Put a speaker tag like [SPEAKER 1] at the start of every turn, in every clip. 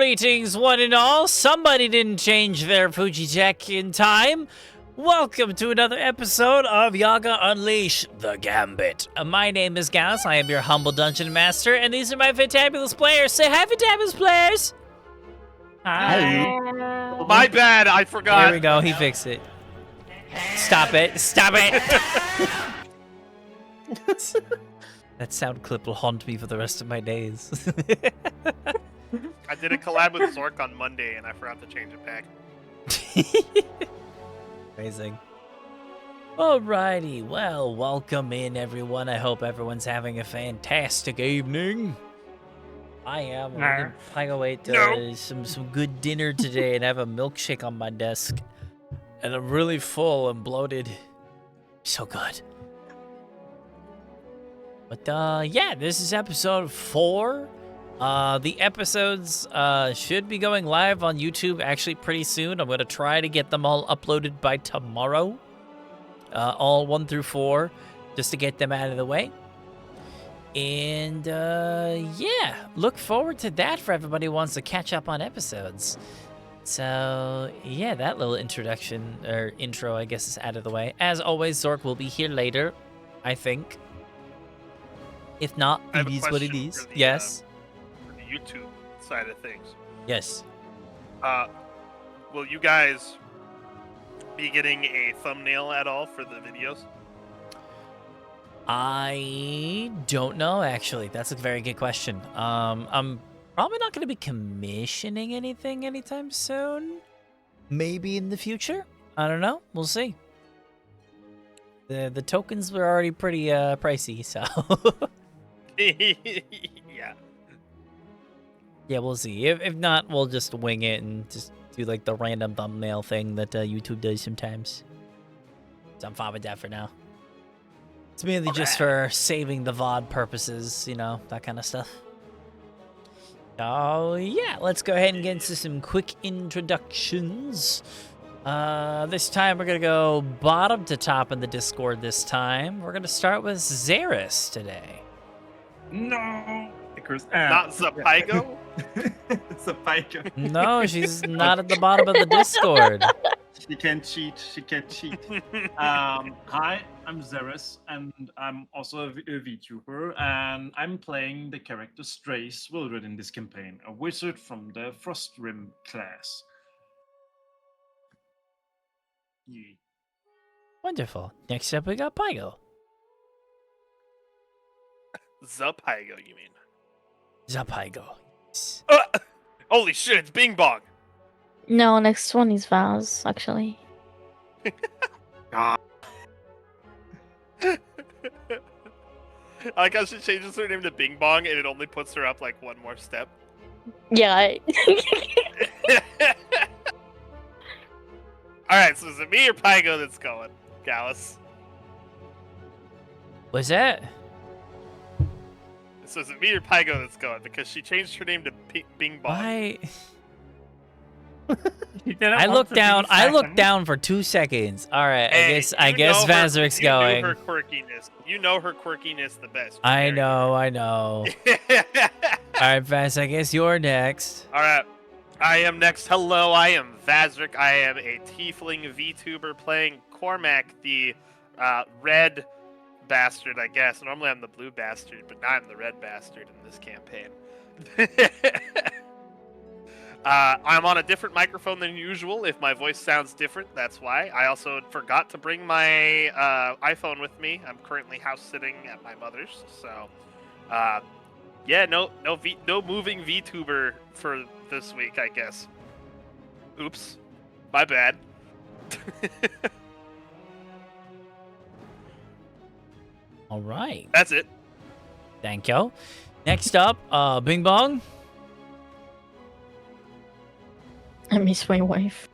[SPEAKER 1] Greetings, one and all. Somebody didn't change their Fuji tech in time. Welcome to another episode of Yaga Unleashed, the Gambit. My name is Gallus. I am your humble dungeon master, and these are my fantabulous players. Say hi, fantabulous players.
[SPEAKER 2] Hi.
[SPEAKER 3] My bad, I forgot.
[SPEAKER 1] There we go. He fixed it. Stop it. Stop it. That sound clip will haunt me for the rest of my days.
[SPEAKER 3] I did a collab with Zork on Monday, and I forgot to change it back.
[SPEAKER 1] Amazing. Alrighty, well, welcome in, everyone. I hope everyone's having a fantastic evening. I am. Pygo ate some good dinner today, and I have a milkshake on my desk. And I'm really full and bloated. So good. But, yeah, this is episode 4. The episodes should be going live on YouTube actually pretty soon. I'm going to try to get them all uploaded by tomorrow. All 1 through 4, just to get them out of the way. And, yeah, look forward to that for everybody who wants to catch up on episodes. So, yeah, that little introduction, or intro, I guess, is out of the way. As always, Zork will be here later, I think. If not, it is what it is. Yes.
[SPEAKER 3] For the YouTube side of things.
[SPEAKER 1] Yes.
[SPEAKER 3] Will you guys be getting a thumbnail at all for the videos?
[SPEAKER 1] I don't know, actually. That's a very good question. I'm probably not going to be commissioning anything anytime soon. Maybe in the future. I don't know. We'll see. The tokens were already pretty pricey, so...
[SPEAKER 3] Yeah.
[SPEAKER 1] Yeah, we'll see. If not, we'll just wing it and just do like the random thumbnail thing that YouTube does sometimes. So I'm fine with that for now. It's mainly just for saving the VOD purposes, you know, that kind of stuff. Oh, yeah, let's go ahead and get into some quick introductions. This time we're going to go bottom to top in the Discord this time. We're going to start with Xeris today.
[SPEAKER 2] No.
[SPEAKER 3] Not Zapygo?
[SPEAKER 2] Zapygo.
[SPEAKER 1] No, she's not at the bottom of the Discord.
[SPEAKER 2] She can cheat. She can cheat. Hi, I'm Xeris, and I'm also a VTuber, and I'm playing the character Strace Wildred in this campaign, a wizard from the Frostrim class. Yeah.
[SPEAKER 1] Wonderful. Next up, we got Pygo.
[SPEAKER 3] Zapygo, you mean?
[SPEAKER 1] Zapygo.
[SPEAKER 3] Holy shit, it's Bing Bong!
[SPEAKER 4] No, next one is Vaz, actually.
[SPEAKER 3] I like how she changes her name to Bing Bong, and it only puts her up like one more step.
[SPEAKER 4] Yeah.
[SPEAKER 3] Alright, so is it me or Pygo that's going, Gallus?
[SPEAKER 1] What's that?
[SPEAKER 3] So is it me or Pygo that's going? Because she changed her name to Bing Bong.
[SPEAKER 1] Why? I looked down for 2 seconds. All right,
[SPEAKER 3] Hey,
[SPEAKER 1] I guess Vazrik's going.
[SPEAKER 3] You know her quirkiness. You know her quirkiness the best.
[SPEAKER 1] I know. All right, Vaz, I guess you're next.
[SPEAKER 3] All right, I am next. Hello, I am Vazrik. I am a tiefling VTuber playing Cormac, the red bastard, I guess. Normally I'm the blue bastard, but now I'm the red bastard in this campaign. I'm on a different microphone than usual. If my voice sounds different, that's why. I also forgot to bring my iPhone with me. I'm currently house sitting at my mother's, so yeah, no moving VTuber for this week, I guess. Oops, my bad.
[SPEAKER 1] All right.
[SPEAKER 3] That's it.
[SPEAKER 1] Thank you. Next up, Bing Bong.
[SPEAKER 4] I miss my wife.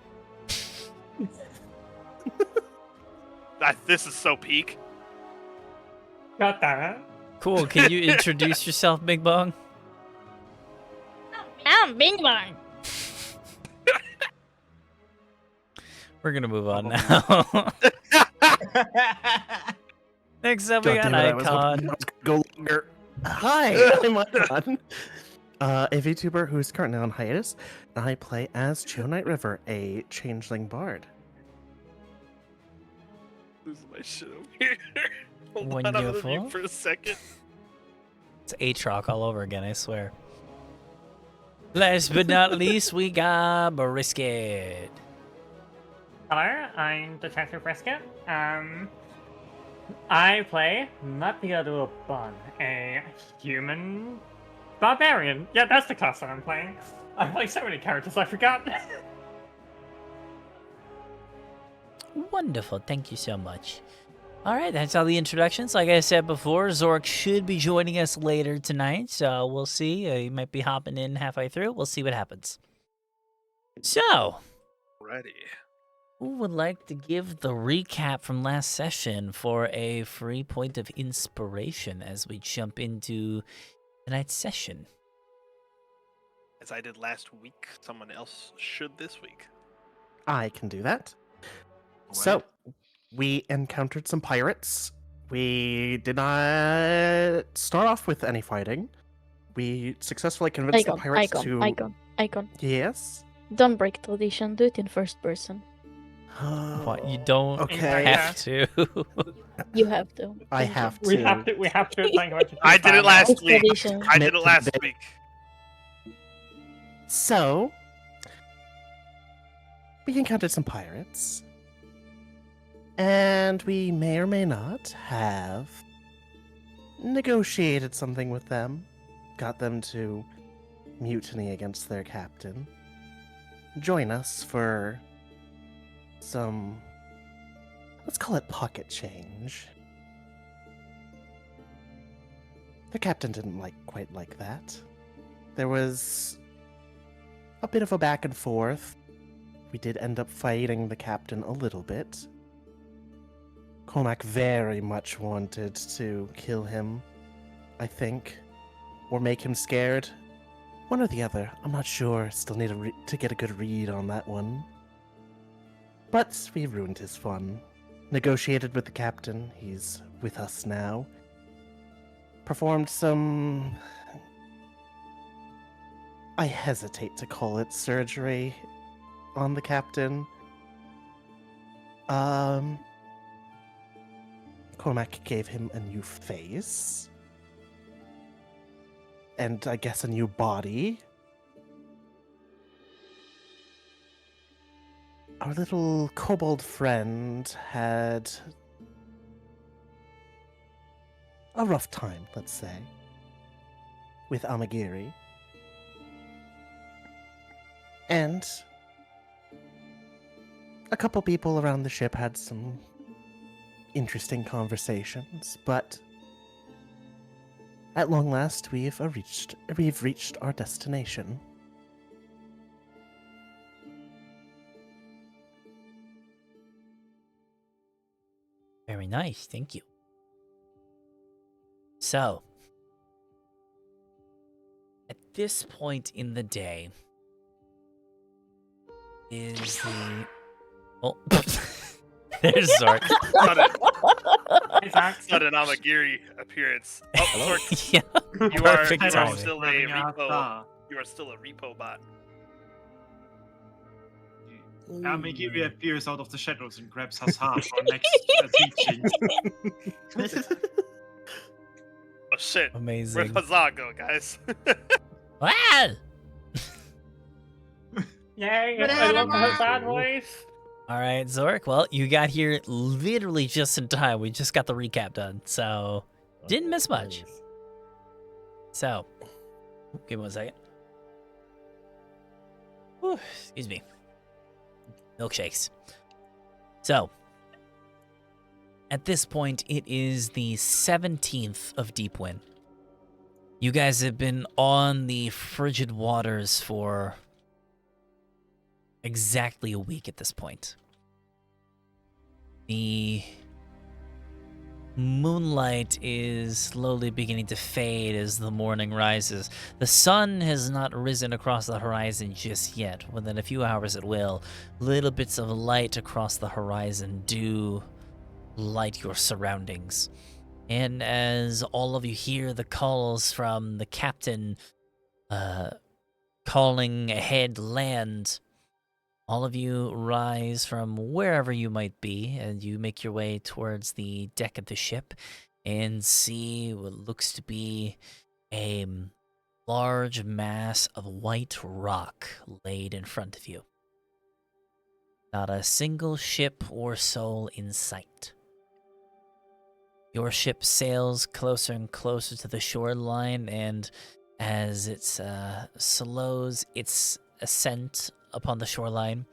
[SPEAKER 3] This is so peak.
[SPEAKER 1] Cool. Can you introduce yourself, Bing Bong?
[SPEAKER 4] I'm Bing Bong.
[SPEAKER 1] We're gonna move on now. Next up, we got Icon.
[SPEAKER 5] Go longer. Hi, I'm Icon. a VTuber who's currently on hiatus, and I play as Joe Night River, a changeling bard.
[SPEAKER 3] Losing my shit over here. Hold on, I'm gonna
[SPEAKER 1] Wonderful.
[SPEAKER 3] mute for a second.
[SPEAKER 1] It's Aatrox all over again, I swear. Last but not least, we got Brisket.
[SPEAKER 6] Hello, I'm DetectiveBrisket. I play Martia, a human barbarian. Yeah, that's the class that I'm playing. I play so many characters I forgot.
[SPEAKER 1] Wonderful, thank you so much. All right, that's all the introductions. Like I said before, Zork should be joining us later tonight, so we'll see. He might be hopping in halfway through. We'll see what happens. So,
[SPEAKER 3] Ready.
[SPEAKER 1] who would like to give the recap from last session for a free point of inspiration as we jump into tonight's session?
[SPEAKER 3] As I did last week, someone else should this week.
[SPEAKER 5] I can do that. So, we encountered some pirates. We did not start off with any fighting. We successfully convinced the pirates to...
[SPEAKER 4] Icon.
[SPEAKER 5] Yes?
[SPEAKER 4] Don't break tradition, do it in first person.
[SPEAKER 1] What, you don't
[SPEAKER 5] Okay.
[SPEAKER 1] have to.
[SPEAKER 4] You have to.
[SPEAKER 5] I have to.
[SPEAKER 6] We have to language.
[SPEAKER 3] I did it last week.
[SPEAKER 4] Tradition.
[SPEAKER 3] I did it last week.
[SPEAKER 5] So, we encountered some pirates. And we may or may not have negotiated something with them. Got them to mutiny against their captain. Join us for some, let's call it pocket change. The captain didn't quite like that. There was a bit of a back and forth. We did end up fighting the captain a little bit. Cormac very much wanted to kill him, I think, or make him scared. One or the other, I'm not sure. Still need to get a good read on that one. But we ruined his fun. Negotiated with the captain. He's with us now. Performed some... I hesitate to call it surgery on the captain. Cormac gave him a new face. And I guess a new body. Our little kobold friend had a rough time, let's say, with Amagiri. And a couple people around the ship had some interesting conversations, but at long last we've reached our destination.
[SPEAKER 1] Very nice, thank you. So, at this point in the day, is the... Oh, there's Zork.
[SPEAKER 3] Sudden Amagiri appearance. Oh, Zork,
[SPEAKER 1] Yeah,
[SPEAKER 3] you are
[SPEAKER 1] perfect timing.
[SPEAKER 3] still a repo. You are still a repo bot.
[SPEAKER 2] Amagiri appears out of the shadows and grabs Hassar for next teaching.
[SPEAKER 3] Oh shit.
[SPEAKER 1] Amazing.
[SPEAKER 3] Where'd Huzzah go, guys?
[SPEAKER 1] Well,
[SPEAKER 6] Yay, I love the sad voice.
[SPEAKER 1] all right, Zork. Well, you got here literally just in time. We just got the recap done, so didn't miss much. So, give me 1 second. Whew, excuse me. Milkshakes. So, at this point, it is the 17th of Deepwind. You guys have been on the frigid waters for exactly a week at this point. The moonlight is slowly beginning to fade as the morning rises. The sun has not risen across the horizon just yet. Within a few hours it will. Little bits of light across the horizon do light your surroundings. And as all of you hear the calls from the captain calling ahead land, all of you rise from wherever you might be, and you make your way towards the deck of the ship and see what looks to be a large mass of white rock laid in front of you. Not a single ship or soul in sight. Your ship sails closer and closer to the shoreline, and as it slows its ascent upon the shoreline,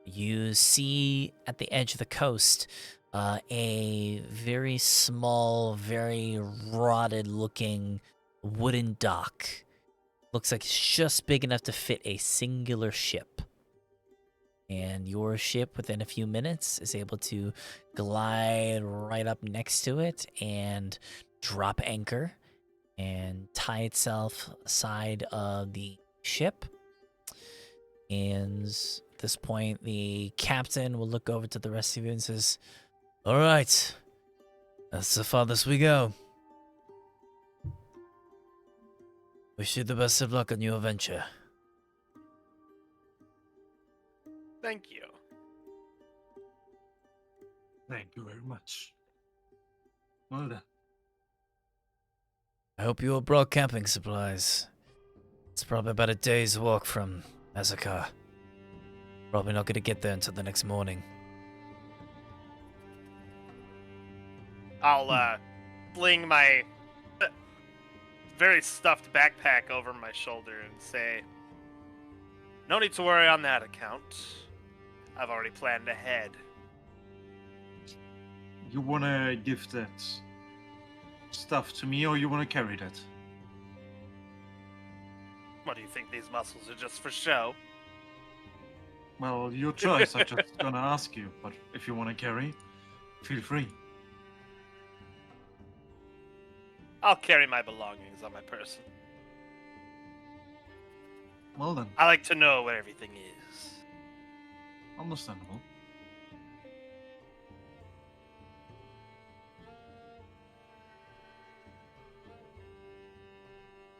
[SPEAKER 1] you see at the edge of the coast a very small, very rotted-looking wooden dock. Looks like it's just big enough to fit a singular ship. And your ship, within a few minutes, is able to glide right up next to it and drop anchor and tie itself aside of the ship. And at this point, the captain will look over to the rest of you and says, "All right, that's the farthest we go. Wish you the best of luck on your venture."
[SPEAKER 3] Thank you.
[SPEAKER 2] Thank you very much. Well then.
[SPEAKER 1] I hope you all brought camping supplies. It's probably about a day's walk from Azakar. Probably not going to get there until the next morning.
[SPEAKER 3] I'll fling my very stuffed backpack over my shoulder and say, "No need to worry on that account. I've already planned ahead."
[SPEAKER 2] You wanna give that stuff to me, or you wanna carry that?
[SPEAKER 3] What do you think, these muscles are just for show?
[SPEAKER 2] Well, your choice. I'm just gonna ask you, but if you wanna carry, feel free.
[SPEAKER 3] I'll carry my belongings on my person.
[SPEAKER 2] Well then,
[SPEAKER 3] I like to know where everything is.
[SPEAKER 2] understandable.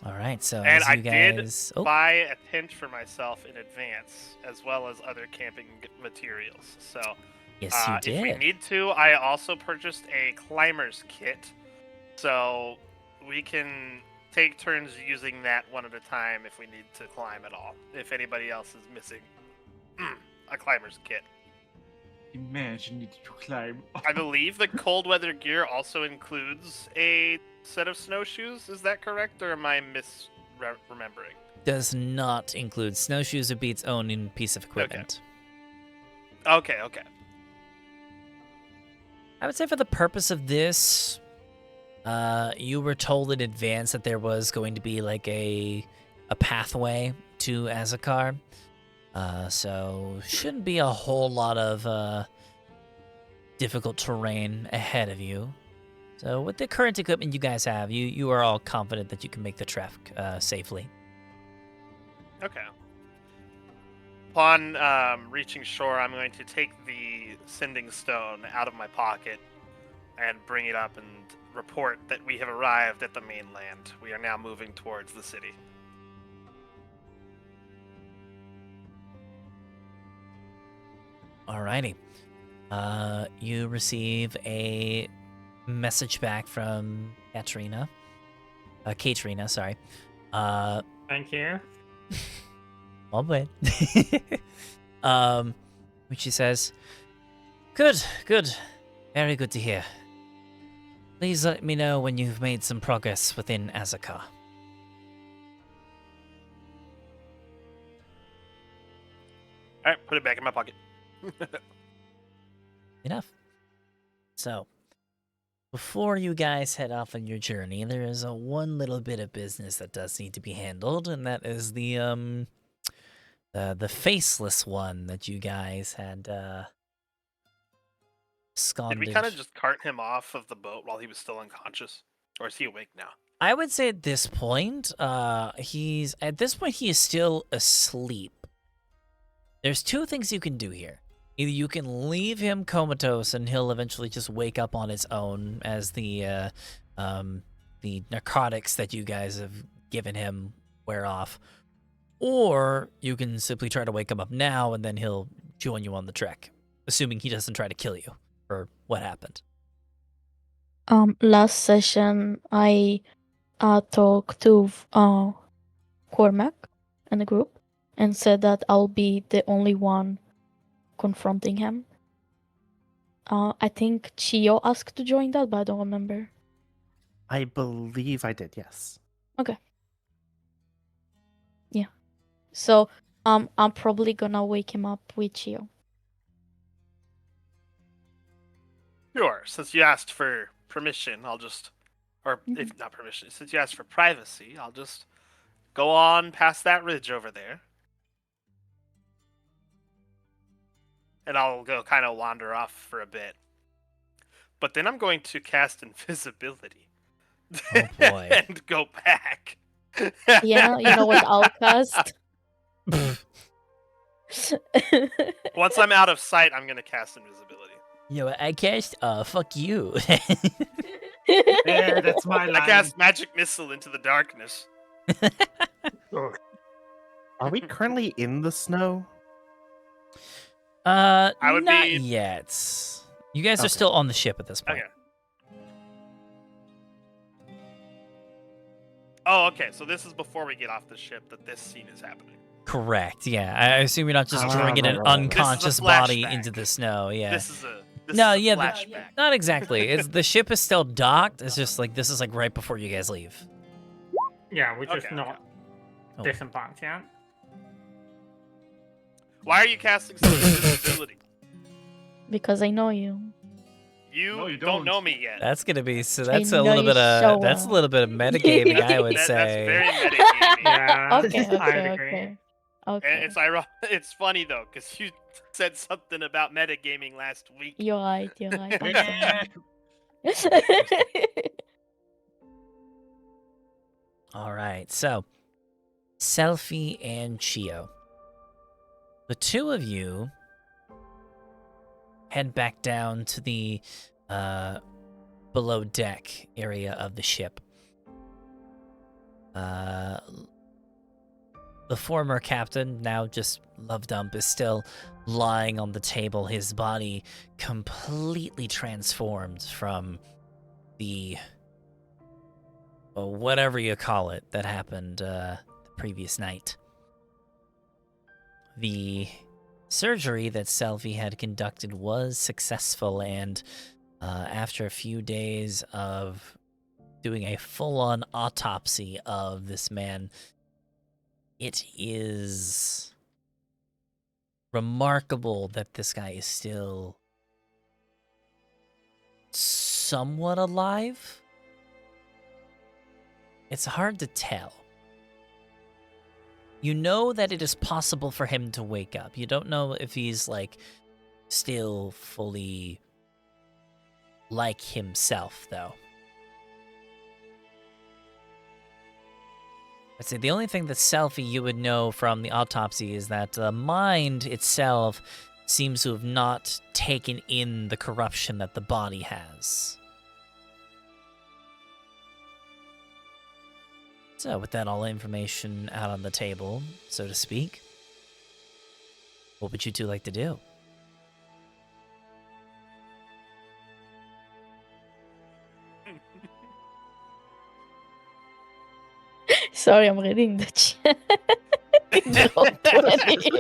[SPEAKER 1] All right, so
[SPEAKER 3] And
[SPEAKER 1] as
[SPEAKER 3] I
[SPEAKER 1] you guys...
[SPEAKER 3] did buy a tent for myself in advance, as well as other camping materials. So,
[SPEAKER 1] Yes, you did.
[SPEAKER 3] if we need to, I also purchased a climber's kit, so we can take turns using that one at a time if we need to climb at all. If anybody else is missing a climber's kit.
[SPEAKER 2] Imagine need to climb.
[SPEAKER 3] I believe the cold weather gear also includes a set of snowshoes. Is that correct, or am I misremembering?
[SPEAKER 1] Does not include snowshoes. Would be its own piece of equipment.
[SPEAKER 3] Okay.
[SPEAKER 1] I would say for the purpose of this, you were told in advance that there was going to be like a pathway to Azakar. So shouldn't be a whole lot of difficult terrain ahead of you. So with the current equipment you guys have, you are all confident that you can make the trek safely.
[SPEAKER 3] Okay. Upon reaching shore, I'm going to take the sending stone out of my pocket and bring it up and report that we have arrived at the mainland. We are now moving towards the city.
[SPEAKER 1] Alrighty. You receive a message back from Katrina. Katrina, sorry.
[SPEAKER 6] Thank you.
[SPEAKER 1] All good. Which she says, Good. Very good to hear. Please let me know when you've made some progress within Azakar.
[SPEAKER 3] Alright, put it back in my pocket.
[SPEAKER 1] Enough. So, before you guys head off on your journey, there is one little bit of business that does need to be handled, and that is the faceless one that you guys had
[SPEAKER 3] Did we kind of just cart him off of the boat while he was still unconscious? Or is he awake now?
[SPEAKER 1] I would say at this point, he is still asleep. There's two things you can do here. Either you can leave him comatose and he'll eventually just wake up on his own as the narcotics that you guys have given him wear off. Or you can simply try to wake him up now, and then he'll join you on the trek, assuming he doesn't try to kill you for what happened.
[SPEAKER 4] Last session I talked to Cormac and the group and said that I'll be the only one confronting him. I think Chio asked to join that, but I don't remember.
[SPEAKER 5] I believe I did, yes.
[SPEAKER 4] So I'm probably gonna wake him up with Chio.
[SPEAKER 3] Sure. Since you asked for permission, I'll just, or if not permission, since you asked for privacy, I'll just go on past that ridge over there. And I'll go kind of wander off for a bit. But then I'm going to cast invisibility.
[SPEAKER 1] Oh boy.
[SPEAKER 3] And go back.
[SPEAKER 4] Yeah, you know what I'll cast?
[SPEAKER 3] Once I'm out of sight, I'm going to cast invisibility.
[SPEAKER 1] Yo, I cast, fuck you.
[SPEAKER 2] There, that's my line.
[SPEAKER 3] I cast magic missile into the darkness.
[SPEAKER 5] Are we currently in the snow?
[SPEAKER 3] I would
[SPEAKER 1] not
[SPEAKER 3] be-
[SPEAKER 1] yet. You guys are
[SPEAKER 5] Okay.
[SPEAKER 1] still on the ship at this point.
[SPEAKER 3] Okay. Oh, okay. So this is before we get off the ship that this scene is happening.
[SPEAKER 1] Correct, yeah. I assume you're not just
[SPEAKER 5] Ah,
[SPEAKER 1] bringing an
[SPEAKER 5] right, right.
[SPEAKER 1] unconscious
[SPEAKER 3] This is a
[SPEAKER 1] body
[SPEAKER 3] flashback.
[SPEAKER 1] into the snow, yeah.
[SPEAKER 3] This is a
[SPEAKER 1] No,
[SPEAKER 3] is a
[SPEAKER 1] yeah,
[SPEAKER 3] flashback.
[SPEAKER 1] Not exactly. It's the ship is still docked. It's just like this is like right before you guys leave.
[SPEAKER 6] Yeah, we're just
[SPEAKER 3] Okay,
[SPEAKER 6] not
[SPEAKER 1] Oh.
[SPEAKER 6] disembarked yet.
[SPEAKER 3] Why are you casting some invisibility?
[SPEAKER 4] Because I know you.
[SPEAKER 3] You,
[SPEAKER 2] No, you
[SPEAKER 3] don't
[SPEAKER 2] don't.
[SPEAKER 3] know me yet.
[SPEAKER 1] That's gonna be so.
[SPEAKER 4] I
[SPEAKER 1] That's a
[SPEAKER 4] know
[SPEAKER 1] little
[SPEAKER 4] you
[SPEAKER 1] bit of
[SPEAKER 4] so
[SPEAKER 1] that's a
[SPEAKER 4] well.
[SPEAKER 1] little bit of metagaming, I would
[SPEAKER 3] That's
[SPEAKER 1] say.
[SPEAKER 3] very metagaming.
[SPEAKER 6] Yeah,
[SPEAKER 4] Okay,
[SPEAKER 6] I'd
[SPEAKER 4] okay,
[SPEAKER 6] agree.
[SPEAKER 4] okay.
[SPEAKER 3] And
[SPEAKER 4] Okay.
[SPEAKER 3] it's ironic. It's funny though, because you said something about metagaming last week.
[SPEAKER 4] You're right, you're right. I'm
[SPEAKER 2] Yeah.
[SPEAKER 4] sorry.
[SPEAKER 1] All right, so Selfie and Chio, the two of you head back down to the below deck area of the ship. The former captain, now just Love Dump, is still lying on the table, his body completely transformed from the whatever you call it that happened the previous night. The surgery that Selfie had conducted was successful, and after a few days of doing a full-on autopsy of this man, it is remarkable that this guy is still somewhat alive. It's hard to tell. You know that it is possible for him to wake up. You don't know if he's, like, still fully like himself, though. I'd say the only thing that Selfie you would know from the autopsy is that the mind itself seems to have not taken in the corruption that the body has. So, with that all information out on the table, so to speak, what would you two like to do?
[SPEAKER 4] Sorry, I'm reading the chat. Drop 20.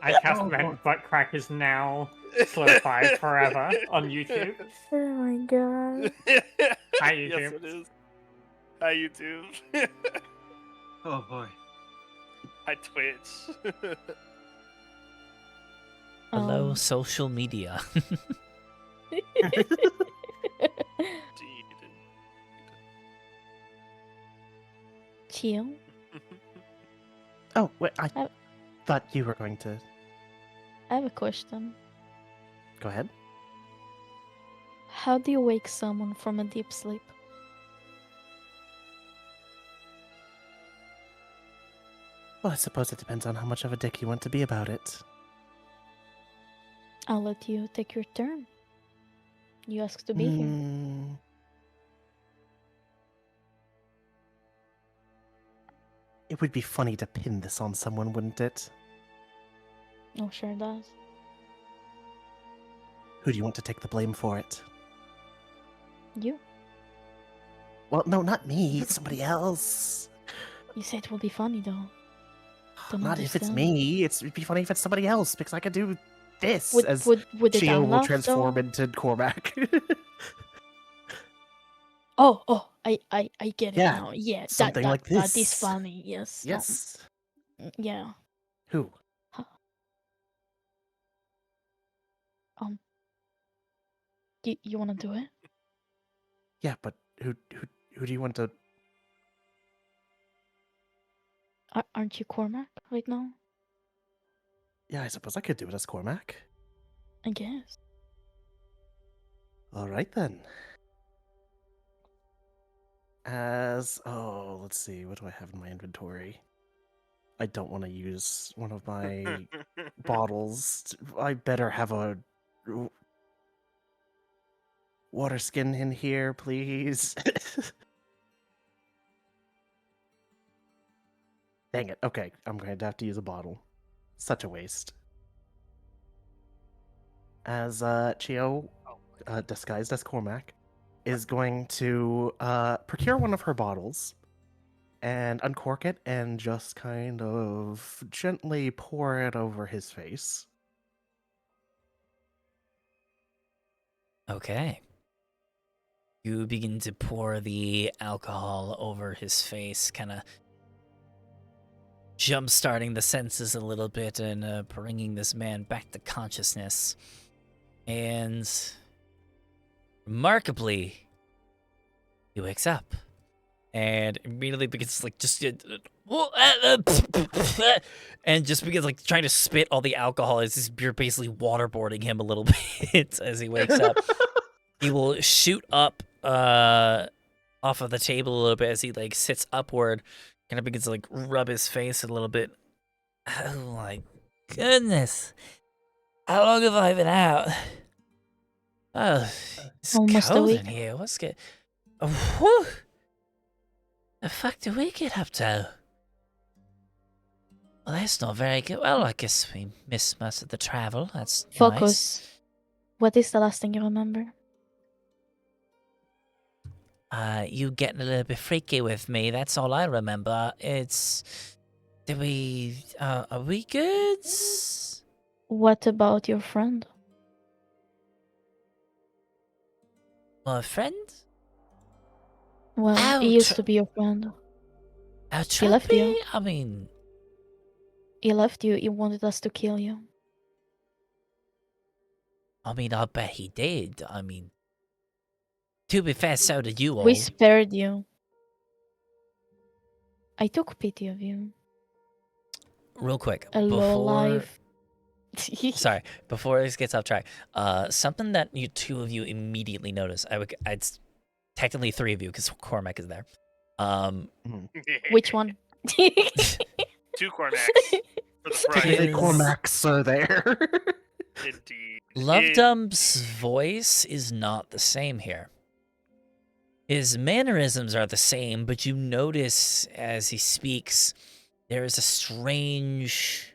[SPEAKER 6] I cast Red Butt Crack is now solidified forever on YouTube.
[SPEAKER 4] Oh my god.
[SPEAKER 6] Hi,
[SPEAKER 3] Yes,
[SPEAKER 6] YouTube.
[SPEAKER 3] it is. Hi, YouTube.
[SPEAKER 2] Oh boy.
[SPEAKER 3] Hi, Twitch.
[SPEAKER 1] Hello,
[SPEAKER 4] Um,
[SPEAKER 1] social media.
[SPEAKER 3] Indeed.
[SPEAKER 4] Chill.
[SPEAKER 5] Oh, wait, I
[SPEAKER 4] Oh.
[SPEAKER 5] thought you were going to...
[SPEAKER 4] I have a question.
[SPEAKER 5] Go ahead.
[SPEAKER 4] How do you wake someone from a deep sleep?
[SPEAKER 5] Well, I suppose it depends on how much of a dick you want to be about it.
[SPEAKER 4] I'll let you take your turn. You asked to be here.
[SPEAKER 5] Mm. It would be funny to pin this on someone, wouldn't it?
[SPEAKER 4] Oh, sure does.
[SPEAKER 5] Who do you want to take the blame for it?
[SPEAKER 4] You?
[SPEAKER 5] Well, no, not me. Somebody else.
[SPEAKER 4] You said it will be funny, though. Don't
[SPEAKER 5] Not if it's
[SPEAKER 4] understand.
[SPEAKER 5] me. It'd be funny if it's somebody else, because I could do this
[SPEAKER 4] Would,
[SPEAKER 5] as
[SPEAKER 4] would, would it
[SPEAKER 5] Chio will
[SPEAKER 4] unlock,
[SPEAKER 5] transform
[SPEAKER 4] though?
[SPEAKER 5] into Cormac.
[SPEAKER 4] Oh, I get it
[SPEAKER 5] Yeah,
[SPEAKER 4] now. Yeah,
[SPEAKER 5] something
[SPEAKER 4] that,
[SPEAKER 5] like
[SPEAKER 4] that is
[SPEAKER 5] this.
[SPEAKER 4] funny. Yes.
[SPEAKER 5] Yes.
[SPEAKER 4] Yeah.
[SPEAKER 5] Who?
[SPEAKER 4] You want to do it?
[SPEAKER 5] Yeah, but who do you want to...
[SPEAKER 4] Aren't you Cormac right now?
[SPEAKER 5] Yeah, I suppose I could do it as Cormac.
[SPEAKER 4] I guess.
[SPEAKER 5] All right, then. Let's see, what do I have in my inventory? I don't want to use one of my bottles. I better have a water skin in here, please. Dang it. Okay, I'm going to have to use a bottle. Such a waste. As Chio, disguised as Cormac, is going to procure one of her bottles and uncork it and just kind of gently pour it over his face.
[SPEAKER 1] Okay. You begin to pour the alcohol over his face, kind of jump-starting the senses a little bit and bringing this man back to consciousness. And remarkably, he wakes up and immediately begins like just and just begins like trying to spit all the alcohol as you're basically waterboarding him a little bit as he wakes up. He will shoot up off of the table a little bit as he like sits upward, kind of begins to like rub his face a little bit. Oh my goodness. How long have I been out? Oh, it's
[SPEAKER 4] Almost a
[SPEAKER 1] cold
[SPEAKER 4] week.
[SPEAKER 1] in here. What's good? Oh, whew. The fuck do we get up to? Well, that's not very good. Well, I guess we missed most of the travel. That's nice.
[SPEAKER 4] Focus. What is the last thing you remember?
[SPEAKER 1] You getting a little bit freaky with me. That's all I remember. Are we good?
[SPEAKER 4] What about your friend?
[SPEAKER 1] My friend?
[SPEAKER 4] Well,
[SPEAKER 1] Ouch.
[SPEAKER 4] he used to be your friend.
[SPEAKER 1] He
[SPEAKER 4] left you.
[SPEAKER 1] I mean,
[SPEAKER 4] He left you. He wanted us to kill you.
[SPEAKER 1] I bet he did. I mean, to be fair, so did you all.
[SPEAKER 4] We spared you. I took pity of you.
[SPEAKER 1] Real quick,
[SPEAKER 4] A low life.
[SPEAKER 1] Sorry, before this gets off track, something that you two of you immediately notice. It's technically three of you because Cormac is there.
[SPEAKER 4] Which one?
[SPEAKER 3] Two Cormacs for the price.
[SPEAKER 1] Is-
[SPEAKER 5] Cormacs are there.
[SPEAKER 3] Indeed.
[SPEAKER 1] Lovedump's voice is not the same here. His mannerisms are the same, but you notice as he speaks, there is a strange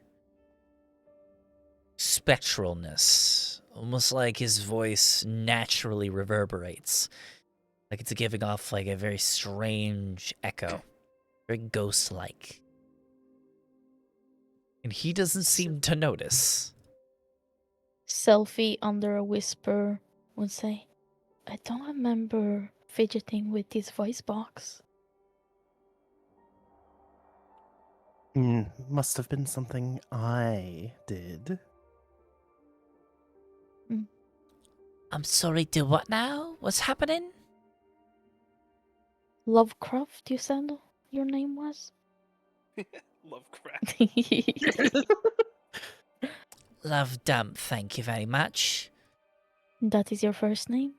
[SPEAKER 1] spectralness, almost like his voice naturally reverberates, like it's giving off like a very strange echo, very ghost-like. And he doesn't seem to notice.
[SPEAKER 4] Selfie under a whisper would say, I don't remember fidgeting with this voice box.
[SPEAKER 5] Must have been something I did.
[SPEAKER 1] I'm sorry, do what now? What's happening?
[SPEAKER 4] Lovecraft, you said your name was?
[SPEAKER 3] Lovecraft.
[SPEAKER 1] Lovedump, thank you very much.
[SPEAKER 4] That is your first name?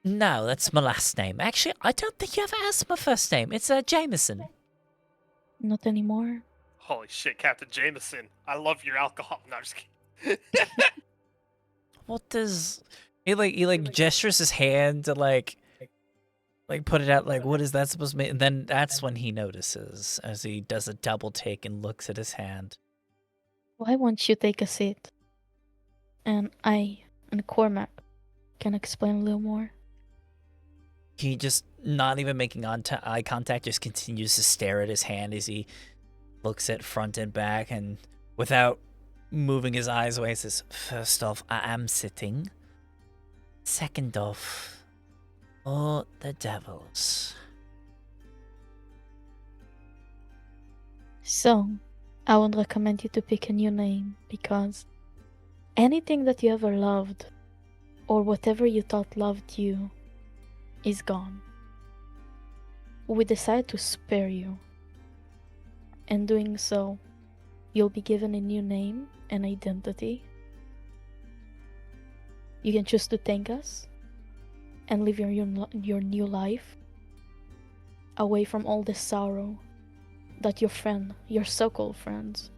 [SPEAKER 1] No, that's my last name. Actually, I don't think you ever asked my first name. It's Jameson.
[SPEAKER 4] Not anymore.
[SPEAKER 3] Holy shit, Captain Jameson. I love your alcohol. No, I'm just kidding.
[SPEAKER 1] What does he like gestures his hand to like like put it out like, what is that supposed to mean? And then that's when he notices as he does a double take and looks at his hand.
[SPEAKER 4] Why won't you take a seat? And I and Cormac can explain a little more.
[SPEAKER 1] He just, not even making eye contact, just continues to stare at his hand as he looks at front and back, and without moving his eyes away, says, first off, I am sitting. Second off, oh, the devils.
[SPEAKER 4] So, I would recommend you to pick a new name, because anything that you ever loved, or whatever you thought loved you, is gone. We decided to spare you. In doing so, you'll be given a new name and identity. You can choose to thank us and live your new life away from all the sorrow that your so-called friends,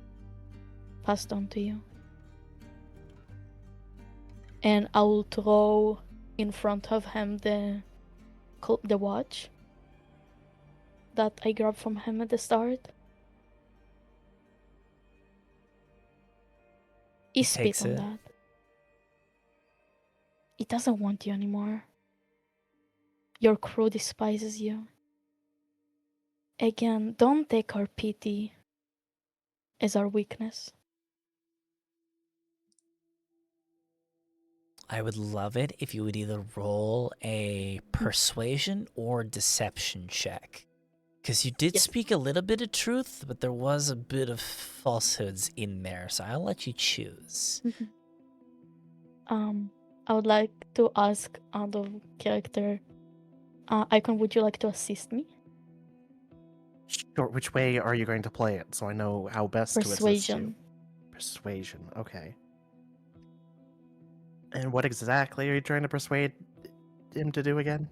[SPEAKER 4] passed on to you. And I will throw in front of him the watch that I grabbed from him at the start. He spit
[SPEAKER 1] takes
[SPEAKER 4] on
[SPEAKER 1] it.
[SPEAKER 4] that. He doesn't want you anymore. Your crew despises you. Again, don't take our pity as our weakness.
[SPEAKER 1] I would love it if you would either roll a persuasion or deception check. Because you did
[SPEAKER 4] Yes.
[SPEAKER 1] speak a little bit of truth, but there was a bit of falsehoods in there, so I'll let you choose.
[SPEAKER 4] I would like to ask out of character, Icon, would you like to assist me?
[SPEAKER 5] Sure. Which way are you going to play it, so I know how best to assist you?
[SPEAKER 4] Persuasion.
[SPEAKER 5] Persuasion. Okay. And what exactly are you trying to persuade him to do again?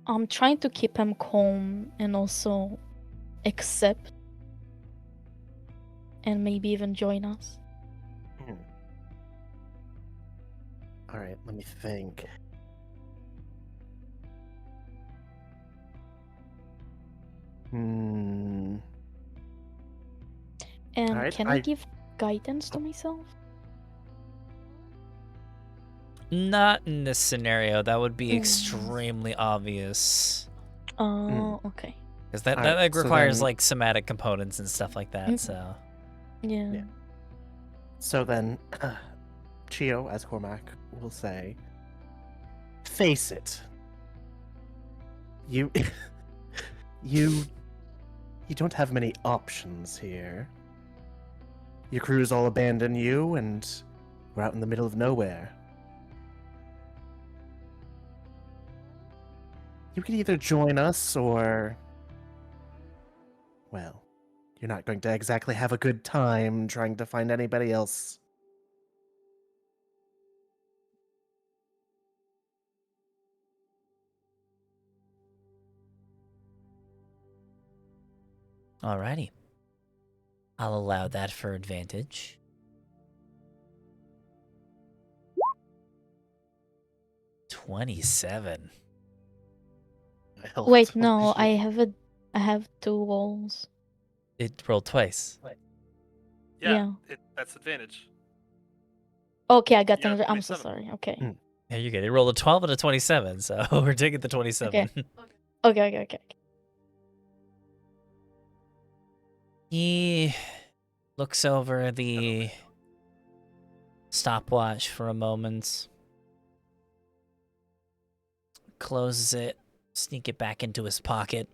[SPEAKER 4] I'm trying to keep him calm and also accept and maybe even join us.
[SPEAKER 5] All right, let me think.
[SPEAKER 4] And
[SPEAKER 5] Alright,
[SPEAKER 4] can I give guidance to myself?
[SPEAKER 1] Not in this scenario. That would be
[SPEAKER 4] Mm.
[SPEAKER 1] extremely obvious.
[SPEAKER 4] Oh, okay.
[SPEAKER 1] Because that
[SPEAKER 5] Alright,
[SPEAKER 1] like,
[SPEAKER 5] so
[SPEAKER 1] requires
[SPEAKER 5] then-
[SPEAKER 1] like somatic components and stuff like that.
[SPEAKER 4] Mhm.
[SPEAKER 1] So
[SPEAKER 4] Yeah.
[SPEAKER 5] So then, Chio, as Cormac will say, face it. You, you don't have many options here. Your crews all abandon you, and we're out in the middle of nowhere. You could either join us, or, well, you're not going to exactly have a good time trying to find anybody else.
[SPEAKER 1] alrighty. I'll allow that for advantage. $27.
[SPEAKER 5] Well,
[SPEAKER 4] Wait,
[SPEAKER 5] don't
[SPEAKER 4] no,
[SPEAKER 5] you-
[SPEAKER 4] I have 2 rolls.
[SPEAKER 1] It rolled twice.
[SPEAKER 4] Yeah.
[SPEAKER 3] That's advantage.
[SPEAKER 4] Okay, I got
[SPEAKER 3] You have
[SPEAKER 4] another. I'm so
[SPEAKER 3] 27.
[SPEAKER 4] sorry. Okay.
[SPEAKER 1] Yeah, you get it. It rolled a 12 and a 27, so we're taking the 27.
[SPEAKER 4] Okay.
[SPEAKER 1] He looks over the stopwatch for a moment, closes it, sneak it back into his pocket.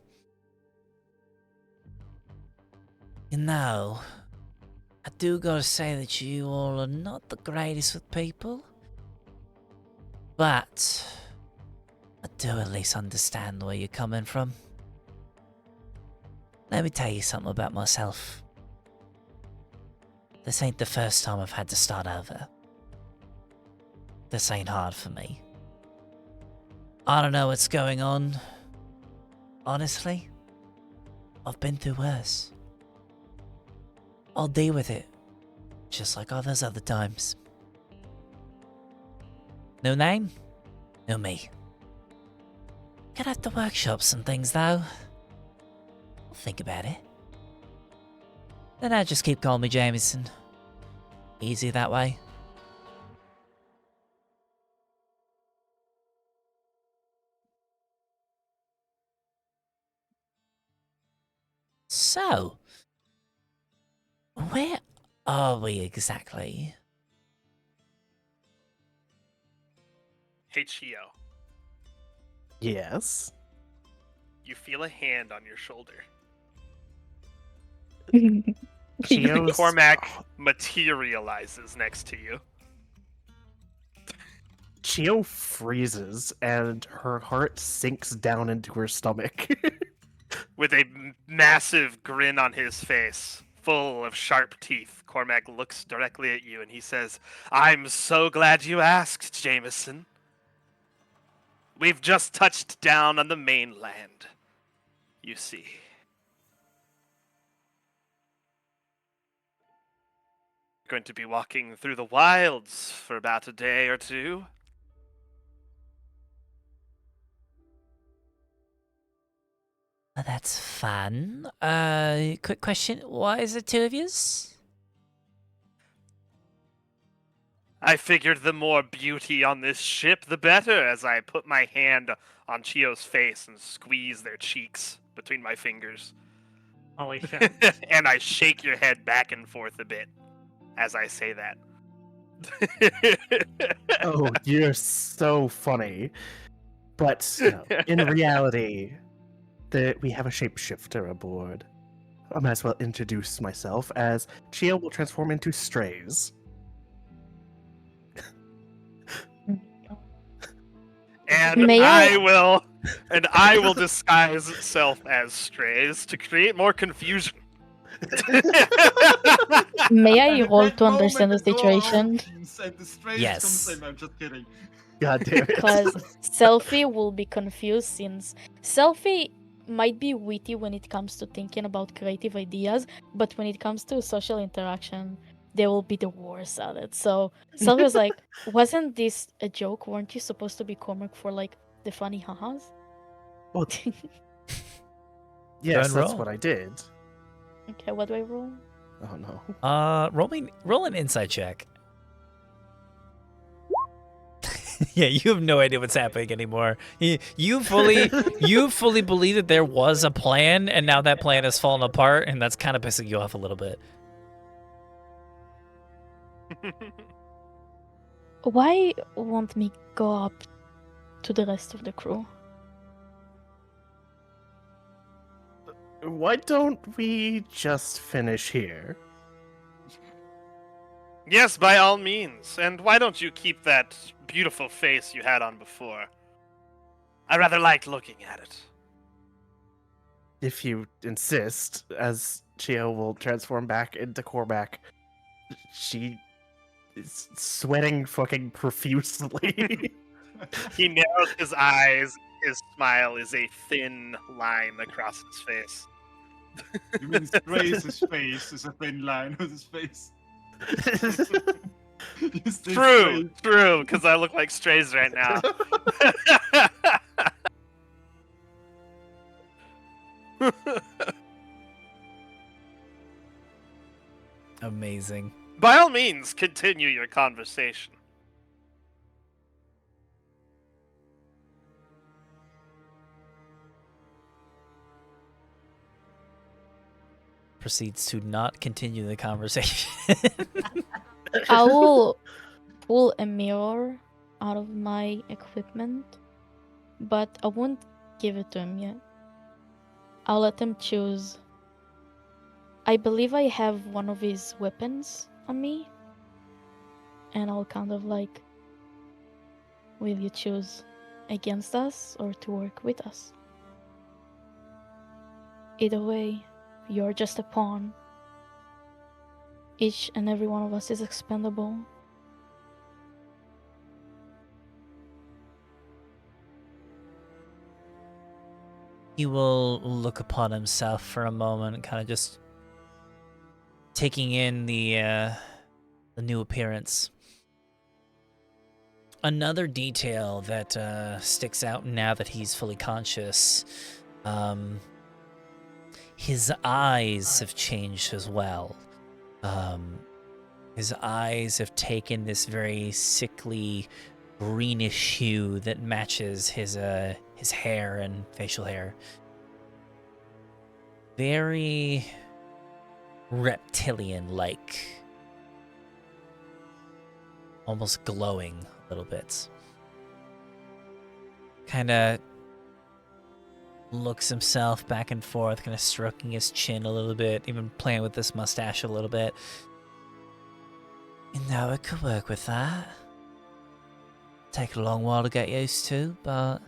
[SPEAKER 1] You know, I do gotta say that you all are not the greatest with people, but I do at least understand where you're coming from. Let me tell you something about myself. This ain't the first time I've had to start over. This ain't hard for me. I don't know what's going on. Honestly, I've been through worse. I'll deal with it, just like all those other times. No name, no me. Gonna have to workshop some things, though. I'll think about it. Then I just keep calling me Jameson. Easy that way. So, where are we exactly?
[SPEAKER 3] Hey, Chio,
[SPEAKER 5] Yes.
[SPEAKER 3] you feel a hand on your shoulder.
[SPEAKER 5] Chio's
[SPEAKER 3] Cormac materializes next to you.
[SPEAKER 5] Chio freezes and her heart sinks down into her stomach.
[SPEAKER 3] With a massive grin on his face, full of sharp teeth, Cormac looks directly at you and he says, "I'm so glad you asked, Jameson. We've just touched down on the mainland, you see. Going to be walking through the wilds for about a day or two.
[SPEAKER 1] Oh, that's fun. Quick question. Why is it two of yous?
[SPEAKER 3] I figured the more beauty on this ship, the better, as I put my hand on Chio's face and squeeze their cheeks between my fingers.
[SPEAKER 6] Holy shit.
[SPEAKER 3] And I shake your head back and forth a bit as I say that.
[SPEAKER 5] Oh, you're so funny. But in reality, we have a shapeshifter aboard. I might as well introduce myself as Chio will transform into strays.
[SPEAKER 3] And
[SPEAKER 4] May I-
[SPEAKER 3] I will disguise self as strays to create more confusion.
[SPEAKER 4] May I roll
[SPEAKER 2] That
[SPEAKER 4] to understand the
[SPEAKER 2] moment, door
[SPEAKER 4] situation?
[SPEAKER 2] opens and the strays
[SPEAKER 1] Yes.
[SPEAKER 2] comes in. I'm just kidding.
[SPEAKER 5] God damn it.
[SPEAKER 4] Because Selfie will be confused since Selfie might be witty when it comes to thinking about creative ideas, but when it comes to social interaction, they will be the worst at it. So Selfie's like, wasn't this a joke? Weren't you supposed to be Cormac for like the funny ha-has?
[SPEAKER 5] Well,
[SPEAKER 1] Go
[SPEAKER 5] yes,
[SPEAKER 1] and
[SPEAKER 5] that's
[SPEAKER 1] roll.
[SPEAKER 5] what I did.
[SPEAKER 4] Okay, what do I roll?
[SPEAKER 5] Oh no.
[SPEAKER 1] Roll an insight check. Yeah, you have no idea what's happening anymore. You fully believe that there was a plan, and now that plan has fallen apart, and that's kind of pissing you off a little bit.
[SPEAKER 4] Why won't me go up to the rest of the crew?
[SPEAKER 5] Why don't we just finish here?
[SPEAKER 3] Yes, by all means. And why don't you keep that beautiful face you had on before? I rather liked looking at it.
[SPEAKER 5] If you insist, as Chio will transform back into Cormac, she is sweating fucking profusely.
[SPEAKER 3] He narrows his eyes. His smile is a thin line across his face.
[SPEAKER 2] You mean Strays' face is a thin line with his face? You say
[SPEAKER 3] True,
[SPEAKER 2] Strays.
[SPEAKER 3] true, because I look like strays right now.
[SPEAKER 1] Amazing.
[SPEAKER 3] By all means, continue your conversation.
[SPEAKER 1] Proceeds to not continue the conversation.
[SPEAKER 4] I will pull a mirror out of my equipment, but I won't give it to him yet. I'll let him choose. I believe I have one of his weapons on me, and I'll kind of like, will you choose against us or to work with us? Either way, you're just a pawn. Each and every one of us is expendable.
[SPEAKER 1] He will look upon himself for a moment, kind of just taking in the new appearance. another detail that sticks out now that he's fully conscious. His eyes have changed as well. His eyes have taken this very sickly greenish hue that matches his hair and facial hair. Very reptilian-like. Almost glowing a little bit. Kind of looks himself back and forth, kind of stroking his chin a little bit, even playing with this mustache a little bit. You know, it could work with that. Take a long while to get used to, but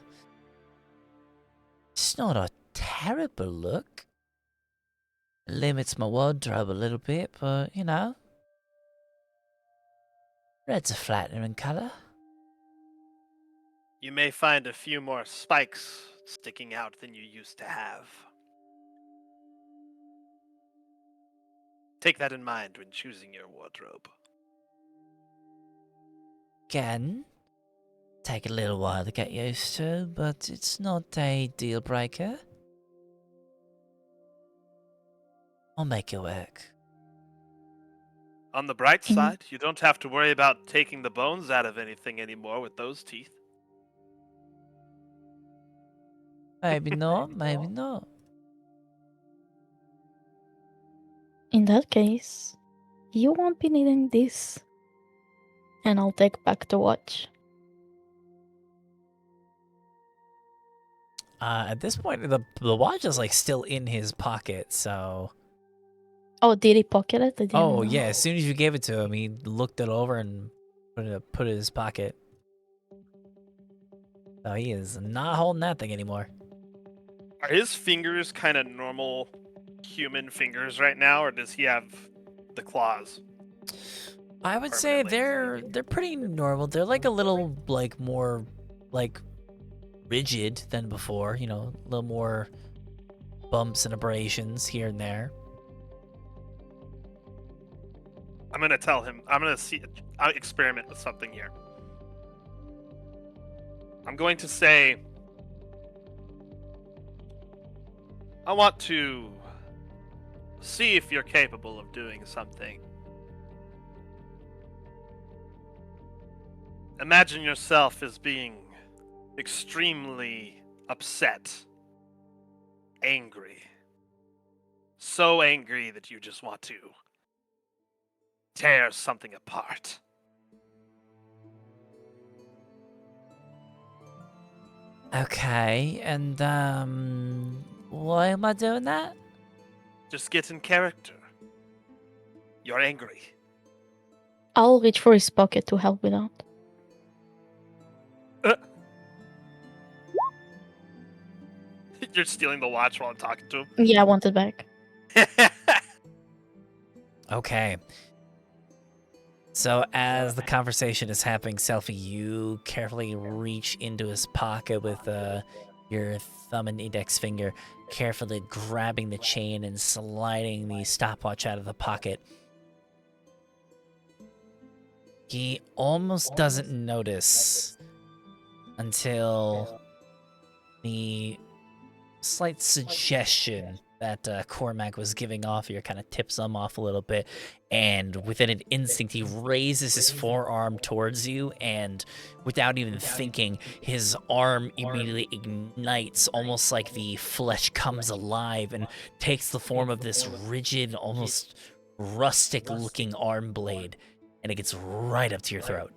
[SPEAKER 1] it's not a terrible look. It limits my wardrobe a little bit, but you know, red's a flattering colour.
[SPEAKER 3] You may find a few more spikes sticking out than you used to have. Take that in mind when choosing your wardrobe.
[SPEAKER 1] Again, take a little while to get used to, but it's not a deal breaker. I'll make it work.
[SPEAKER 3] On the bright side, you don't have to worry about taking the bones out of anything anymore with those teeth.
[SPEAKER 1] Maybe not, maybe not.
[SPEAKER 4] In that case, you won't be needing this. And I'll take back the watch.
[SPEAKER 1] At this point, the watch is like still in his pocket, so...
[SPEAKER 4] Oh, did he pocket it? I didn't
[SPEAKER 1] Oh,
[SPEAKER 4] know.
[SPEAKER 1] yeah, as soon as you gave it to him, he looked it over and put it in his pocket. So he is not holding that thing anymore.
[SPEAKER 3] Are his fingers kind of normal human fingers right now, or does he have the claws?
[SPEAKER 1] I would say
[SPEAKER 3] Permanently.
[SPEAKER 1] they're pretty normal. They're like a little like more like rigid than before, you know, a little more bumps and abrasions here and there.
[SPEAKER 3] I'm gonna tell him. I'll experiment with something here. I'm going to say, I want to see if you're capable of doing something. Imagine yourself as being extremely upset, angry. So angry that you just want to tear something apart.
[SPEAKER 1] Okay, and why am I doing that?
[SPEAKER 3] Just get in character. You're angry.
[SPEAKER 4] I'll reach for his pocket to help with that.
[SPEAKER 3] You're stealing the watch while I'm talking to him.
[SPEAKER 4] Yeah, I want it back.
[SPEAKER 1] Okay. So as the conversation is happening, Selfie, you carefully reach into his pocket with your thumb and index finger, carefully grabbing the chain and sliding the stopwatch out of the pocket. He almost doesn't notice until the slight suggestion that Cormac was giving off here kind of tips him off a little bit, and within an instinct he raises his forearm towards you, and without even thinking, his arm immediately ignites, almost like the flesh comes alive and takes the form of this rigid, almost rustic looking arm blade, and it gets right up to your throat.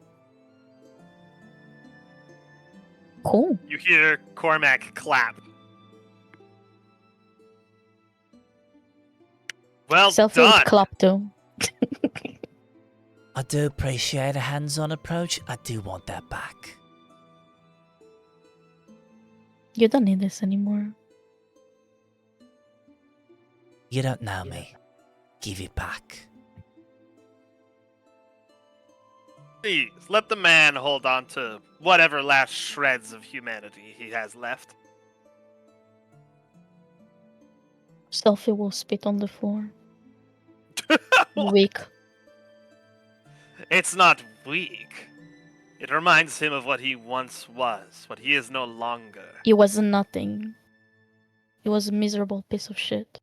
[SPEAKER 4] Cool.
[SPEAKER 3] You hear Cormac clap. Well
[SPEAKER 4] Selfie
[SPEAKER 3] done.
[SPEAKER 4] would clap too.
[SPEAKER 1] I do appreciate a hands-on approach. I do want that back.
[SPEAKER 4] You don't need this anymore.
[SPEAKER 1] You don't know me. Give it back.
[SPEAKER 3] Please, let the man hold on to whatever last shreds of humanity he has left.
[SPEAKER 4] Selfie will spit on the floor. Weak.
[SPEAKER 3] It's not weak. It reminds him of what he once was, what he is no longer.
[SPEAKER 4] He was nothing. He was a miserable piece of shit.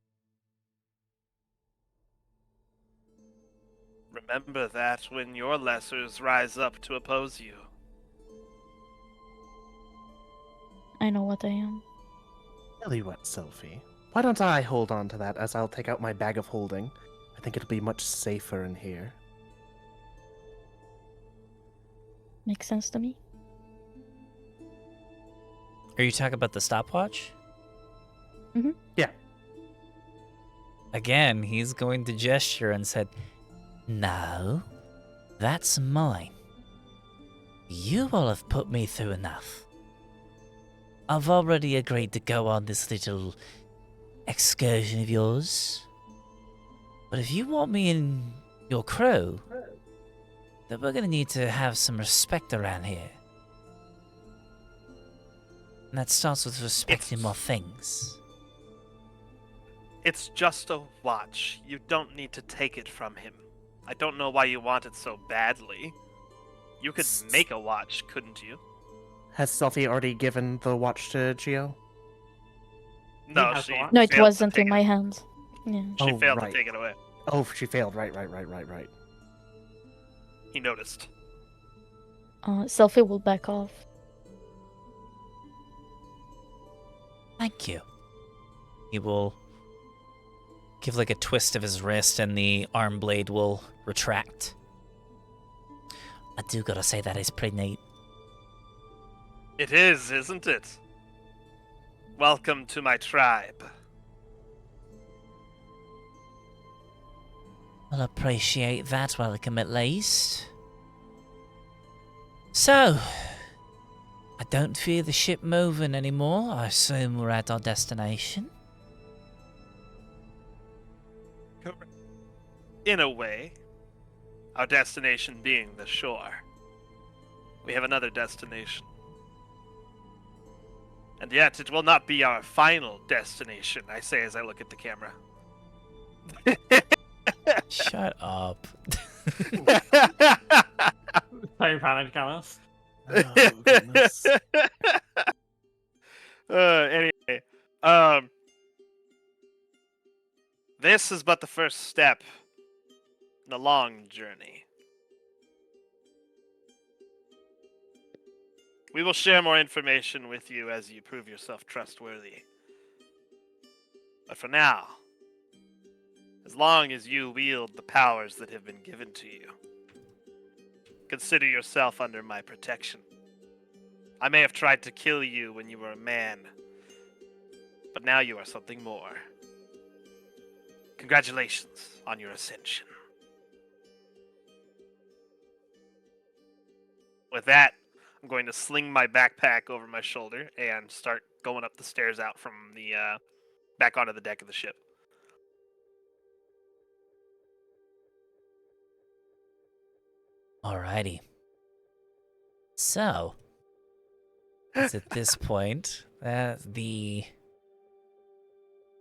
[SPEAKER 3] Remember that when your lessers rise up to oppose you.
[SPEAKER 4] I know what I am.
[SPEAKER 5] Tell you what, Sophie. Why don't I hold on to that as I'll take out my bag of holding? I think it'll be much safer in here.
[SPEAKER 4] Makes sense to me.
[SPEAKER 1] Are you talking about the stopwatch?
[SPEAKER 4] Mhm.
[SPEAKER 5] Yeah.
[SPEAKER 1] Again, he's going to gesture and said, "No, that's mine. You all have put me through enough. I've already agreed to go on this little excursion of yours. But if you want me in your crew, then we're going to need to have some respect around here. And that starts with respecting my things."
[SPEAKER 3] It's just a watch. You don't need to take it from him. I don't know why you want it so badly. You could make a watch, couldn't you?
[SPEAKER 5] Has Sophie already given the watch to Gio?
[SPEAKER 3] No,
[SPEAKER 6] has
[SPEAKER 3] she
[SPEAKER 6] the watch?
[SPEAKER 4] No, it
[SPEAKER 3] failed to
[SPEAKER 4] wasn't
[SPEAKER 3] take
[SPEAKER 4] in
[SPEAKER 3] it.
[SPEAKER 4] my hands. Yeah.
[SPEAKER 3] She
[SPEAKER 5] Oh,
[SPEAKER 3] failed
[SPEAKER 5] right.
[SPEAKER 3] to take it away.
[SPEAKER 5] Oh, she failed. Right.
[SPEAKER 3] He noticed.
[SPEAKER 4] Selfie will back off.
[SPEAKER 1] Thank you. He will give like a twist of his wrist and the arm blade will retract. I do gotta say that is pretty neat.
[SPEAKER 3] It is, isn't it? Welcome to my tribe.
[SPEAKER 1] I'll appreciate that welcome at least. So, I don't fear the ship moving anymore. I assume we're at our destination.
[SPEAKER 3] In a way, our destination being the shore. We have another destination. And yet, it will not be our final destination, I say as I look at the camera.
[SPEAKER 1] Shut up.
[SPEAKER 6] So valid, Gallus.
[SPEAKER 5] Oh, goodness.
[SPEAKER 3] Anyway, this is but the first step in a long journey. We will share more information with you as you prove yourself trustworthy. But for now, as long as you wield the powers that have been given to you, consider yourself under my protection. I may have tried to kill you when you were a man, but now you are something more. Congratulations on your ascension. With that, I'm going to sling my backpack over my shoulder and start going up the stairs out from the back onto the deck of the ship.
[SPEAKER 1] Alrighty. So, it's at this point that the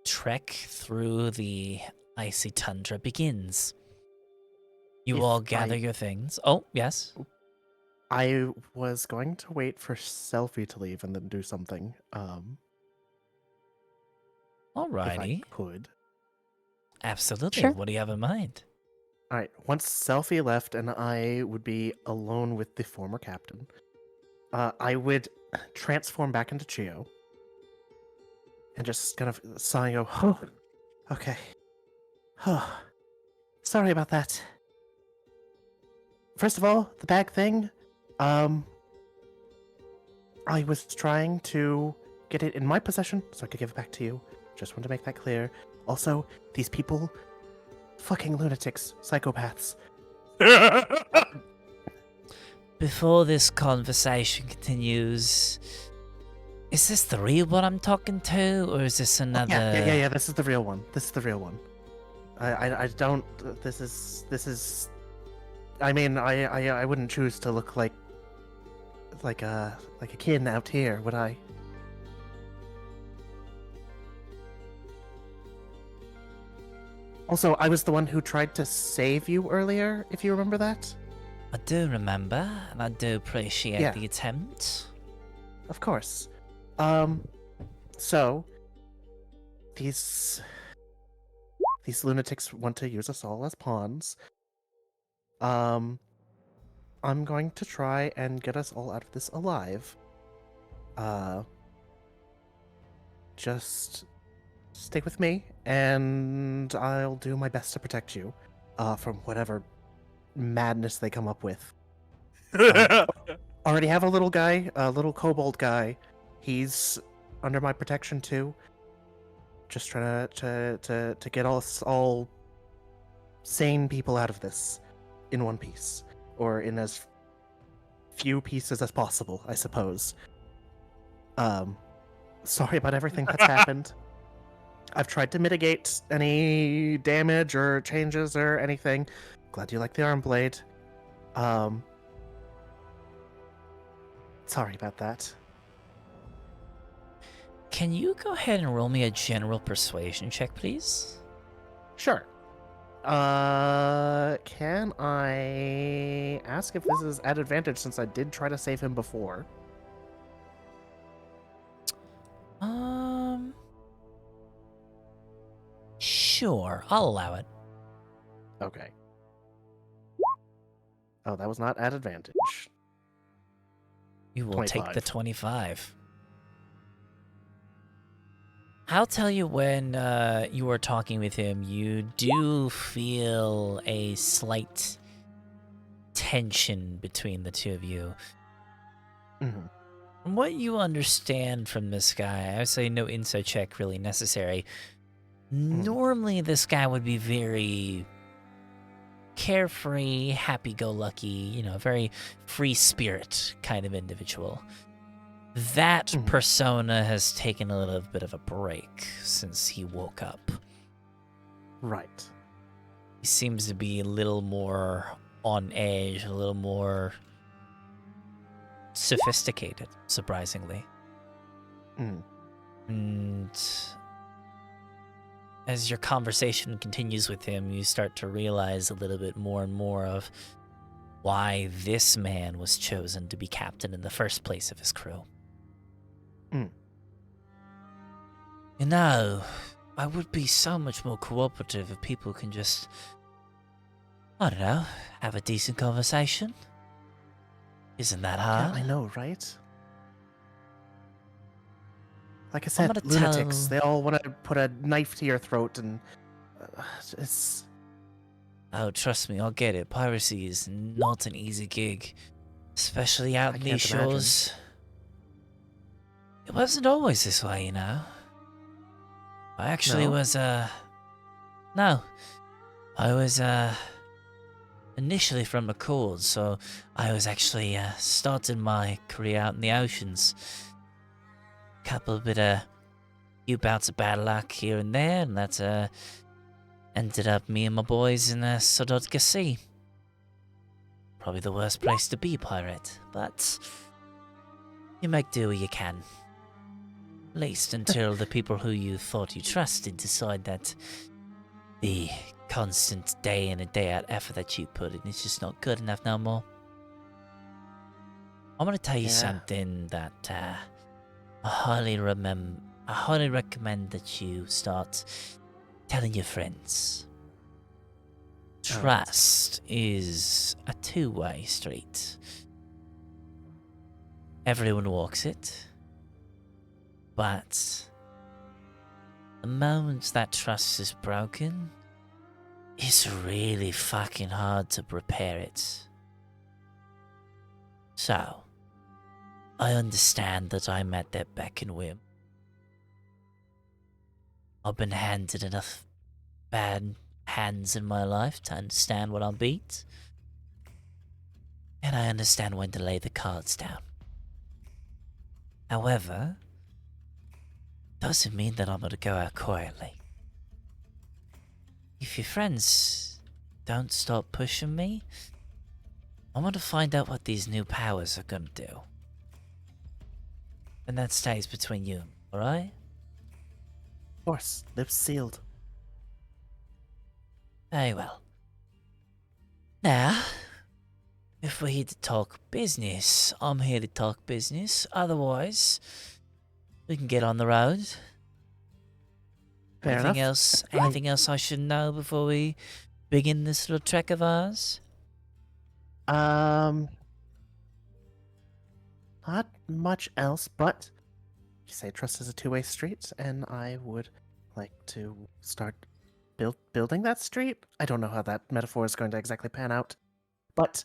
[SPEAKER 1] trek through the icy tundra begins. You
[SPEAKER 5] If
[SPEAKER 1] all gather
[SPEAKER 5] I-
[SPEAKER 1] your things. Oh, yes.
[SPEAKER 5] I was going to wait for Selfie to leave and then do something. If I
[SPEAKER 1] Alrighty.
[SPEAKER 5] could.
[SPEAKER 1] Absolutely.
[SPEAKER 4] Sure.
[SPEAKER 1] What do you have in mind?
[SPEAKER 5] All right. Once Selfie left and I would be alone with the former captain, I would transform back into Chio and just kind of sigh and go, "Oh, okay. Oh, sorry about that. First of all, the bag thing. I was trying to get it in my possession so I could give it back to you. Just want to make that clear. Also, these people, fucking lunatics, psychopaths.
[SPEAKER 1] Before this conversation continues, is this the real one I'm talking to, or is this another?
[SPEAKER 5] Yeah. This is the real one. I don't. This is. I mean, I wouldn't choose to look like a kid out here, would I? Also, I was the one who tried to save you earlier, if you remember that.
[SPEAKER 1] I do remember, and I do appreciate
[SPEAKER 5] Yeah.
[SPEAKER 1] the attempt.
[SPEAKER 5] Of course. So these lunatics want to use us all as pawns. I'm going to try and get us all out of this alive. Just stay with me, and I'll do my best to protect you, from whatever madness they come up with. Already have a little guy, a little kobold guy. He's under my protection too. Just trying to get us all sane people out of this in one piece, or in as few pieces as possible, I suppose. Sorry about everything that's happened. I've tried to mitigate any damage or changes or anything. Glad you like the arm blade. Sorry about that.
[SPEAKER 1] Can you go ahead and roll me a general persuasion check, please?
[SPEAKER 5] Sure. Can I ask if this is at advantage since I did try to save him before?
[SPEAKER 1] Sure, I'll allow it.
[SPEAKER 5] Okay. Oh, that was not at advantage.
[SPEAKER 1] You will take the
[SPEAKER 5] 25.
[SPEAKER 1] 25. I'll tell you when you are talking with him, you do feel a slight tension between the two of you.
[SPEAKER 5] Mhm.
[SPEAKER 1] From what you understand from this guy, I would say no insight check really necessary. Normally, this guy would be very carefree, happy-go-lucky, you know, very free spirit kind of individual. That persona has taken a little bit of a break since he woke up.
[SPEAKER 5] Right.
[SPEAKER 1] He seems to be a little more on edge, a little more sophisticated, surprisingly. And as your conversation continues with him, you start to realize a little bit more and more of why this man was chosen to be captain in the first place of his crew. You know, I would be so much more cooperative if people can just, I don't know, have a decent conversation. Isn't that hard?
[SPEAKER 5] Yeah, I know, right? Like I said,
[SPEAKER 1] gonna
[SPEAKER 5] lunatics,
[SPEAKER 1] tell-
[SPEAKER 5] they all want to put a knife to your throat, and it's...
[SPEAKER 1] Oh, trust me, I'll get it. Piracy is not an easy gig, especially out
[SPEAKER 5] I
[SPEAKER 1] in
[SPEAKER 5] can't
[SPEAKER 1] these
[SPEAKER 5] imagine.
[SPEAKER 1] shores. It wasn't always this way, you know. I actually
[SPEAKER 5] No?
[SPEAKER 1] was, no. I was, initially from McCord, so I was actually, starting my career out in the oceans. Few bouts of bad luck here and there, and that's, ended up me and my boys in Sododka Sea. Probably the worst place to be, pirate, but you make do what you can. At least until the people who you thought you trusted decide that the constant day in and day out effort that you put in is just not good enough no more. I'm gonna tell you something that I highly recommend that you start telling your friends. Trust is a two-way street. Everyone walks it. But the moment that trust is broken, it's really fucking hard to repair it. So, I understand that I'm at their beck and whim. I've been handed enough bad hands in my life to understand what I'm beat. And I understand when to lay the cards down. However, doesn't mean that I'm gonna go out quietly. If your friends don't stop pushing me, I want to find out what these new powers are gonna do. And that stays between you, alright?
[SPEAKER 5] Of course, lips sealed.
[SPEAKER 1] Very well. Now, If we're here to talk business, I'm here to talk business. Otherwise, we can get on the road.
[SPEAKER 5] Fair
[SPEAKER 1] Anything
[SPEAKER 5] enough.
[SPEAKER 1] else? Anything else I should know before we begin this little trek of ours?
[SPEAKER 5] Not much else, but you say trust is a two-way street, and I would like to start building that street. I don't know how that metaphor is going to exactly pan out, but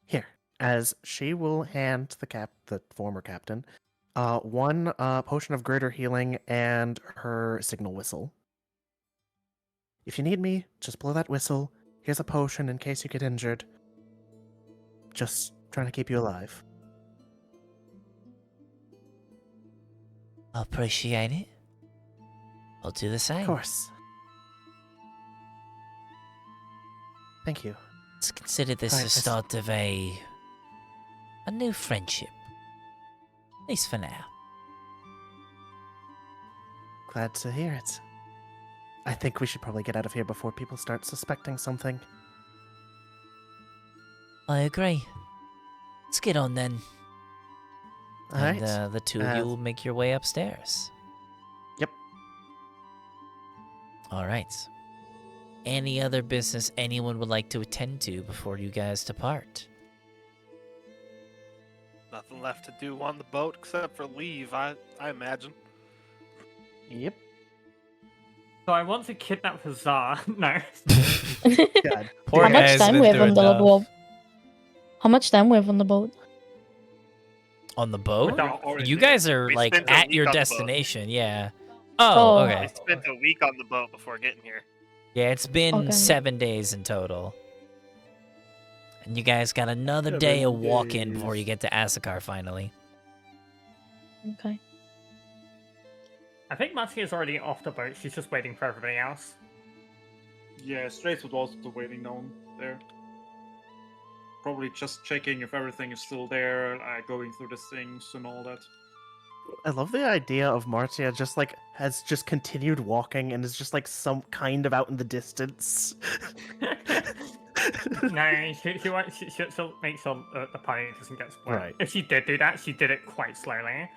[SPEAKER 5] here, as she will hand the former captain, one potion of greater healing and her signal whistle. If you need me, just blow that whistle. Here's a potion in case you get injured. Just trying to keep you alive.
[SPEAKER 1] I appreciate it. I'll do the same.
[SPEAKER 5] Of course. Thank you.
[SPEAKER 1] Let's consider this
[SPEAKER 5] Right,
[SPEAKER 1] the start of a new friendship. At least for now.
[SPEAKER 5] Glad to hear it. I think we should probably get out of here before people start suspecting something.
[SPEAKER 1] I agree. Let's get on then.
[SPEAKER 5] Alright.
[SPEAKER 1] And the two of you will make your way upstairs.
[SPEAKER 5] Yep.
[SPEAKER 1] Alright. Any other business anyone would like to attend to before you guys depart?
[SPEAKER 3] Nothing left to do on the boat except for leave, I imagine.
[SPEAKER 5] Yep.
[SPEAKER 6] So I want to kidnap Huzzah. No.
[SPEAKER 5] God.
[SPEAKER 1] Poor
[SPEAKER 4] How much
[SPEAKER 1] guys
[SPEAKER 4] time
[SPEAKER 1] been
[SPEAKER 4] we have
[SPEAKER 1] through
[SPEAKER 4] on the
[SPEAKER 1] enough.
[SPEAKER 4] boat? How much time we have on the boat?
[SPEAKER 1] On the boat?
[SPEAKER 6] Without
[SPEAKER 2] already
[SPEAKER 1] You
[SPEAKER 2] there.
[SPEAKER 1] guys are
[SPEAKER 3] We
[SPEAKER 1] like
[SPEAKER 3] spent a
[SPEAKER 1] at
[SPEAKER 3] week
[SPEAKER 1] your
[SPEAKER 3] on the boat.
[SPEAKER 1] destination, yeah.
[SPEAKER 4] Oh.
[SPEAKER 1] Oh,
[SPEAKER 3] I
[SPEAKER 1] okay.
[SPEAKER 3] spent a week on the boat before getting here.
[SPEAKER 1] Yeah, it's been
[SPEAKER 4] Okay.
[SPEAKER 1] 7 days in total. And you guys got another day of
[SPEAKER 2] 7
[SPEAKER 1] walking before
[SPEAKER 2] days.
[SPEAKER 1] you get to Asakar finally.
[SPEAKER 4] Okay.
[SPEAKER 6] I think Martia is already off the boat. She's just waiting for everybody else.
[SPEAKER 2] Yeah, Straits was also waiting down there. Probably just checking if everything is still there, going through the things and all that.
[SPEAKER 5] I love the idea of Martia has just continued walking and is just like some kind of out in the distance.
[SPEAKER 6] No, she'll make sure the party doesn't get spoiled.
[SPEAKER 5] Right.
[SPEAKER 6] If she did do that, she did it quite slowly.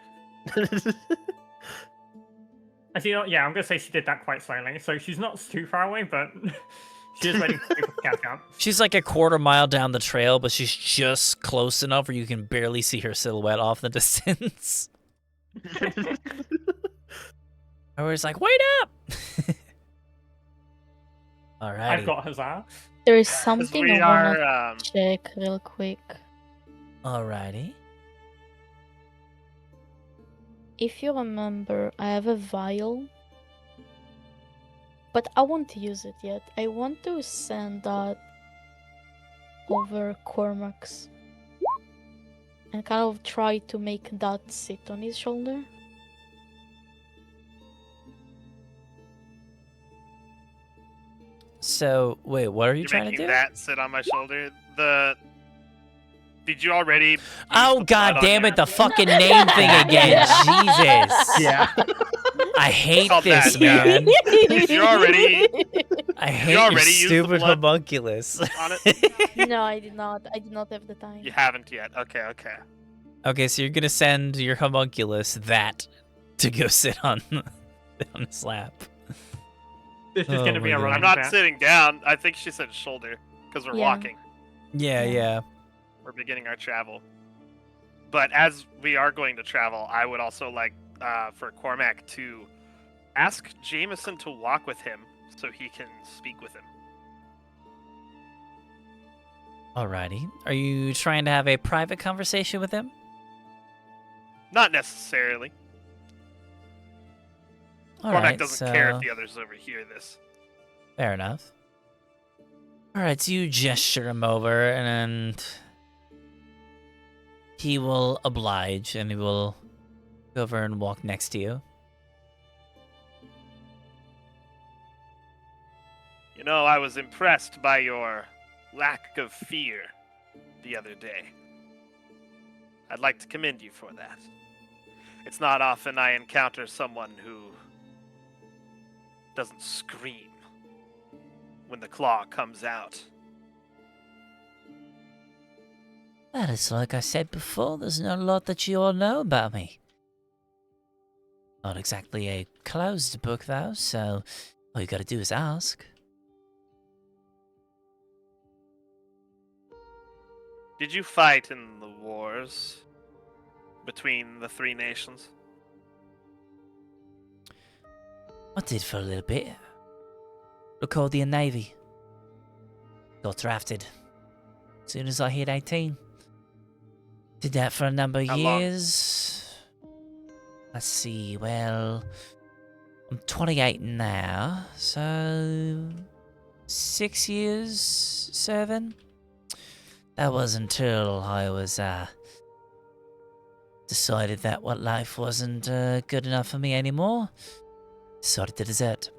[SPEAKER 6] Actually, yeah, I'm gonna say she did that quite slowly. So she's not too far away, but she is waiting for people to catch up.
[SPEAKER 1] She's like a quarter mile down the trail, but she's just close enough where you can barely see her silhouette off in the distance. Everyone's like, wait up! Alrighty.
[SPEAKER 6] I've got Huzzah.
[SPEAKER 4] There is
[SPEAKER 3] 'Cause
[SPEAKER 4] something
[SPEAKER 3] we
[SPEAKER 4] I wanna
[SPEAKER 3] are,
[SPEAKER 4] check real quick.
[SPEAKER 1] Alrighty.
[SPEAKER 4] If you remember, I have a vial, but I won't use it yet. I want to send that over Cormac's and kind of try to make that sit on his shoulder.
[SPEAKER 1] So, wait, what are you
[SPEAKER 3] You're
[SPEAKER 1] trying to
[SPEAKER 3] making
[SPEAKER 1] do?
[SPEAKER 3] that sit on my shoulder. Did you already? use
[SPEAKER 1] Oh,
[SPEAKER 3] the
[SPEAKER 1] god
[SPEAKER 3] blood on
[SPEAKER 1] damn
[SPEAKER 3] your-
[SPEAKER 1] it, the fucking name thing again. Jesus.
[SPEAKER 5] Yeah.
[SPEAKER 1] I hate
[SPEAKER 3] Called
[SPEAKER 1] this,
[SPEAKER 3] that, yeah.
[SPEAKER 1] man.
[SPEAKER 3] You already
[SPEAKER 1] I hate
[SPEAKER 3] already
[SPEAKER 1] your
[SPEAKER 3] used the
[SPEAKER 1] stupid
[SPEAKER 3] blood?
[SPEAKER 1] homunculus.
[SPEAKER 3] on it?
[SPEAKER 4] No, I did not. I did not have the time.
[SPEAKER 3] You haven't yet. Okay, okay.
[SPEAKER 1] Okay, so you're gonna send your homunculus that to go sit on his lap.
[SPEAKER 6] This is
[SPEAKER 1] Oh
[SPEAKER 6] gonna be
[SPEAKER 1] my
[SPEAKER 6] a
[SPEAKER 1] God.
[SPEAKER 6] running
[SPEAKER 3] I'm not
[SPEAKER 6] bet.
[SPEAKER 3] sitting down. I think she said shoulder because we're
[SPEAKER 4] Yeah.
[SPEAKER 3] walking.
[SPEAKER 1] Yeah,
[SPEAKER 4] Yeah.
[SPEAKER 1] yeah.
[SPEAKER 3] We're beginning our travel. But as we are going to travel, I would also like for Cormac to ask Jameson to walk with him so he can speak with him.
[SPEAKER 1] Alrighty. Are you trying to have a private conversation with him?
[SPEAKER 3] Not necessarily. Cormac
[SPEAKER 1] Alright,
[SPEAKER 3] doesn't care
[SPEAKER 1] so-
[SPEAKER 3] if the others overhear this.
[SPEAKER 1] Fair enough. Alright, so you gesture him over, and he will oblige, and he will go over and walk next to you.
[SPEAKER 3] You know, I was impressed by your lack of fear the other day. I'd like to commend you for that. It's not often I encounter someone who doesn't scream when the claw comes out.
[SPEAKER 1] Well, it's like I said before, there's not a lot that you all know about me. Not exactly a closed book, though, so all you gotta do is ask.
[SPEAKER 3] Did you fight in the wars between the three nations?
[SPEAKER 1] I did for a little bit. Accordion Navy. Got drafted. As soon as I hit 18. Did that for a number of
[SPEAKER 3] How long?
[SPEAKER 1] years. Let's see, well, I'm 28 now, so 6 years, 7. That was until I was decided that what life wasn't good enough for me anymore. Decided to desert.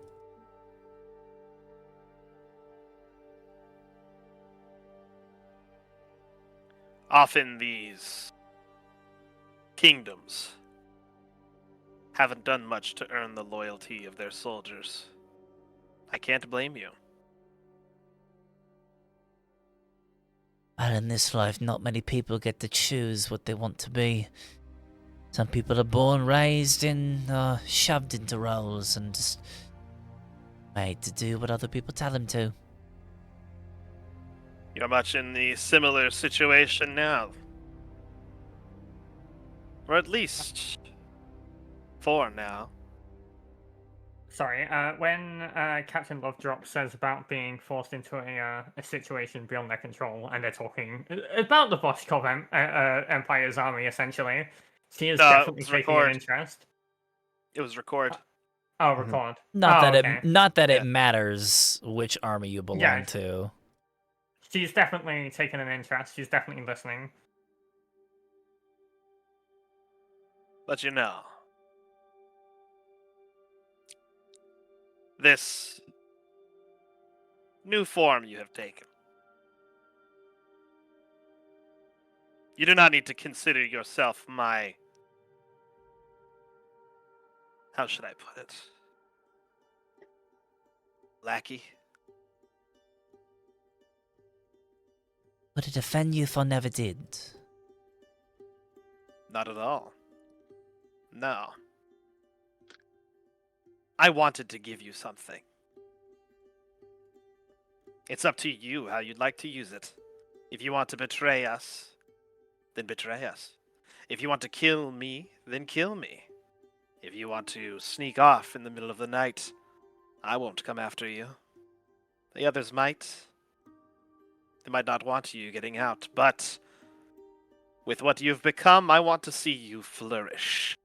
[SPEAKER 3] Often these kingdoms haven't done much to earn the loyalty of their soldiers. I can't blame you.
[SPEAKER 1] Well, in this life, not many people get to choose what they want to be. Some people are born, raised, and shoved into roles and just made to do what other people tell them to.
[SPEAKER 3] You're much in the similar situation now. Or at least for now.
[SPEAKER 6] Sorry, when Captain Lovedrop says about being forced into a situation beyond their control, and they're talking about the Boskov Empire's army, essentially, she is definitely taking an interest.
[SPEAKER 3] It was record.
[SPEAKER 6] Oh, record.
[SPEAKER 1] Not that
[SPEAKER 3] Yeah.
[SPEAKER 1] it matters which army you belong to.
[SPEAKER 6] She's definitely taken an interest. She's definitely listening.
[SPEAKER 3] But you know, this new form you have taken, you do not need to consider yourself my... How should I put it? Lackey?
[SPEAKER 1] Would it offend you if I never did?
[SPEAKER 3] Not at all. No. I wanted to give you something. It's up to you how you'd like to use it. If you want to betray us, then betray us. If you want to kill me, then kill me. If you want to sneak off in the middle of the night, I won't come after you. The others might. They might not want you getting out, but with what you've become, I want to see you flourish.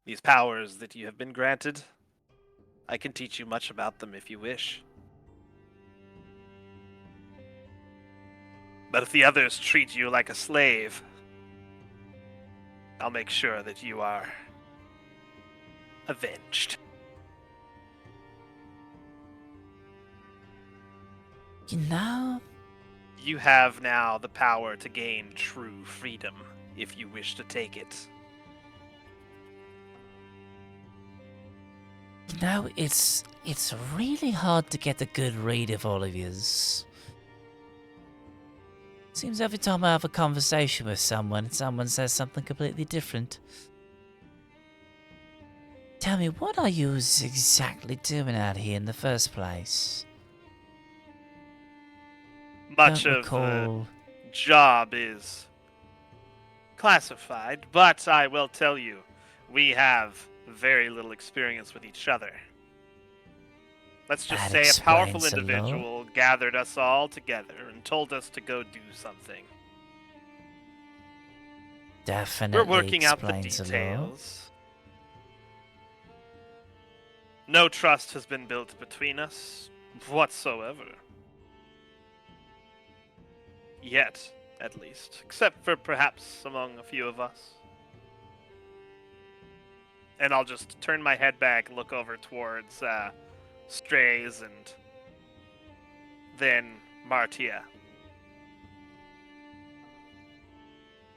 [SPEAKER 3] These powers that you have been granted, I can teach you much about them if you wish. But if the others treat you like a slave, I'll make sure that you are avenged.
[SPEAKER 1] You know,
[SPEAKER 3] You have now the power to gain true freedom if you wish to take it.
[SPEAKER 1] you know, it's really hard to get a good read of all of yous. Seems every time I have a conversation with someone says something completely different. Tell me, what are you exactly doing out here in the first place?
[SPEAKER 3] Much
[SPEAKER 1] Don't
[SPEAKER 3] of the
[SPEAKER 1] recall.
[SPEAKER 3] job is classified, but I will tell you, we have very little experience with each other. Let's just
[SPEAKER 1] That
[SPEAKER 3] say a powerful
[SPEAKER 1] explains a lot.
[SPEAKER 3] individual gathered us all together and told us to go do something.
[SPEAKER 1] Definitely
[SPEAKER 3] We're working out the
[SPEAKER 1] explains a lot.
[SPEAKER 3] details. No trust has been built between us whatsoever. Yet, at least. Except for perhaps among a few of us. And I'll just turn my head back, look over towards Strays, and then Martia.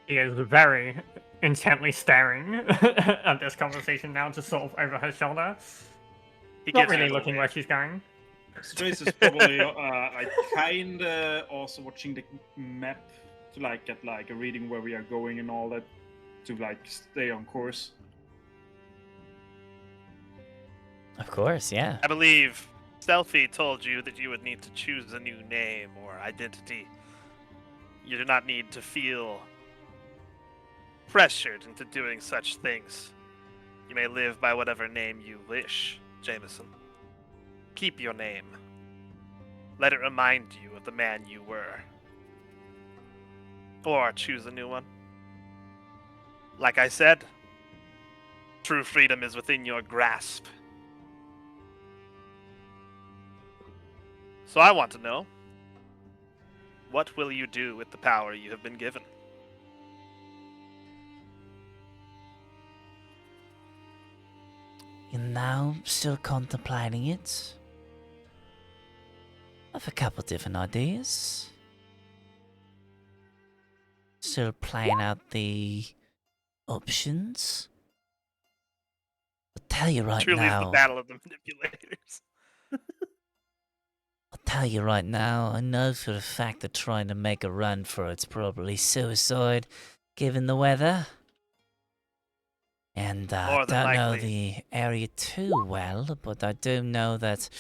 [SPEAKER 6] He is very intently staring at this conversation now, just sort of over her shoulder.
[SPEAKER 3] He
[SPEAKER 6] Not
[SPEAKER 3] gives you a
[SPEAKER 6] really
[SPEAKER 3] little
[SPEAKER 6] looking where she's going.
[SPEAKER 2] Strace is probably like kinda also watching the map to like get like a reading where we are going and all that to like stay on course.
[SPEAKER 1] Of course, yeah.
[SPEAKER 3] I believe Stealthy told you that you would need to choose a new name or identity. You do not need to feel pressured into doing such things. You may live by whatever name you wish, Jameson. Keep your name. Let it remind you of the man you were. Or choose a new one. Like I said, true freedom is within your grasp. So I want to know, what will you do with the power you have been given?
[SPEAKER 1] You know, still contemplating it. I have a couple different ideas. Still playing out the options. I'll tell you right
[SPEAKER 3] Truly is the
[SPEAKER 1] now.
[SPEAKER 3] battle of the manipulators.
[SPEAKER 1] I'll tell you right now, I know for a fact that trying to make a run for it's probably suicide, given the weather. And I
[SPEAKER 3] More than
[SPEAKER 1] don't know
[SPEAKER 3] likely.
[SPEAKER 1] the area too well, but I do know that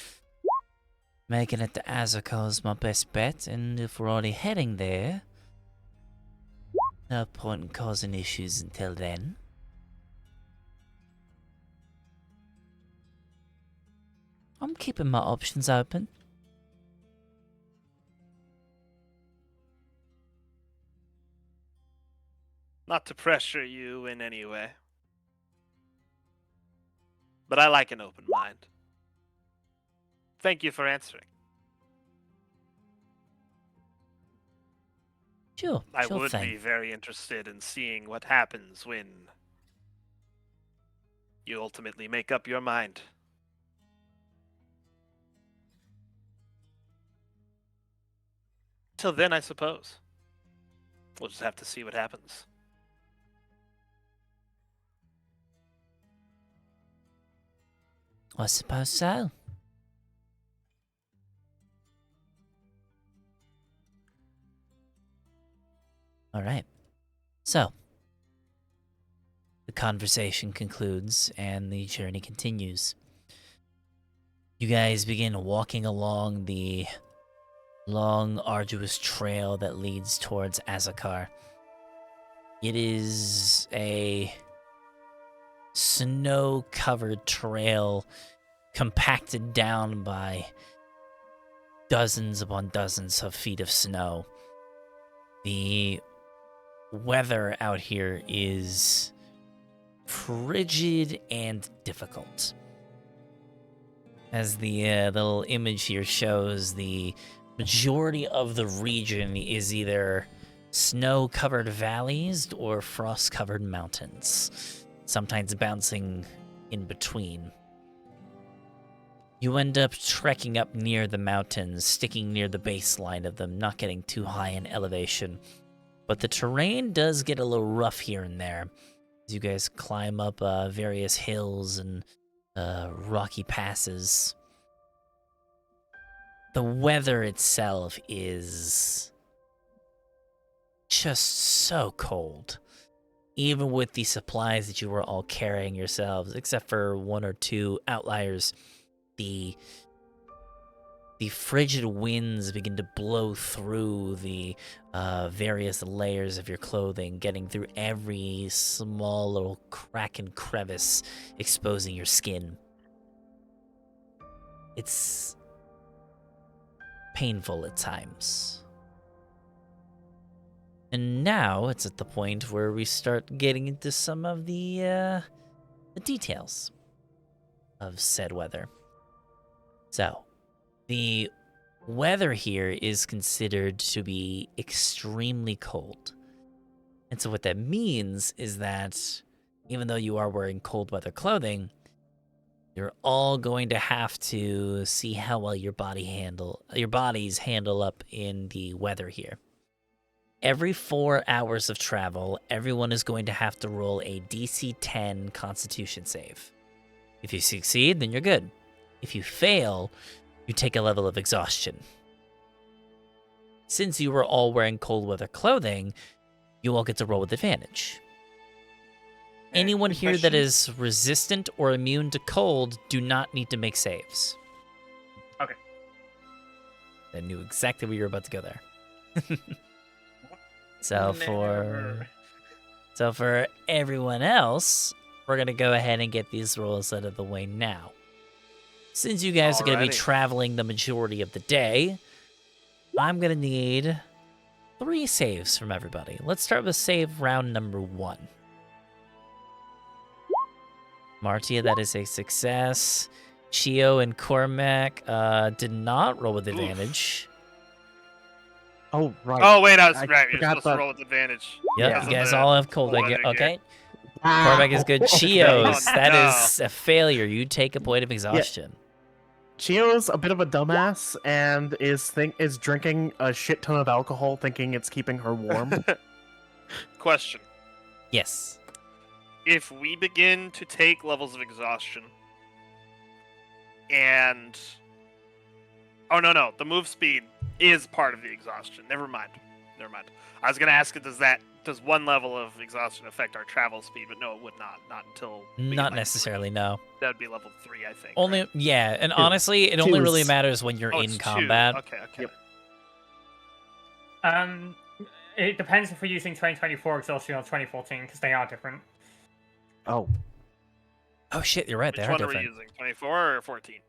[SPEAKER 1] making it to Azakar is my best bet, and if we're already heading there, no point in causing issues until then. I'm keeping my options open.
[SPEAKER 3] Not to pressure you in any way. But I like an open mind. Thank you for answering.
[SPEAKER 1] Sure,
[SPEAKER 3] I
[SPEAKER 1] sure
[SPEAKER 3] would
[SPEAKER 1] thing.
[SPEAKER 3] be very interested in seeing what happens when you ultimately make up your mind. Till then, I suppose. We'll just have to see what happens.
[SPEAKER 1] I suppose so. Alright. So, the conversation concludes and the journey continues. You guys begin walking along the long, arduous trail that leads towards Azakar. It is a snow-covered trail compacted down by dozens upon dozens of feet of snow. The weather out here is frigid and difficult. As the little image here shows, the majority of the region is either snow-covered valleys or frost-covered mountains, sometimes bouncing in between. You end up trekking up near the mountains, sticking near the baseline of them, not getting too high in elevation. But the terrain does get a little rough here and there as you guys climb up various hills and rocky passes. The weather itself is just so cold. Even with the supplies that you were all carrying yourselves, except for one or two outliers, the frigid winds begin to blow through the various layers of your clothing, getting through every small little crack and crevice, exposing your skin. It's painful at times. And now it's at the point where we start getting into some of the details of said weather. So, the weather here is considered to be extremely cold. And so what that means is that even though you are wearing cold weather clothing, you're all going to have to see how well your bodies handle up in the weather here. Every 4 hours of travel, everyone is going to have to roll a DC 10 Constitution save. If you succeed, then you're good. If you fail, you take a level of exhaustion. Since you were all wearing cold weather clothing, you all get to roll with advantage. Anyone
[SPEAKER 2] quick
[SPEAKER 1] here that
[SPEAKER 2] question.
[SPEAKER 1] is resistant or immune to cold do not need to make saves.
[SPEAKER 2] Okay.
[SPEAKER 1] I knew exactly where you were about to go there. So for everyone else, we're gonna go ahead and get these rolls out of the way now. Since you guys are gonna be
[SPEAKER 3] Alrighty.
[SPEAKER 1] traveling the majority of the day, I'm gonna need 3 saves from everybody. Let's start with save round number 1. Martia, that is a success. Chio and Cormac did not roll with advantage.
[SPEAKER 5] Oh, right.
[SPEAKER 3] Oh wait, I was
[SPEAKER 5] I
[SPEAKER 3] right. You're
[SPEAKER 5] forgot
[SPEAKER 3] supposed to
[SPEAKER 5] that.
[SPEAKER 3] roll with advantage.
[SPEAKER 1] Yep,
[SPEAKER 3] because
[SPEAKER 1] you
[SPEAKER 3] of
[SPEAKER 1] guys
[SPEAKER 3] the
[SPEAKER 1] all have cold.
[SPEAKER 3] weather gear.
[SPEAKER 1] Okay,
[SPEAKER 5] Wow.
[SPEAKER 1] Cormac is good. Chio's,
[SPEAKER 3] Oh,
[SPEAKER 1] that
[SPEAKER 3] no.
[SPEAKER 1] is a failure. You take a point of exhaustion.
[SPEAKER 5] Chio's a bit of a dumbass and is drinking a shit ton of alcohol, thinking it's keeping her warm.
[SPEAKER 3] Question:
[SPEAKER 1] Yes.
[SPEAKER 3] if we begin to take levels of exhaustion, and no, the move speed is part of the exhaustion. Never mind. I was gonna ask it. Does one level of exhaustion affect our travel speed? But no, it would not. Not until we get,
[SPEAKER 1] Not
[SPEAKER 3] like,
[SPEAKER 1] necessarily, no.
[SPEAKER 3] That would be level 3, I think.
[SPEAKER 1] Only,
[SPEAKER 3] right?
[SPEAKER 1] yeah, and
[SPEAKER 5] Two.
[SPEAKER 1] honestly, it
[SPEAKER 5] Two
[SPEAKER 1] only
[SPEAKER 5] is-
[SPEAKER 1] really matters when you're
[SPEAKER 3] Oh,
[SPEAKER 1] in
[SPEAKER 3] it's 2.
[SPEAKER 1] combat.
[SPEAKER 3] Okay.
[SPEAKER 5] Yep.
[SPEAKER 6] It depends if we're using 2024 exhaustion or 2014 because they are different.
[SPEAKER 5] Oh,
[SPEAKER 1] Oh shit, you're right.
[SPEAKER 3] Which
[SPEAKER 1] They are
[SPEAKER 3] one are we
[SPEAKER 1] different.
[SPEAKER 3] using? 24 or 14?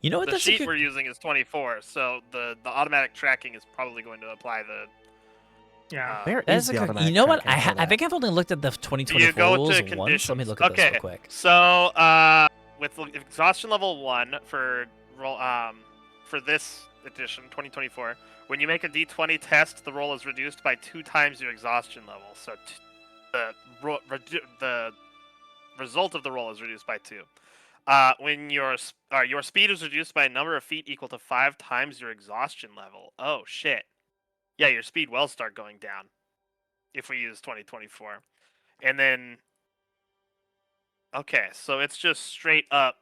[SPEAKER 1] You know what?
[SPEAKER 3] The
[SPEAKER 1] That's a
[SPEAKER 3] sheet
[SPEAKER 1] good...
[SPEAKER 3] we're using is 24, so the automatic tracking is probably going to apply the.
[SPEAKER 6] Yeah.
[SPEAKER 5] where
[SPEAKER 1] That
[SPEAKER 5] is
[SPEAKER 1] is a
[SPEAKER 5] the
[SPEAKER 1] good...
[SPEAKER 5] automatic
[SPEAKER 1] You know what?
[SPEAKER 5] tracking for
[SPEAKER 1] I
[SPEAKER 5] that?
[SPEAKER 1] think I've only looked at the
[SPEAKER 3] Do
[SPEAKER 1] 2024
[SPEAKER 3] you go
[SPEAKER 1] rules
[SPEAKER 3] to
[SPEAKER 1] once. Let me
[SPEAKER 3] conditions?
[SPEAKER 1] look at this
[SPEAKER 3] Okay,
[SPEAKER 1] real quick.
[SPEAKER 3] so with exhaustion level 1 for for this edition 2024, when you make a D20 test, the roll is reduced by 2 times your exhaustion level. So the result of the roll is reduced by 2. When your speed is reduced by a number of feet equal to 5 times your exhaustion level. Oh shit! Yeah, your speed will start going down if we use 2024, and then okay, so it's just straight up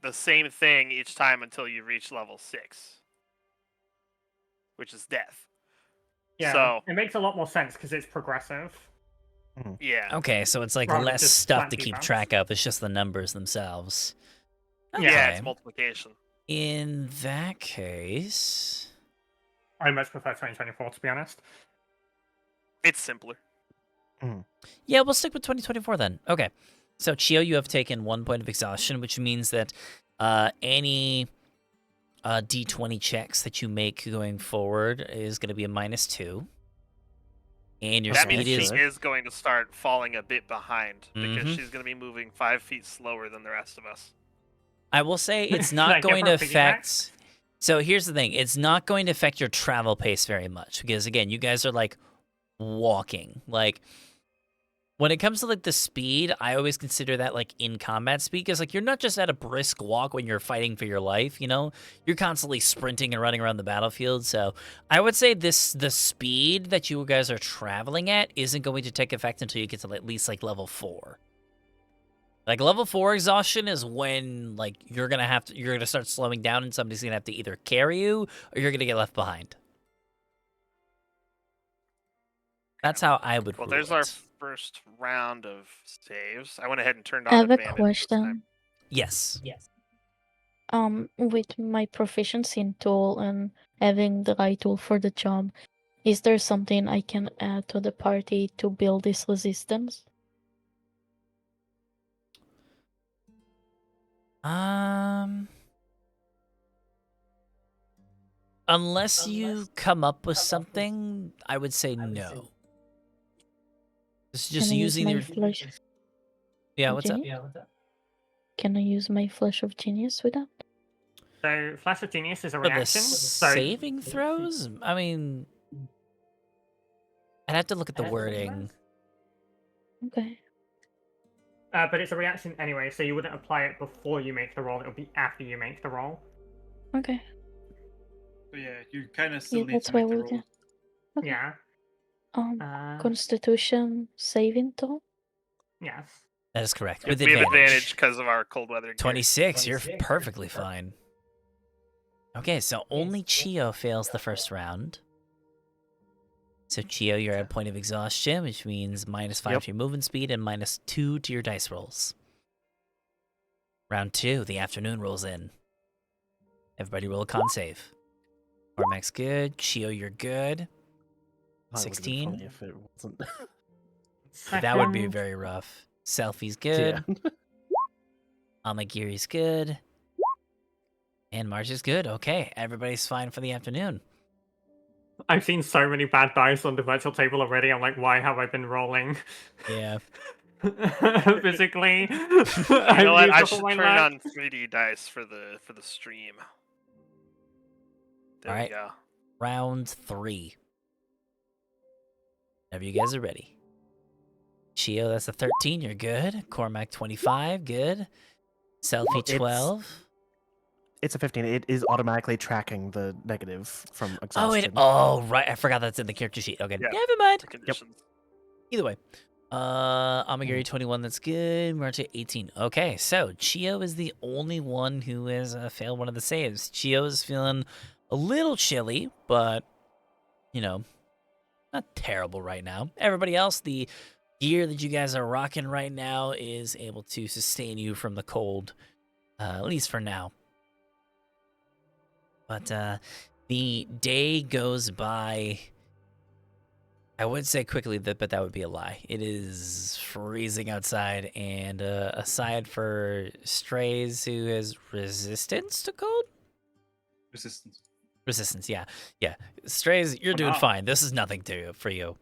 [SPEAKER 3] the same thing each time until you reach level 6, which is death.
[SPEAKER 6] Yeah.
[SPEAKER 3] So
[SPEAKER 6] It makes a lot more sense because it's progressive.
[SPEAKER 3] yeah,
[SPEAKER 1] Okay, so it's like
[SPEAKER 6] Rather than
[SPEAKER 1] less
[SPEAKER 6] just
[SPEAKER 1] stuff
[SPEAKER 6] flat
[SPEAKER 1] to keep
[SPEAKER 6] debuffs.
[SPEAKER 1] track of. It's just the numbers themselves.
[SPEAKER 6] Yeah.
[SPEAKER 3] yeah,
[SPEAKER 1] Okay.
[SPEAKER 3] it's multiplication.
[SPEAKER 1] In that case...
[SPEAKER 6] I much prefer 2024 to be honest.
[SPEAKER 3] It's simpler.
[SPEAKER 1] Yeah, we'll stick with 2024 then. Okay. So, Chio, you have taken 1 point of exhaustion, which means that any D20 checks that you make going forward is going to be a -2. And your
[SPEAKER 3] That
[SPEAKER 1] speed
[SPEAKER 3] means she
[SPEAKER 1] is...
[SPEAKER 3] is going to start falling a bit behind because
[SPEAKER 1] Mhm.
[SPEAKER 3] she's going to be moving 5 feet slower than the rest of us.
[SPEAKER 1] I will say it's
[SPEAKER 6] Should I
[SPEAKER 1] not
[SPEAKER 6] give
[SPEAKER 1] going
[SPEAKER 6] her
[SPEAKER 1] to
[SPEAKER 6] a piggyback?
[SPEAKER 1] affect... So here's the thing. It's not going to affect your travel pace very much because, again, you guys are, like, walking. Like, when it comes to, like, the speed, I always consider that, like, in combat speed because, like, you're not just at a brisk walk when you're fighting for your life, you know? You're constantly sprinting and running around the battlefield. So I would say the speed that you guys are traveling at isn't going to take effect until you get to at least, like, level 4. Like, level 4 exhaustion is when, like, you're gonna start slowing down and somebody's gonna have to either carry you or you're gonna get left behind. That's how I would
[SPEAKER 3] Well,
[SPEAKER 1] rule
[SPEAKER 3] there's
[SPEAKER 1] it.
[SPEAKER 3] our first round of saves. I went ahead and turned
[SPEAKER 4] I
[SPEAKER 3] on
[SPEAKER 4] have a
[SPEAKER 3] Bandit this time.
[SPEAKER 4] question.
[SPEAKER 1] Yes.
[SPEAKER 4] With my proficiency in tool and having the right tool for the job, is there something I can add to the party to build this resistance?
[SPEAKER 1] Unless you come up with something, I would say no. It's just
[SPEAKER 4] Can I use
[SPEAKER 1] using
[SPEAKER 4] my
[SPEAKER 1] your...
[SPEAKER 4] flash?
[SPEAKER 1] Yeah, what's up?
[SPEAKER 4] Can I use my flash of genius with that?
[SPEAKER 6] So Flash of Genius is a
[SPEAKER 1] For the
[SPEAKER 6] reaction. So
[SPEAKER 1] saving throws? I mean... I'd have to look at the wording.
[SPEAKER 4] Okay.
[SPEAKER 6] but it's a reaction anyway, so you wouldn't apply it before you make the roll. It'll be after you make the roll.
[SPEAKER 4] Okay.
[SPEAKER 2] So yeah, you kind of still
[SPEAKER 4] Yeah,
[SPEAKER 2] need
[SPEAKER 4] that's
[SPEAKER 2] to
[SPEAKER 4] why
[SPEAKER 2] make the
[SPEAKER 4] we'll
[SPEAKER 2] roll.
[SPEAKER 4] do. Okay.
[SPEAKER 6] Yeah.
[SPEAKER 4] Constitution saving throw.
[SPEAKER 6] Yes.
[SPEAKER 1] That is correct.
[SPEAKER 3] Yep,
[SPEAKER 1] With
[SPEAKER 3] we have advantage
[SPEAKER 1] advantage.
[SPEAKER 3] because of our cold weather gear.
[SPEAKER 1] 26, you're perfectly fine. Okay, so only Chio fails the first round. So Chio, you're at a point of exhaustion, which means -5 to your movement speed and -2 to your dice rolls. Round 2, the afternoon rolls in. Everybody roll a con save. Cormac's good. Chio, you're good.
[SPEAKER 5] That would've been
[SPEAKER 1] 16.
[SPEAKER 5] funny if it wasn't.
[SPEAKER 1] That would be
[SPEAKER 6] Second.
[SPEAKER 1] very rough. Selfie's good.
[SPEAKER 5] Yeah.
[SPEAKER 1] Amagiri's good. And Martia's good. Okay, everybody's fine for the afternoon.
[SPEAKER 6] I've seen so many bad dice on the virtual table already. I'm like, why have I been rolling?
[SPEAKER 1] Yeah.
[SPEAKER 6] Physically.
[SPEAKER 3] You know what? I should turn on 3D dice for the stream. There
[SPEAKER 1] Alright.
[SPEAKER 3] we go.
[SPEAKER 1] Round 3. Whenever you guys are ready. Chio, that's a 13. You're good. Cormac, 25. Good. Selfie,
[SPEAKER 5] It's-
[SPEAKER 1] 12.
[SPEAKER 5] It's a 15. It is automatically tracking the negative from exhaustion.
[SPEAKER 1] Oh, right. I forgot that's in the character sheet. Okay,
[SPEAKER 3] Yeah.
[SPEAKER 1] never mind.
[SPEAKER 3] The conditions.
[SPEAKER 1] Either way. Amagiri, 21. That's good. Martia, 18. Okay, so Chio is the only one who has failed one of the saves. Chio is feeling a little chilly, but, you know, not terrible right now. Everybody else, the gear that you guys are rocking right now is able to sustain you from the cold, at least for now. But the day goes by, I would say quickly, but that would be a lie. It is freezing outside, and aside for Strays, who has resistance to cold? Resistance, yeah. Strays, you're doing
[SPEAKER 2] now.
[SPEAKER 1] fine. This is nothing for you.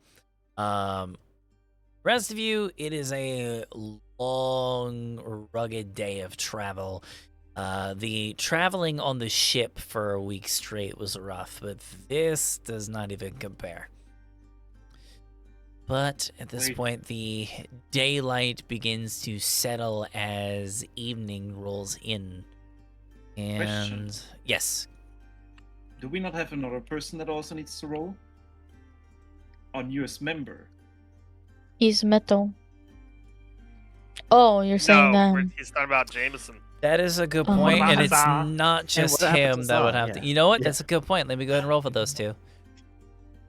[SPEAKER 1] Rest of you, it is a long, rugged day of travel. The traveling on the ship for a week straight was rough, but this does not even compare. But at this point, the daylight begins to settle as evening rolls in. And
[SPEAKER 2] Question.
[SPEAKER 1] yes,
[SPEAKER 2] Do we not have another person that also needs to roll? Our newest member.
[SPEAKER 4] He's metal. Oh, you're saying
[SPEAKER 3] No, he's talking about Jameson.
[SPEAKER 1] that is a good
[SPEAKER 4] What
[SPEAKER 1] point,
[SPEAKER 6] about
[SPEAKER 1] and it's
[SPEAKER 6] Huzzah?
[SPEAKER 1] not just
[SPEAKER 5] what happened
[SPEAKER 1] him
[SPEAKER 5] to
[SPEAKER 1] that would
[SPEAKER 5] Huzzah?
[SPEAKER 1] have to.
[SPEAKER 5] Yeah.
[SPEAKER 1] You know what?
[SPEAKER 5] Yeah.
[SPEAKER 1] That's a good point. Let me go ahead and roll for those two.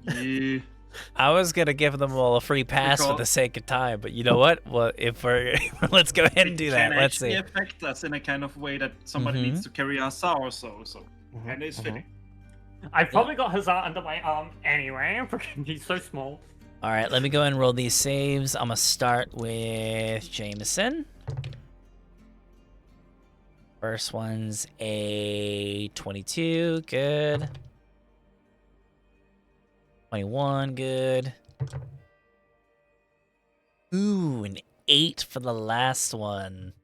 [SPEAKER 2] Yeah.
[SPEAKER 1] I was gonna give them all a free pass for
[SPEAKER 2] Because-
[SPEAKER 1] the sake of time, but you know what? Well, if we're let's go ahead and do that.
[SPEAKER 2] Can
[SPEAKER 1] Let's
[SPEAKER 2] actually
[SPEAKER 1] see.
[SPEAKER 2] affect us in a kind of way that somebody needs to carry us out or so.
[SPEAKER 5] Mhm,
[SPEAKER 2] And it's
[SPEAKER 5] mhm.
[SPEAKER 2] fitting.
[SPEAKER 6] I've probably got Huzzah under my arm anyway, because he's so small.
[SPEAKER 1] All right, let me go ahead and roll these saves. I'm gonna start with Jameson. First one's a 22, good. 21, good. Ooh, an 8 for the last one.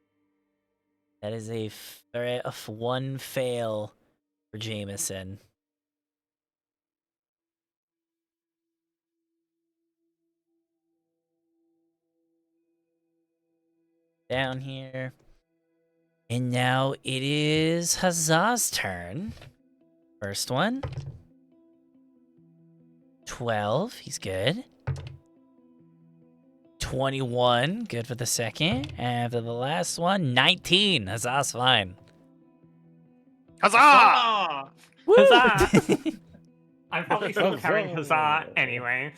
[SPEAKER 1] That is a 1 fail for Jameson. Down here. And now it is Huzzah's turn. First one. 12, he's good. 21, good for the second. And for the last one, 19. Huzzah's fine.
[SPEAKER 3] Huzzah!
[SPEAKER 2] Ah!
[SPEAKER 6] Huzzah! I'm probably still carrying Huzzah
[SPEAKER 5] Huzzah.
[SPEAKER 6] anyway.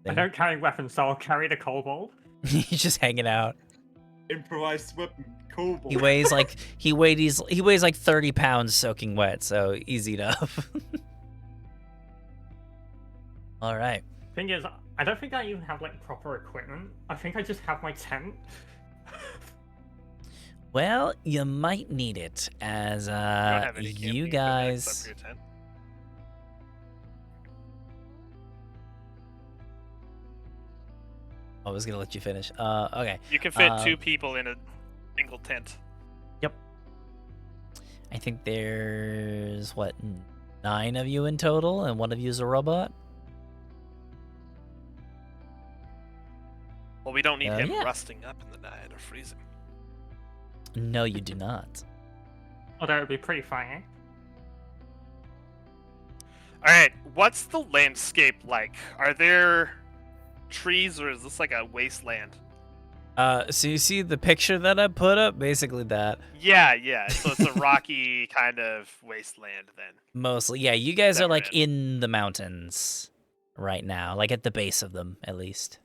[SPEAKER 6] I don't carry weapons, so I'll carry the kobold.
[SPEAKER 1] He's just hanging out.
[SPEAKER 2] Improvised weapon, kobold.
[SPEAKER 1] He weighs like he weighs like 30 pounds soaking wet, so easy enough. All right.
[SPEAKER 6] Thing is, I don't think I even have like proper equipment. I think I just have my tent.
[SPEAKER 1] Well, you might need it as
[SPEAKER 3] You don't have any
[SPEAKER 1] you
[SPEAKER 3] camping equipment
[SPEAKER 1] guys.
[SPEAKER 3] except for your tent.
[SPEAKER 1] I was gonna let you finish. Okay.
[SPEAKER 3] You can fit
[SPEAKER 1] Um,
[SPEAKER 3] 2 people in a single tent.
[SPEAKER 1] I think there's what 9 of you in total, and one of you is a robot.
[SPEAKER 3] Well, we don't need him
[SPEAKER 1] yeah.
[SPEAKER 3] rusting up in the night or freezing.
[SPEAKER 1] No, you do not.
[SPEAKER 6] Although it would be pretty funny.
[SPEAKER 3] All right, what's the landscape like? Are there trees, or is this like a wasteland?
[SPEAKER 1] So you see the picture that I put up? Basically that.
[SPEAKER 3] Yeah. So it's a rocky kind of wasteland then.
[SPEAKER 1] Mostly, yeah. You guys
[SPEAKER 3] That
[SPEAKER 1] are
[SPEAKER 3] we're
[SPEAKER 1] like in the mountains right now, like at the base of them, at least.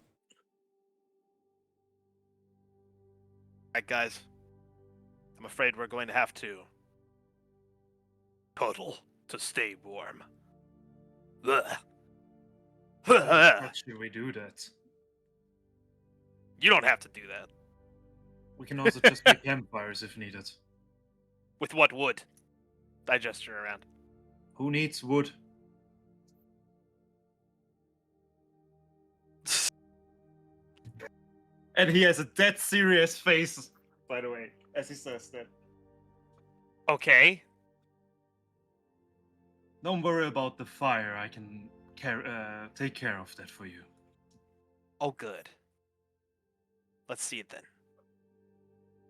[SPEAKER 3] Alright, guys. I'm afraid we're going to have to puddle to stay warm. Ugh.
[SPEAKER 2] How should we do that?
[SPEAKER 3] You don't have to do that.
[SPEAKER 2] We can also just make campfires if needed.
[SPEAKER 3] With what wood? I gesture around.
[SPEAKER 2] Who needs wood? And he has a dead serious face, by the way, as he says that.
[SPEAKER 3] Okay.
[SPEAKER 2] Don't worry about the fire. I can take care of that for you.
[SPEAKER 3] Oh, good. Let's see it then.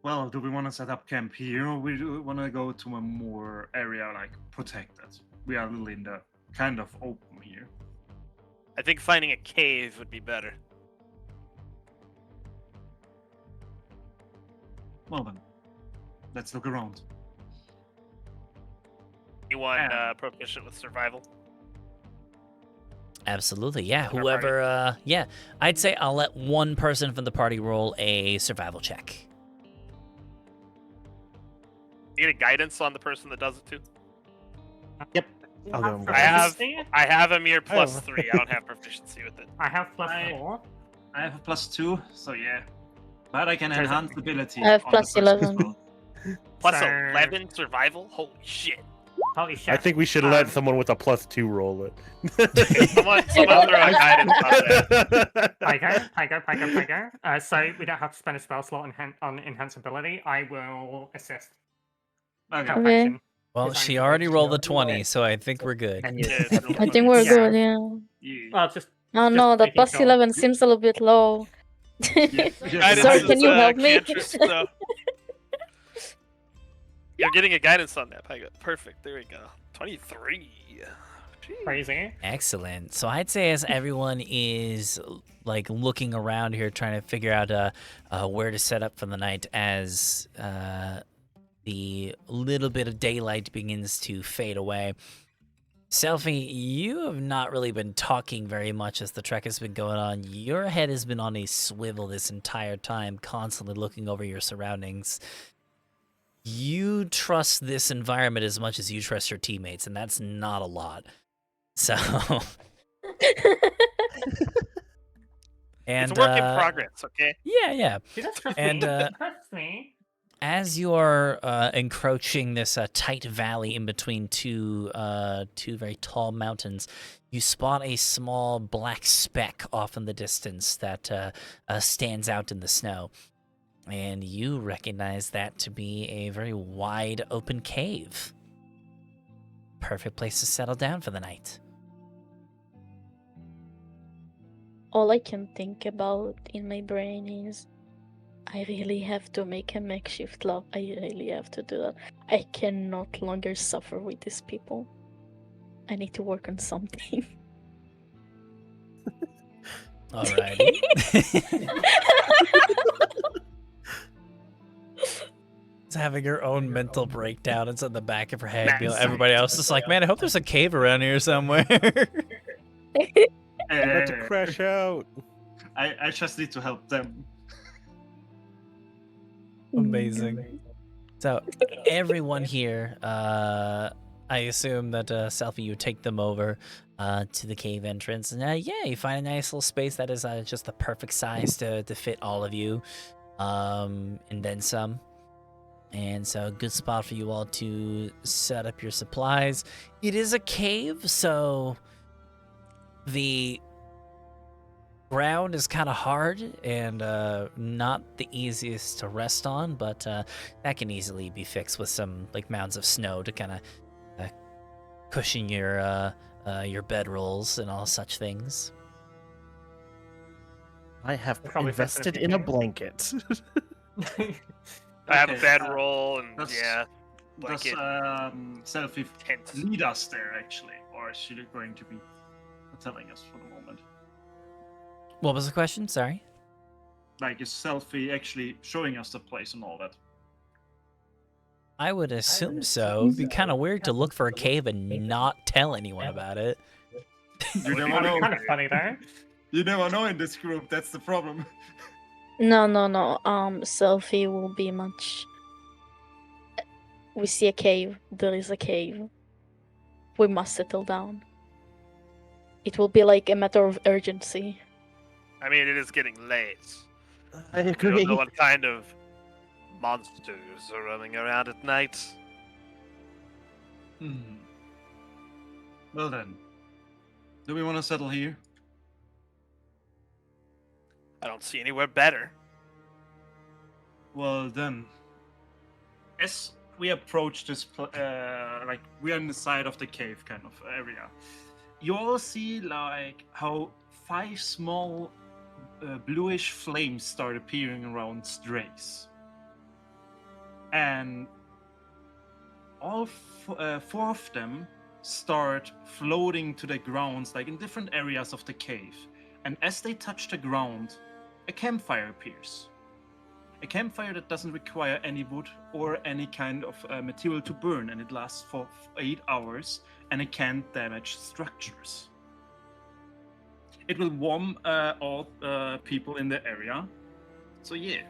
[SPEAKER 2] Well, do we want to set up camp here, or we want to go to a more area like protected? We are really in the kind of open here.
[SPEAKER 3] I think finding a cave would be better.
[SPEAKER 2] Well then, let's look around.
[SPEAKER 3] Anyone proficient with survival?
[SPEAKER 1] Absolutely, yeah.
[SPEAKER 3] Our
[SPEAKER 1] Whoever, yeah. I'd say I'll let one person from the party roll a survival check.
[SPEAKER 3] You get a guidance on the person that does it too?
[SPEAKER 5] Yep. I'll go and
[SPEAKER 3] I have
[SPEAKER 6] Proficiency?
[SPEAKER 3] I have a mere plus
[SPEAKER 5] Oh.
[SPEAKER 3] 3. I don't have proficiency with it.
[SPEAKER 6] I have
[SPEAKER 2] I-
[SPEAKER 6] +4.
[SPEAKER 2] I have a +2, so yeah. But I can
[SPEAKER 6] So is it-
[SPEAKER 2] enhance ability.
[SPEAKER 4] I have
[SPEAKER 2] on the
[SPEAKER 4] plus
[SPEAKER 2] person as
[SPEAKER 4] 11.
[SPEAKER 2] well.
[SPEAKER 3] Plus
[SPEAKER 6] So-
[SPEAKER 3] 11 survival? Holy shit.
[SPEAKER 6] Holy shit.
[SPEAKER 7] I think we should let someone with a +2 roll it.
[SPEAKER 3] Someone throw a guidance on that.
[SPEAKER 6] Pygo. So we don't have to spend a spell slot on enhance ability. I will assist.
[SPEAKER 2] Okay.
[SPEAKER 6] Help
[SPEAKER 4] Okay.
[SPEAKER 6] action.
[SPEAKER 1] Well,
[SPEAKER 6] Because
[SPEAKER 1] she
[SPEAKER 6] I'm
[SPEAKER 1] already rolled a
[SPEAKER 6] good.
[SPEAKER 1] 20, so I think we're good.
[SPEAKER 5] And you
[SPEAKER 3] Yeah,
[SPEAKER 4] I think we're
[SPEAKER 6] Yeah.
[SPEAKER 4] good, yeah.
[SPEAKER 2] Yeah.
[SPEAKER 6] Well, just
[SPEAKER 4] Oh no, the
[SPEAKER 6] making
[SPEAKER 4] plus
[SPEAKER 6] sure.
[SPEAKER 4] 11 seems a little bit low.
[SPEAKER 3] Guidance
[SPEAKER 4] Sorry,
[SPEAKER 3] is,
[SPEAKER 4] can you help me?
[SPEAKER 3] cantrip, so- You're getting a guidance on that, Pygo. Perfect. There we go. 23. Jeez.
[SPEAKER 6] crazy.
[SPEAKER 1] Excellent. So I'd say as everyone is like looking around here, trying to figure out where to set up for the night, as the little bit of daylight begins to fade away. Selfie, you have not really been talking very much as the trek has been going on. Your head has been on a swivel this entire time, constantly looking over your surroundings. You trust this environment as much as you trust your teammates, and that's not a lot. So, and
[SPEAKER 3] It's a work in progress, okay?
[SPEAKER 1] yeah.
[SPEAKER 6] She does trust
[SPEAKER 1] And,
[SPEAKER 6] me.
[SPEAKER 1] uh,
[SPEAKER 6] Trust me.
[SPEAKER 1] As you are encroaching this tight valley in between two very tall mountains, you spot a small black speck off in the distance that stands out in the snow. And you recognize that to be a very wide open cave. Perfect place to settle down for the night.
[SPEAKER 4] All I can think about in my brain is I really have to make a makeshift lab. I really have to do that. I cannot longer suffer with these people. I need to work on something.
[SPEAKER 1] Alrighty. It's having her own mental breakdown. It's in the back of her head.
[SPEAKER 6] Nice.
[SPEAKER 1] Everybody else is like, man, I hope there's a cave around here somewhere.
[SPEAKER 7] I'm about to crash out.
[SPEAKER 2] I just need to help them.
[SPEAKER 1] Amazing. So everyone here, I assume that Selfie, you take them over to the cave entrance, and yeah, you find a nice little space that is just the perfect size to fit all of you, and then some. And so, a good spot for you all to set up your supplies. It is a cave, so the ground is kind of hard and not the easiest to rest on, but that can easily be fixed with some like mounds of snow to kind of cushion your bedrolls and all such things.
[SPEAKER 5] I have
[SPEAKER 6] Probably
[SPEAKER 5] invested
[SPEAKER 6] better
[SPEAKER 5] in a
[SPEAKER 6] than
[SPEAKER 5] blanket.
[SPEAKER 3] I have a
[SPEAKER 2] Okay,
[SPEAKER 3] bedroll and
[SPEAKER 2] does-
[SPEAKER 3] yeah,
[SPEAKER 2] Does
[SPEAKER 3] blanket,
[SPEAKER 2] Selfie
[SPEAKER 3] tent.
[SPEAKER 2] lead us there actually, or is she going to be telling us for the moment?
[SPEAKER 1] What was the question? Sorry.
[SPEAKER 2] Like, is Selfie actually showing us the place and all that?
[SPEAKER 1] I would assume so. It'd be kind of weird to look for a cave and not tell anyone about it.
[SPEAKER 2] You never
[SPEAKER 6] That'd be
[SPEAKER 2] know.
[SPEAKER 6] kind of funny though.
[SPEAKER 2] You never know in this group. That's the problem.
[SPEAKER 4] No. Selfie will be much. We see a cave. There is a cave. We must settle down. It will be like a matter of urgency.
[SPEAKER 3] I mean, it is getting late.
[SPEAKER 5] I
[SPEAKER 3] I
[SPEAKER 5] agree.
[SPEAKER 3] don't know what kind of monsters are running around at night.
[SPEAKER 2] Well then, do we want to settle here?
[SPEAKER 3] I don't see anywhere better.
[SPEAKER 2] Well then, as we approach this, like we are in the side of the cave kind of area, you all see like how 5 small bluish flames start appearing around Strays, and all 4 of them start floating to the grounds, like in different areas of the cave. And as they touch the ground, a campfire appears. A campfire that doesn't require any wood or any kind of material to burn, and it lasts for 8 hours, and it can't damage structures. It will warm all people in the area. So yeah.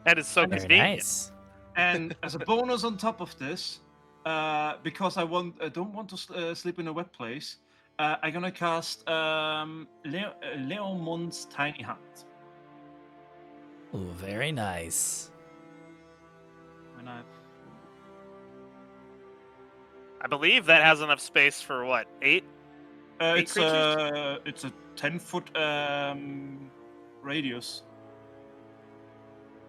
[SPEAKER 3] That is so
[SPEAKER 1] Very
[SPEAKER 3] convenient.
[SPEAKER 1] nice.
[SPEAKER 2] And as a bonus on top of this, because I don't want to sleep in a wet place, I'm gonna cast Leomund's Tiny Hand.
[SPEAKER 1] Ooh, very nice.
[SPEAKER 2] And
[SPEAKER 3] I believe that has enough space for what, 8?
[SPEAKER 2] it's
[SPEAKER 3] creatures?
[SPEAKER 2] it's a 10-foot radius.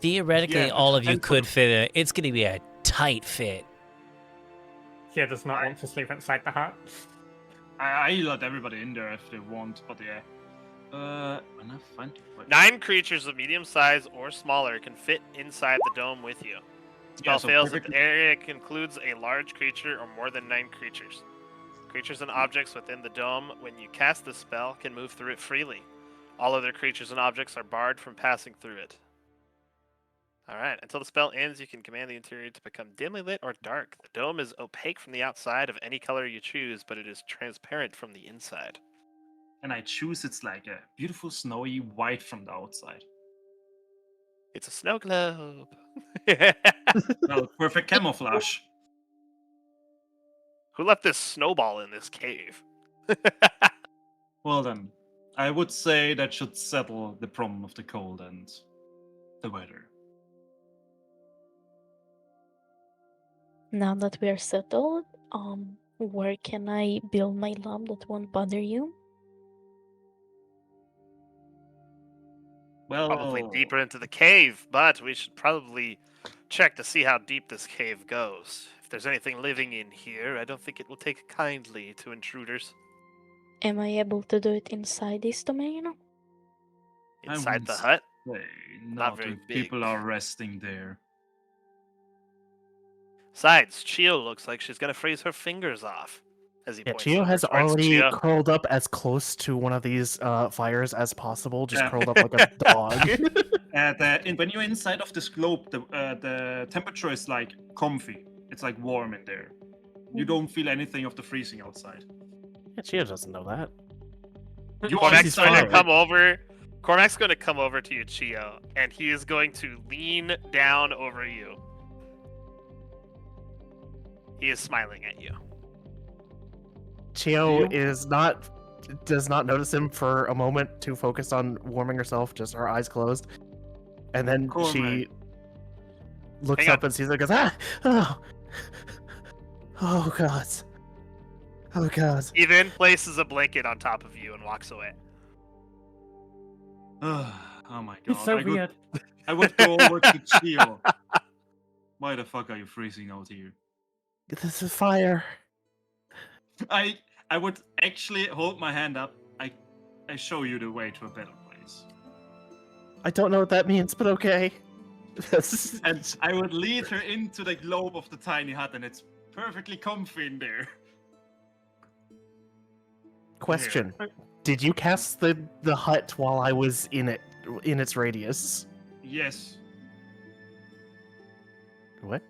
[SPEAKER 1] Theoretically,
[SPEAKER 2] Yeah,
[SPEAKER 1] all of you
[SPEAKER 2] and-
[SPEAKER 1] could fit in. It's going to be a tight fit.
[SPEAKER 6] She does not want to sleep inside the hut.
[SPEAKER 2] I let everybody in there if they want, but yeah. When I find it,
[SPEAKER 3] 9 creatures of medium size or smaller can fit inside the dome with you. Spell
[SPEAKER 2] Yeah, so
[SPEAKER 3] fails if
[SPEAKER 2] perfect-
[SPEAKER 3] the area includes a large creature or more than 9 creatures. Creatures and objects within the dome, when you cast the spell, can move through it freely. All other creatures and objects are barred from passing through it. Alright, until the spell ends, you can command the interior to become dimly lit or dark. The dome is opaque from the outside of any color you choose, but it is transparent from the inside.
[SPEAKER 2] And I choose it's like a beautiful snowy white from the outside.
[SPEAKER 3] It's a snow globe.
[SPEAKER 2] Well, perfect camouflage.
[SPEAKER 3] Who left this snowball in this cave?
[SPEAKER 2] Well then, I would say that should settle the problem of the cold and the weather.
[SPEAKER 4] Now that we are settled, where can I build my lamp that won't bother you?
[SPEAKER 2] Well,
[SPEAKER 3] Probably deeper into the cave, but we should probably check to see how deep this cave goes. If there's anything living in here, I don't think it will take kindly to intruders.
[SPEAKER 4] Am I able to do it inside this domain?
[SPEAKER 2] I
[SPEAKER 3] Inside the
[SPEAKER 2] wouldn't
[SPEAKER 3] hut?
[SPEAKER 2] say
[SPEAKER 3] Not
[SPEAKER 2] not
[SPEAKER 3] very
[SPEAKER 2] if
[SPEAKER 3] big.
[SPEAKER 2] people are resting there.
[SPEAKER 3] Besides, Chio looks like she's gonna freeze her fingers off. As he
[SPEAKER 5] Yeah,
[SPEAKER 3] points
[SPEAKER 5] Chio
[SPEAKER 3] over
[SPEAKER 5] has
[SPEAKER 3] towards
[SPEAKER 5] already
[SPEAKER 3] Chio.
[SPEAKER 5] curled up as close to one of these fires as possible, just
[SPEAKER 2] Yeah.
[SPEAKER 5] curled up like a dog.
[SPEAKER 2] When you're inside of this globe, the temperature is like comfy. It's like warm in there. You don't feel anything of the freezing outside.
[SPEAKER 5] Yeah, Chio doesn't know that.
[SPEAKER 2] You are
[SPEAKER 3] Cormac's
[SPEAKER 5] She's
[SPEAKER 3] going to
[SPEAKER 5] fine.
[SPEAKER 3] come over. Cormac's going to come over to you, Chio, and he is going to lean down over you. He is smiling at you.
[SPEAKER 5] Chio
[SPEAKER 2] You-
[SPEAKER 5] does not notice him for a moment, too focused on warming herself, just her eyes closed. And then
[SPEAKER 2] Cool,
[SPEAKER 5] she
[SPEAKER 2] man.
[SPEAKER 5] looks
[SPEAKER 3] Hang
[SPEAKER 5] up and sees it, goes, ah! Oh god. Oh god.
[SPEAKER 3] He then places a blanket on top of you and walks away.
[SPEAKER 2] Oh my god.
[SPEAKER 6] It's so weird.
[SPEAKER 2] I would go over to Chio. Why the fuck are you freezing out here?
[SPEAKER 5] This is fire.
[SPEAKER 2] I would actually hold my hand up. I show you the way to a better place.
[SPEAKER 5] I don't know what that means, but okay.
[SPEAKER 2] And I would lead her into the globe of the tiny hut, and it's perfectly comfy in there.
[SPEAKER 5] Question. Did you cast the hut while I was in it in its radius.
[SPEAKER 2] Yes.
[SPEAKER 5] What?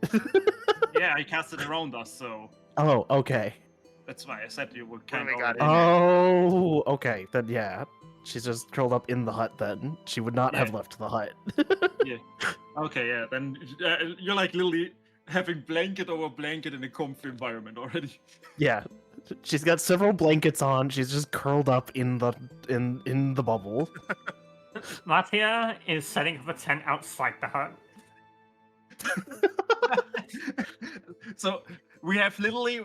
[SPEAKER 2] Yeah, I cast it around us, so
[SPEAKER 5] Oh, okay.
[SPEAKER 2] that's why I said you were kind
[SPEAKER 3] we
[SPEAKER 2] of
[SPEAKER 3] got
[SPEAKER 2] already in there.
[SPEAKER 5] Oh, okay. Then yeah, she's just curled up in the hut. Then she would not have
[SPEAKER 2] Yeah.
[SPEAKER 5] left the hut.
[SPEAKER 2] Yeah. Okay, yeah. Then you're like literally having blanket over blanket in a comfy environment already.
[SPEAKER 5] Yeah, she's got several blankets on. She's just curled up in the bubble.
[SPEAKER 6] Martia is setting up a tent outside the hut.
[SPEAKER 2] So we have literally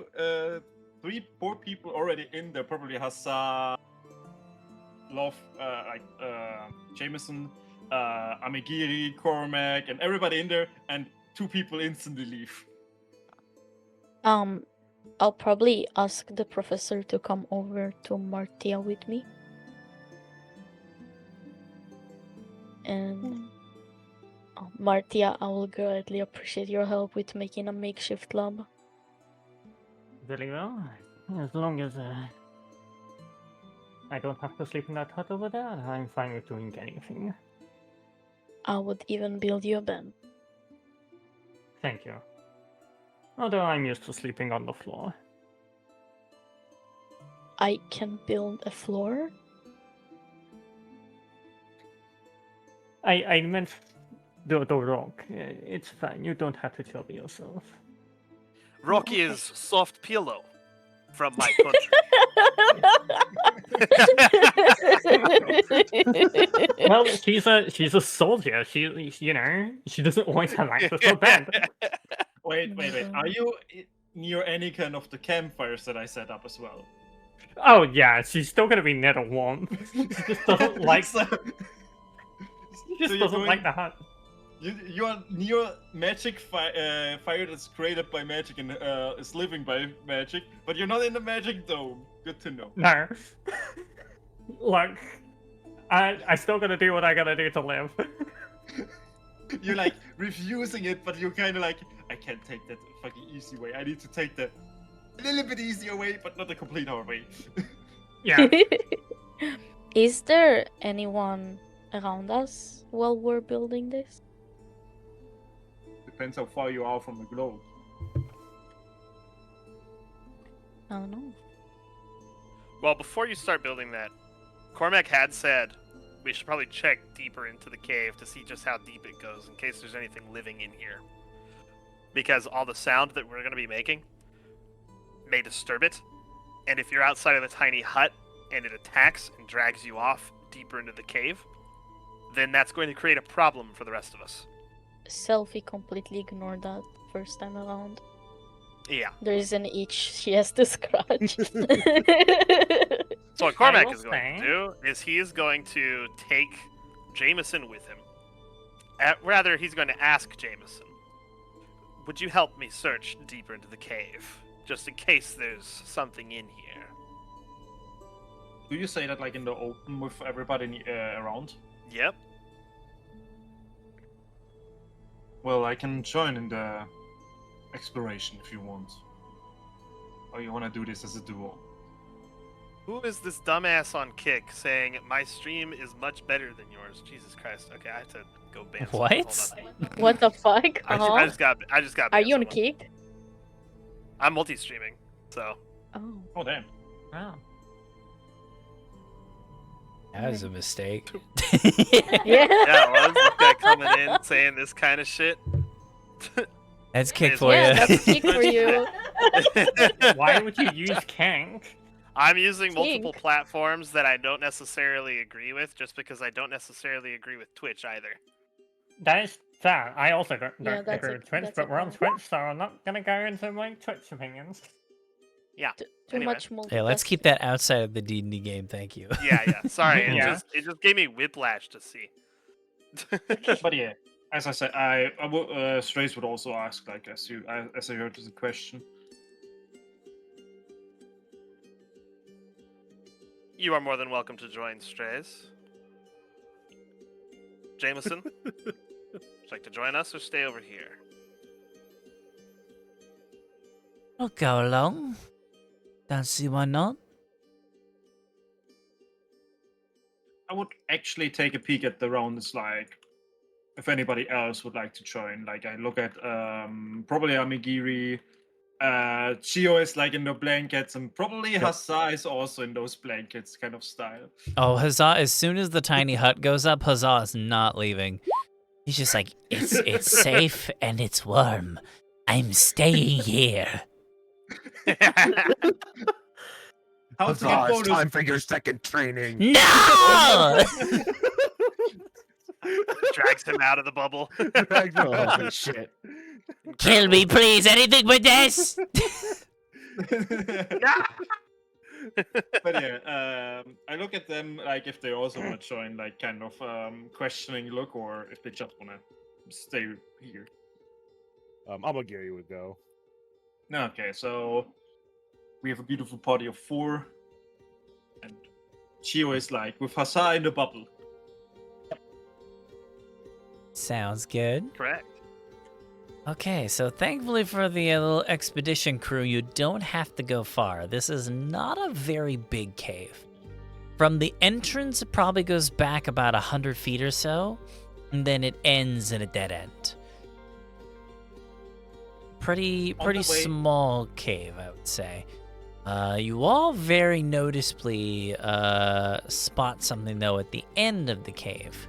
[SPEAKER 2] 4 people already in there. Probably Hassan, Love, Jameson, Amigiri, Cormac, and everybody in there, and 2 people instantly leave.
[SPEAKER 4] I'll probably ask the professor to come over to Martia with me. And Martia, I will greatly appreciate your help with making a makeshift lab.
[SPEAKER 6] Very well. As long as I don't have to sleep in that hut over there, I'm fine with doing anything.
[SPEAKER 4] I would even build you a bed.
[SPEAKER 6] Thank you. Although I'm used to sleeping on the floor.
[SPEAKER 4] I can build a floor.
[SPEAKER 6] I meant the rock. It's fine. You don't have to trouble yourself.
[SPEAKER 3] Rock is soft pillow from my country.
[SPEAKER 6] Well, she's a soldier. She doesn't always have access to a bed.
[SPEAKER 2] Wait. Are you near any kind of the campfires that I set up as well?
[SPEAKER 6] Oh yeah, she's still gonna be near the warmth. She just doesn't like. She just
[SPEAKER 2] so you're
[SPEAKER 6] doesn't
[SPEAKER 2] going-
[SPEAKER 6] like the hut.
[SPEAKER 2] You are near magic fire that's created by magic and is living by magic, but you're not in the magic dome. Good to know.
[SPEAKER 6] No. Look, I still gotta do what I gotta do to live.
[SPEAKER 2] You're like refusing it, but you're kind of like, I can't take that fucking easy way. I need to take the a little bit easier way, but not the complete hard way.
[SPEAKER 6] Yeah.
[SPEAKER 4] Is there anyone around us while we're building this?
[SPEAKER 2] Depends how far you are from the globe.
[SPEAKER 4] I don't know.
[SPEAKER 3] Well, before you start building that, Cormac had said we should probably check deeper into the cave to see just how deep it goes in case there's anything living in here. Because all the sound that we're going to be making may disturb it. And if you're outside of the tiny hut and it attacks and drags you off deeper into the cave, then that's going to create a problem for the rest of us.
[SPEAKER 4] Selfie completely ignored that first time around.
[SPEAKER 3] Yeah.
[SPEAKER 4] There is an itch she has to scratch.
[SPEAKER 3] So what Cormac
[SPEAKER 6] will
[SPEAKER 3] is going
[SPEAKER 6] say-
[SPEAKER 3] to do is he is going to take Jameson with him. Rather, he's going to ask Jameson, would you help me search deeper into the cave? Just in case there's something in here.
[SPEAKER 2] Do you say that like in the open with everybody around?
[SPEAKER 3] Yep.
[SPEAKER 2] Well, I can join in the exploration if you want. Or you want to do this as a duo?
[SPEAKER 3] Who is this dumbass on Kick saying my stream is much better than yours? Jesus Christ. Okay, I have to go ban someone.
[SPEAKER 1] What?
[SPEAKER 3] Hold on.
[SPEAKER 4] What the fuck?
[SPEAKER 3] I just got
[SPEAKER 4] Are
[SPEAKER 3] banned
[SPEAKER 4] you on
[SPEAKER 3] someone.
[SPEAKER 4] Kick?
[SPEAKER 3] I'm multi-streaming, so
[SPEAKER 4] Oh.
[SPEAKER 2] Oh damn.
[SPEAKER 6] Wow.
[SPEAKER 1] That was a mistake.
[SPEAKER 4] Yeah.
[SPEAKER 3] yeah, well, this guy coming in saying this kind of shit.
[SPEAKER 1] That's kick for
[SPEAKER 4] Yeah,
[SPEAKER 1] you.
[SPEAKER 4] that's Kick for you.
[SPEAKER 6] Why would you use Kank?
[SPEAKER 3] I'm using multiple
[SPEAKER 4] Kink.
[SPEAKER 3] platforms that I don't necessarily agree with, just because I don't necessarily agree with Twitch either.
[SPEAKER 6] That is fair. I also don't
[SPEAKER 4] Yeah,
[SPEAKER 6] agree
[SPEAKER 4] that's a-
[SPEAKER 6] with Twitch,
[SPEAKER 4] that's
[SPEAKER 6] but
[SPEAKER 4] a
[SPEAKER 6] we're on
[SPEAKER 4] point.
[SPEAKER 6] Twitch, so I'm not gonna go into my Twitch opinions.
[SPEAKER 4] Too
[SPEAKER 3] Anyway.
[SPEAKER 4] much multitasking.
[SPEAKER 1] Hey, let's keep that outside of the D&D game, thank you.
[SPEAKER 3] Yeah. Sorry,
[SPEAKER 6] Yeah.
[SPEAKER 3] it just gave me whiplash to see.
[SPEAKER 2] But yeah, as I said, Strays would also ask, like as I heard the question.
[SPEAKER 3] You are more than welcome to join, Strays. Jameson, would you like to join us or stay over here?
[SPEAKER 1] I'll go along. Don't see why not.
[SPEAKER 2] I would actually take a peek at the rounds, like if anybody else would like to join. Like I look at probably Amigiri. Chio is like in the blankets, and probably Huzzah is also in those blankets kind of style.
[SPEAKER 1] Oh, Huzzah, as soon as the tiny hut goes up, Huzzah is not leaving. He's just like, it's safe and it's warm. I'm staying here.
[SPEAKER 2] How's the
[SPEAKER 7] Huzzah, it's
[SPEAKER 2] bonus?
[SPEAKER 7] time for your second training.
[SPEAKER 1] No!
[SPEAKER 3] Drags him out of the bubble.
[SPEAKER 7] Oh, shit.
[SPEAKER 1] Kill me, please. Anything but this.
[SPEAKER 2] But yeah, I look at them like if they also want to join, like kind of questioning look, or if they just want to stay here.
[SPEAKER 7] Amagiri would go.
[SPEAKER 2] Okay, so we have a beautiful party of 4, and Chio is like with Huzzah in the bubble.
[SPEAKER 1] Sounds good.
[SPEAKER 3] Correct.
[SPEAKER 1] Okay, so thankfully for the little expedition crew, you don't have to go far. This is not a very big cave. From the entrance, it probably goes back about 100 feet or so, and then it ends in a dead end. Pretty
[SPEAKER 2] On the way-
[SPEAKER 1] small cave, I would say. You all very noticeably spot something, though, at the end of the cave.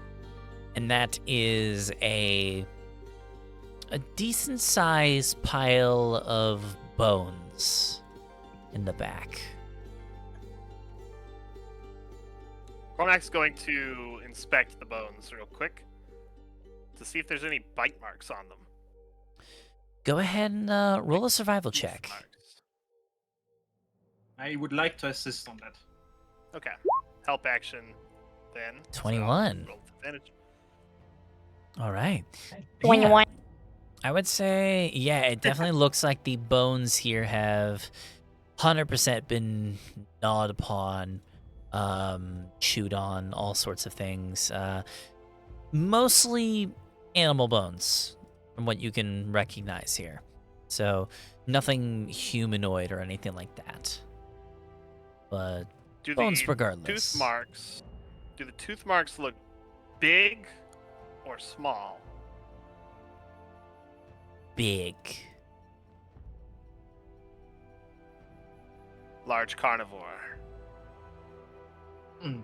[SPEAKER 1] And that is a decent-sized pile of bones in the back.
[SPEAKER 3] Cormac's going to inspect the bones real quick to see if there's any bite marks on them.
[SPEAKER 1] Go ahead and roll a survival check.
[SPEAKER 3] Marks.
[SPEAKER 2] I would like to assist on that.
[SPEAKER 3] Okay. Help action then.
[SPEAKER 1] 21.
[SPEAKER 3] So roll with advantage.
[SPEAKER 1] All right.
[SPEAKER 4] 21.
[SPEAKER 1] I would say, yeah, it definitely looks like the bones here have 100% been gnawed upon, chewed on, all sorts of things. Mostly animal bones, from what you can recognize here. So nothing humanoid or anything like that. But
[SPEAKER 3] Do
[SPEAKER 1] bones
[SPEAKER 3] the
[SPEAKER 1] regardless.
[SPEAKER 3] tooth marks? Do the tooth marks look big or small?
[SPEAKER 1] Big.
[SPEAKER 3] Large carnivore.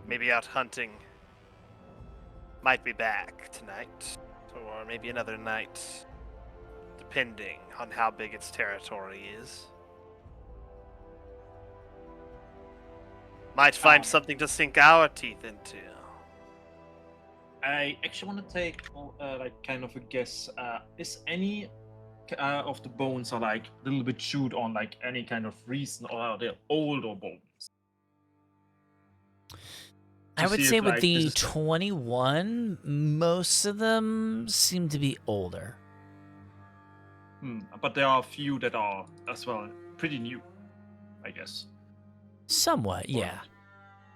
[SPEAKER 3] Maybe out hunting. Might be back tonight, or maybe another night, depending on how big its territory is. Might find something to sink our teeth into.
[SPEAKER 2] I actually want to take like kind of a guess. Is any of the bones are like a little bit chewed on, like any kind of reason, or are they older bones?
[SPEAKER 1] I would
[SPEAKER 2] see
[SPEAKER 1] say
[SPEAKER 2] if,
[SPEAKER 1] with
[SPEAKER 2] like,
[SPEAKER 1] the
[SPEAKER 2] this is-
[SPEAKER 1] 21, most of them seem to be older.
[SPEAKER 2] But there are a few that are as well pretty new, I guess.
[SPEAKER 1] Somewhat,
[SPEAKER 2] Or
[SPEAKER 1] yeah.
[SPEAKER 2] not.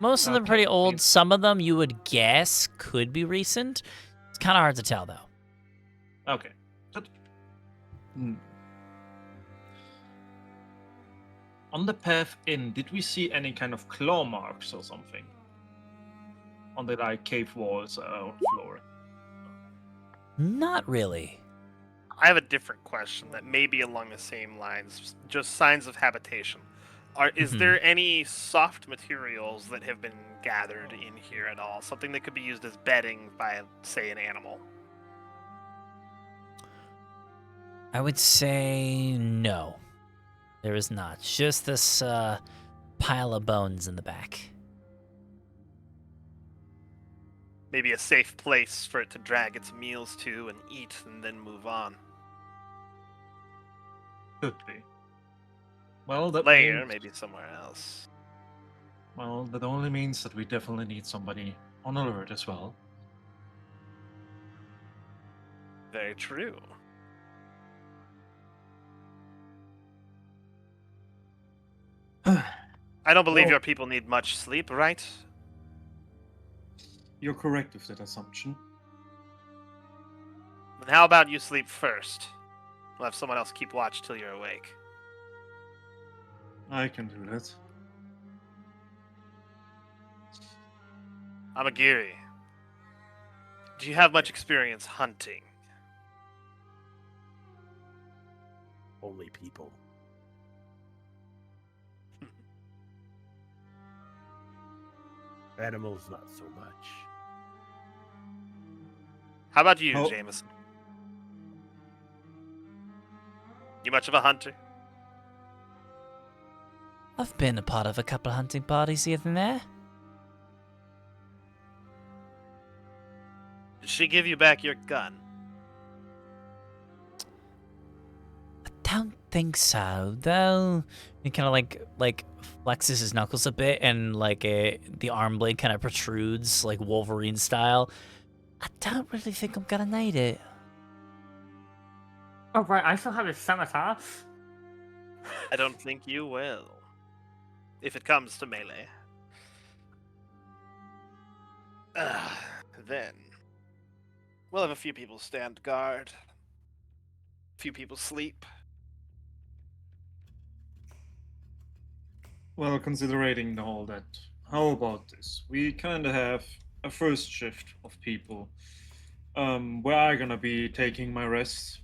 [SPEAKER 1] Most of them
[SPEAKER 2] Okay,
[SPEAKER 1] pretty old.
[SPEAKER 2] yeah.
[SPEAKER 1] Some of them you would guess could be recent. It's kind of hard to tell, though.
[SPEAKER 2] Okay. Good. On the path in, did we see any kind of claw marks or something? On the like cave walls or floor?
[SPEAKER 1] Not really.
[SPEAKER 3] I have a different question that may be along the same lines, just signs of habitation. Is
[SPEAKER 1] Mhm.
[SPEAKER 3] there any soft materials that have been gathered in here at all? Something that could be used as bedding by, say, an animal?
[SPEAKER 1] I would say no. There is not. Just this pile of bones in the back.
[SPEAKER 3] Maybe a safe place for it to drag its meals to and eat and then move on.
[SPEAKER 2] Could be. Well, that
[SPEAKER 3] Later,
[SPEAKER 2] means-
[SPEAKER 3] maybe somewhere else.
[SPEAKER 2] Well, that only means that we definitely need somebody on alert as well.
[SPEAKER 3] Very true. I don't believe
[SPEAKER 2] Well-
[SPEAKER 3] your people need much sleep, right?
[SPEAKER 2] You're correct with that assumption.
[SPEAKER 3] Then how about you sleep first? We'll have someone else keep watch till you're awake.
[SPEAKER 2] I can do that.
[SPEAKER 3] Amagiri, do you have much experience hunting?
[SPEAKER 7] Only people. Animals, not so much.
[SPEAKER 3] How about you,
[SPEAKER 2] Oh.
[SPEAKER 3] Jameson? You much of a hunter?
[SPEAKER 1] I've been a part of a couple of hunting parties here and there.
[SPEAKER 3] Did she give you back your gun?
[SPEAKER 1] I don't think so, though. He kind of like flexes his knuckles a bit, and the arm blade kind of protrudes like Wolverine style. I don't really think I'm gonna need it.
[SPEAKER 6] Oh, right, I still have his scimitar.
[SPEAKER 3] I don't think you will. If it comes to melee. Then we'll have a few people stand guard. A few people sleep.
[SPEAKER 2] Well, considering all that, how about this? We kind of have a first shift of people where I'm gonna be taking my rest.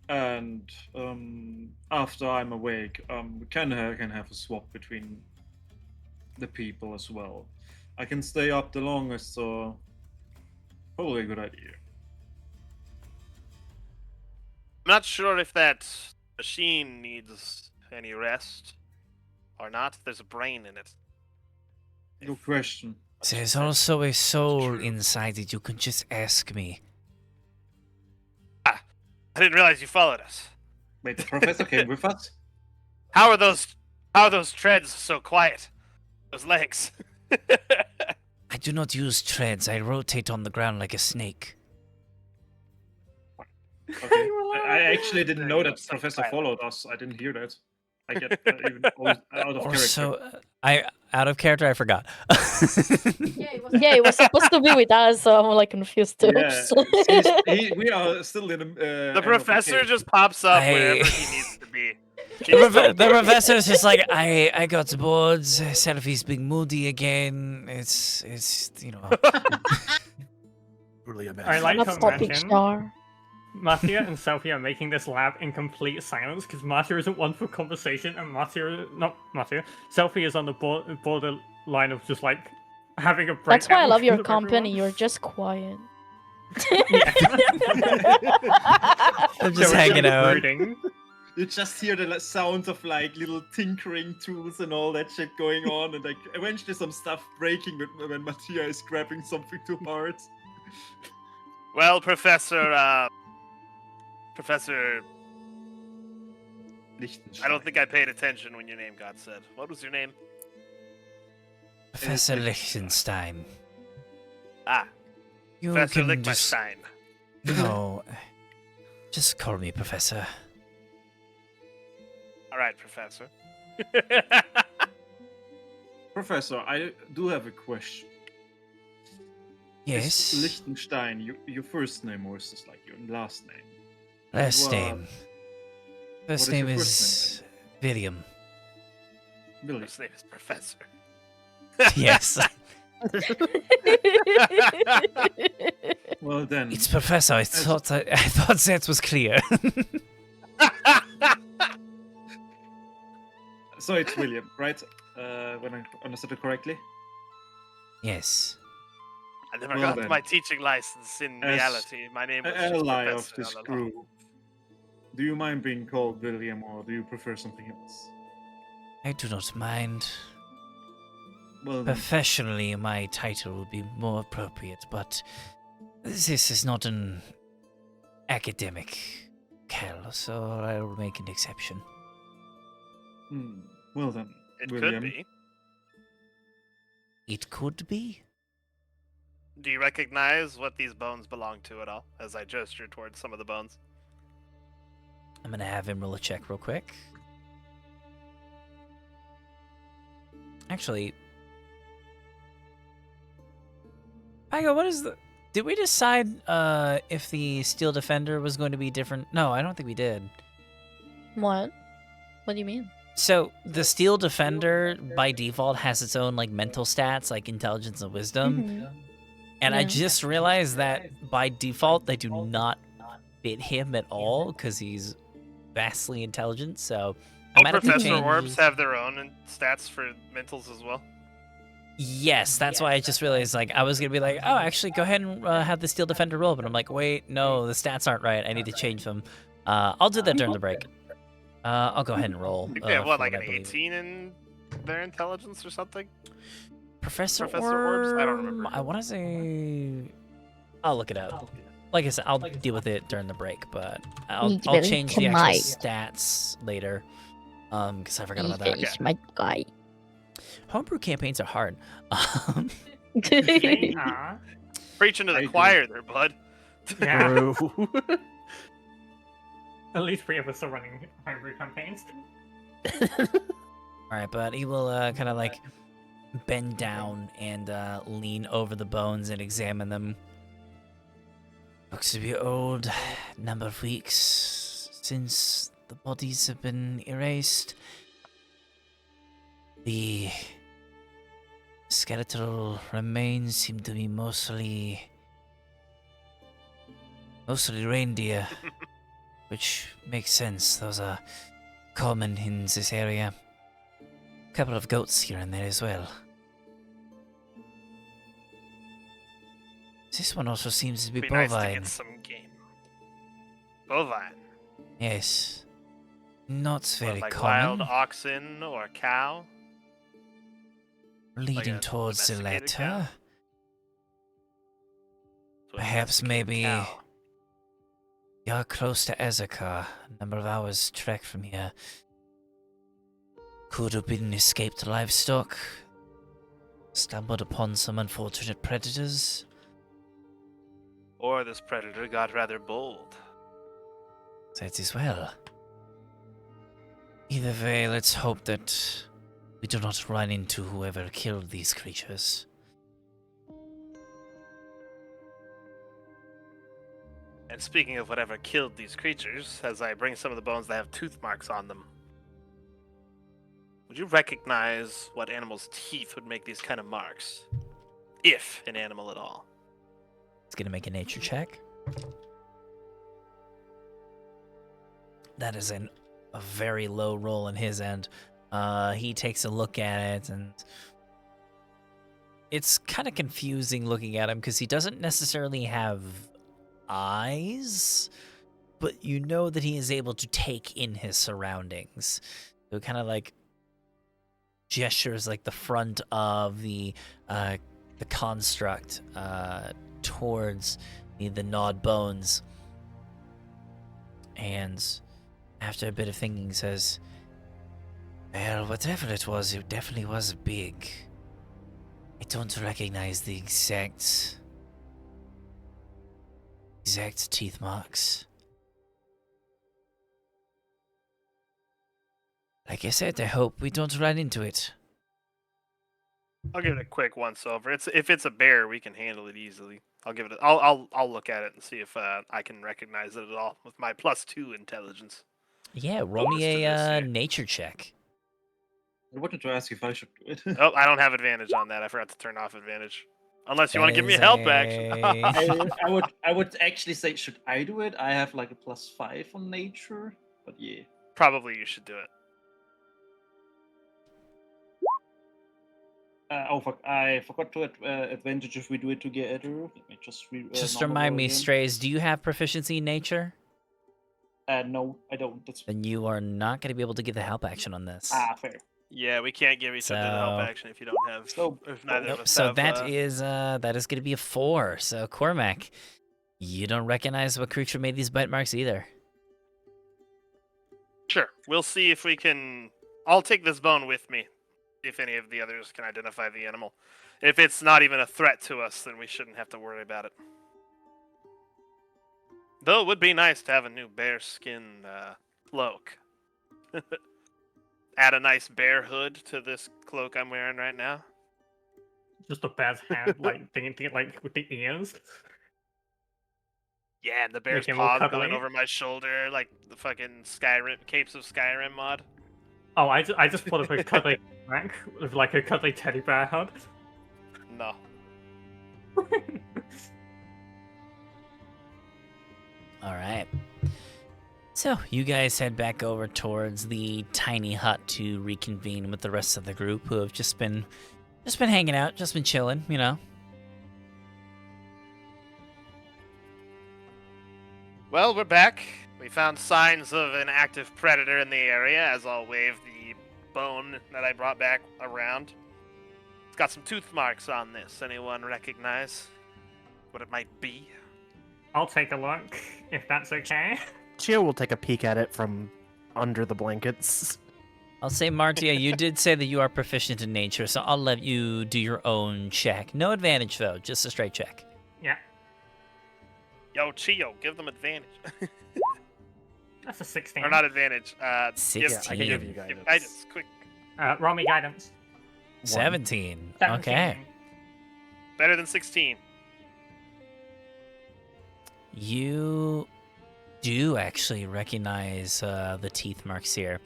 [SPEAKER 2] And after I'm awake, we can have a swap between the people as well. I can stay up the longest, so probably a good idea.
[SPEAKER 3] I'm not sure if that machine needs any rest or not. There's a brain in it.
[SPEAKER 2] Good question.
[SPEAKER 1] There's also a soul
[SPEAKER 3] True.
[SPEAKER 1] inside it. You can just ask me.
[SPEAKER 3] I didn't realize you followed us.
[SPEAKER 2] Wait, the professor came with us?
[SPEAKER 3] How are those treads so quiet? Those legs.
[SPEAKER 1] I do not use treads. I rotate on the ground like a snake.
[SPEAKER 2] Okay. I actually didn't know that
[SPEAKER 3] Some
[SPEAKER 2] Professor
[SPEAKER 3] pilot.
[SPEAKER 2] followed us. I didn't hear that. I get even out of
[SPEAKER 1] Also,
[SPEAKER 2] character.
[SPEAKER 1] out of character, I forgot.
[SPEAKER 4] Yeah, it was supposed to be with us, so I'm like confused too.
[SPEAKER 2] Yeah,
[SPEAKER 4] so-
[SPEAKER 2] we are still in
[SPEAKER 3] The
[SPEAKER 2] end of
[SPEAKER 3] professor
[SPEAKER 2] cave.
[SPEAKER 3] just pops up
[SPEAKER 1] I-
[SPEAKER 3] wherever he needs to be.
[SPEAKER 1] The professor's just like, I got bored. Selfie's being moody again. It's you know.
[SPEAKER 7] Really a mess.
[SPEAKER 6] I like
[SPEAKER 4] Not
[SPEAKER 6] to
[SPEAKER 4] topic
[SPEAKER 6] imagine
[SPEAKER 4] star.
[SPEAKER 6] Martia and Selfie are making this lab in complete silence because Martia isn't one for conversation, and Selfie is on the borderline of just like having a break.
[SPEAKER 4] That's why I love your company. You're just quiet.
[SPEAKER 1] I'm just hanging out.
[SPEAKER 2] You just hear the sounds of like little tinkering tools and all that shit going on, and like eventually some stuff breaking when Martia is grabbing something too hard.
[SPEAKER 3] Well, Professor, I don't think I paid attention when your name got said. What was your name?
[SPEAKER 1] Professor Lichtenstein.
[SPEAKER 3] Ah,
[SPEAKER 1] You
[SPEAKER 3] Professor
[SPEAKER 1] can just
[SPEAKER 3] Lichtenstein.
[SPEAKER 1] no. Just call me Professor.
[SPEAKER 3] All right, Professor.
[SPEAKER 2] Professor, I do have a question.
[SPEAKER 1] Yes.
[SPEAKER 2] Is Lichtenstein your first name, or is this like your last name?
[SPEAKER 1] Last
[SPEAKER 2] What-
[SPEAKER 1] name. First
[SPEAKER 2] is
[SPEAKER 1] name
[SPEAKER 2] your
[SPEAKER 1] is
[SPEAKER 2] first
[SPEAKER 1] William.
[SPEAKER 2] Billy.
[SPEAKER 3] His name is Professor.
[SPEAKER 1] Yes.
[SPEAKER 2] Well then,
[SPEAKER 1] It's Professor. I thought that was clear.
[SPEAKER 2] so it's William, right? When I understood it correctly.
[SPEAKER 1] Yes.
[SPEAKER 3] I never
[SPEAKER 2] Well
[SPEAKER 3] got
[SPEAKER 2] then.
[SPEAKER 3] my teaching license in
[SPEAKER 2] As
[SPEAKER 3] reality. My name was
[SPEAKER 2] An
[SPEAKER 3] just
[SPEAKER 2] ally of
[SPEAKER 3] Professor
[SPEAKER 2] this
[SPEAKER 3] all along.
[SPEAKER 2] group. Do you mind being called William, or do you prefer something else?
[SPEAKER 1] I do not mind.
[SPEAKER 2] Well, then,
[SPEAKER 1] Professionally, my title would be more appropriate, but this is not an academic Cal, so I will make an exception.
[SPEAKER 2] well then,
[SPEAKER 3] It
[SPEAKER 2] William.
[SPEAKER 3] could be.
[SPEAKER 1] It could be.
[SPEAKER 3] Do you recognize what these bones belong to at all? As I gesture towards some of the bones.
[SPEAKER 1] I'm gonna have him roll a check real quick. Actually, Pygo, what is the? Did we decide if the Steel Defender was going to be different? No, I don't think we did.
[SPEAKER 4] What? What do you mean?
[SPEAKER 1] So the Steel Defender by default has its own like mental stats, like intelligence and wisdom.
[SPEAKER 4] Mhm.
[SPEAKER 1] And I
[SPEAKER 4] Yeah.
[SPEAKER 1] just realized that by default they do not fit him at all because he's vastly intelligent. So I
[SPEAKER 3] All
[SPEAKER 1] might have to
[SPEAKER 3] Professor
[SPEAKER 1] change.
[SPEAKER 3] Orbs have their own stats for mentals as well.
[SPEAKER 1] Yes, that's why I just realized like I was gonna be like, oh, actually go ahead and have the Steel Defender roll, but I'm like, wait, no, the stats aren't right. I need to change them. I'll do that during the break. I'll go ahead and roll.
[SPEAKER 3] I think they have what,
[SPEAKER 1] for
[SPEAKER 3] like
[SPEAKER 1] I
[SPEAKER 3] an
[SPEAKER 1] believe.
[SPEAKER 3] 18 in their intelligence or something?
[SPEAKER 1] Professor
[SPEAKER 3] Orbs? I don't
[SPEAKER 1] Orb,
[SPEAKER 3] remember.
[SPEAKER 1] I want to say. I'll look it up. Like I said, I'll deal with it during the break, but I'll
[SPEAKER 4] Even
[SPEAKER 1] change the actual
[SPEAKER 4] tonight.
[SPEAKER 1] stats later. Because I forgot about
[SPEAKER 4] He
[SPEAKER 1] that.
[SPEAKER 4] is my guy.
[SPEAKER 1] Homebrew campaigns are hard.
[SPEAKER 6] They are.
[SPEAKER 3] Preaching to
[SPEAKER 2] I
[SPEAKER 3] the
[SPEAKER 2] do.
[SPEAKER 3] choir there, bud.
[SPEAKER 6] Yeah.
[SPEAKER 5] True.
[SPEAKER 6] At least 3 of us are running homebrew campaigns.
[SPEAKER 1] All right, but he will kind of like bend down and lean over the bones and examine them. Looks to be old. Number of weeks since the bodies have been erased. The skeletal remains seem to be mostly reindeer, which makes sense. Those are common in this area. A couple of goats here and there as well. This one also seems to be
[SPEAKER 3] Be nice to
[SPEAKER 1] bovine.
[SPEAKER 3] get some game. Bovine.
[SPEAKER 1] Yes. Not
[SPEAKER 3] What,
[SPEAKER 1] very
[SPEAKER 3] like
[SPEAKER 1] common.
[SPEAKER 3] wild oxen or cow?
[SPEAKER 1] Leading
[SPEAKER 3] a
[SPEAKER 1] towards the
[SPEAKER 3] domesticated
[SPEAKER 1] latter.
[SPEAKER 3] cow? So a
[SPEAKER 1] Perhaps
[SPEAKER 3] domesticated
[SPEAKER 1] maybe
[SPEAKER 3] cow.
[SPEAKER 1] you're close to Ezekar, a number of hours trek from here. Could have been escaped livestock. Stumbled upon some unfortunate predators.
[SPEAKER 3] Or this predator got rather bold.
[SPEAKER 1] That as well. Either way, let's hope that we do not run into whoever killed these creatures.
[SPEAKER 3] And speaking of whatever killed these creatures, as I bring some of the bones that have tooth marks on them, would you recognize what animal's teeth would make these kind of marks? If an animal at all.
[SPEAKER 1] It's gonna make a nature check. That is a very low roll on his end. He takes a look at it, and it's kind of confusing looking at him because he doesn't necessarily have eyes, but you know that he is able to take in his surroundings. So kind of like gestures like the front of the construct towards the gnawed bones, and after a bit of thinking says, well, whatever it definitely was big. I don't recognize the exact teeth marks. Like I said, I hope we don't run into it.
[SPEAKER 3] I'll give it a quick once over. If it's a bear, we can handle it easily. I'll give it. I'll look at it and see if I can recognize it at all with my +2 intelligence.
[SPEAKER 1] Yeah, roll
[SPEAKER 3] Bonus
[SPEAKER 1] me
[SPEAKER 3] to this,
[SPEAKER 1] a
[SPEAKER 3] yeah.
[SPEAKER 1] nature check.
[SPEAKER 2] I wanted to ask if I should do it.
[SPEAKER 3] Oh, I don't have advantage on that. I forgot to turn off advantage. Unless you want to give me a
[SPEAKER 1] That
[SPEAKER 3] help
[SPEAKER 1] is
[SPEAKER 3] action.
[SPEAKER 2] I would actually say, should I do it? I have like a +5 on nature, but yeah.
[SPEAKER 3] Probably you should do it.
[SPEAKER 2] Oh fuck! I forgot to advantage if we do it together. Let me just
[SPEAKER 1] Just
[SPEAKER 2] normal
[SPEAKER 1] remind
[SPEAKER 2] roll
[SPEAKER 1] me,
[SPEAKER 2] again.
[SPEAKER 1] Strays, do you have proficiency in nature?
[SPEAKER 2] No, I don't. That's
[SPEAKER 1] Then you are not going to be able to get the help action on this.
[SPEAKER 2] fair.
[SPEAKER 3] Yeah, we can't give each other the help
[SPEAKER 1] So-
[SPEAKER 3] action if you don't have.
[SPEAKER 2] So-
[SPEAKER 3] if neither of
[SPEAKER 1] Nope.
[SPEAKER 3] us
[SPEAKER 1] So
[SPEAKER 3] have,
[SPEAKER 1] that is going to be a 4. So Cormac, you don't recognize what creature made these bite marks either.
[SPEAKER 3] Sure. We'll see if we can. I'll take this bone with me. If any of the others can identify the animal. If it's not even a threat to us, then we shouldn't have to worry about it. Though it would be nice to have a new bear skin cloak. Add a nice bear hood to this cloak I'm wearing right now.
[SPEAKER 6] Just a bear's head, like thinking like with the ears.
[SPEAKER 3] Yeah, and the bear's
[SPEAKER 6] him all
[SPEAKER 3] paw
[SPEAKER 6] cuddly.
[SPEAKER 3] going over my shoulder, like the fucking Skyrim Capes of Skyrim mod.
[SPEAKER 6] Oh, I just put up a cuddly back with like a cuddly teddy bear head.
[SPEAKER 3] No.
[SPEAKER 1] All right. So you guys head back over towards the tiny hut to reconvene with the rest of the group, who have just been hanging out, just been chilling, you know.
[SPEAKER 3] Well, we're back. We found signs of an active predator in the area, as I'll wave the bone that I brought back around. It's got some tooth marks on this. Anyone recognize what it might be?
[SPEAKER 6] I'll take a look if that's okay.
[SPEAKER 5] Chio will take a peek at it from under the blankets.
[SPEAKER 1] I'll say, Martia, you did say that you are proficient in nature, so I'll let you do your own check. No advantage, though, just a straight check.
[SPEAKER 6] Yeah,
[SPEAKER 3] Yo, Chio, give them advantage.
[SPEAKER 6] that's a 16.
[SPEAKER 3] Or not advantage.
[SPEAKER 1] 16.
[SPEAKER 3] Give,
[SPEAKER 5] Yeah, I can give you
[SPEAKER 3] give
[SPEAKER 5] guidance.
[SPEAKER 3] guidance, quick.
[SPEAKER 6] Roll me guidance.
[SPEAKER 1] 17.
[SPEAKER 6] 17.
[SPEAKER 1] Okay.
[SPEAKER 3] Better than 16.
[SPEAKER 1] You do actually recognize the teeth marks here.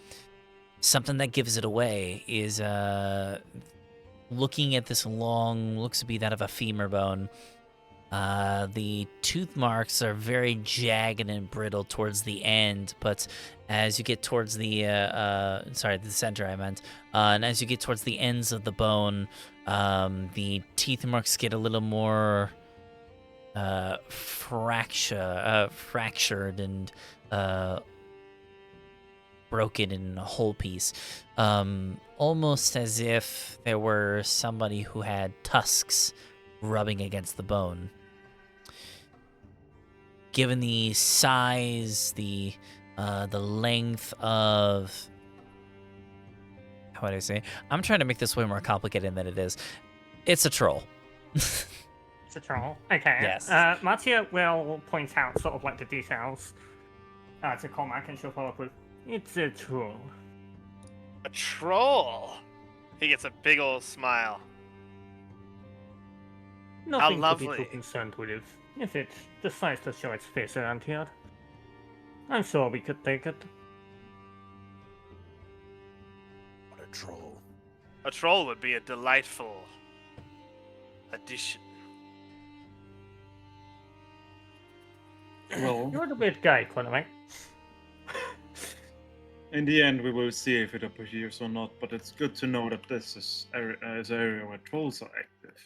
[SPEAKER 1] Something that gives it away is looking at this long, looks to be that of a femur bone. The tooth marks are very jagged and brittle towards the end, but as you get towards the the center, I meant, and as you get towards the ends of the bone, the teeth marks get a little more fractured and broken in a whole piece, almost as if there were somebody who had tusks rubbing against the bone. Given the size, the length of, how would I say? I'm trying to make this way more complicated than it is. It's a troll.
[SPEAKER 6] It's a troll. Okay.
[SPEAKER 1] Yes.
[SPEAKER 6] Martia will point out sort of like the details to Cormac, and she'll follow up with, "It's a troll."
[SPEAKER 3] A troll! He gets a big old smile.
[SPEAKER 6] Nothing to be
[SPEAKER 3] lovely.
[SPEAKER 6] too concerned with. If it decides to show its face around here, I'm sure we could take it.
[SPEAKER 7] What a troll.
[SPEAKER 3] A troll would be a delightful addition.
[SPEAKER 2] Well,
[SPEAKER 6] You're the weird guy, Cormac.
[SPEAKER 2] in the end, we will see if it appears or not, but it's good to know that this is an area where trolls are active.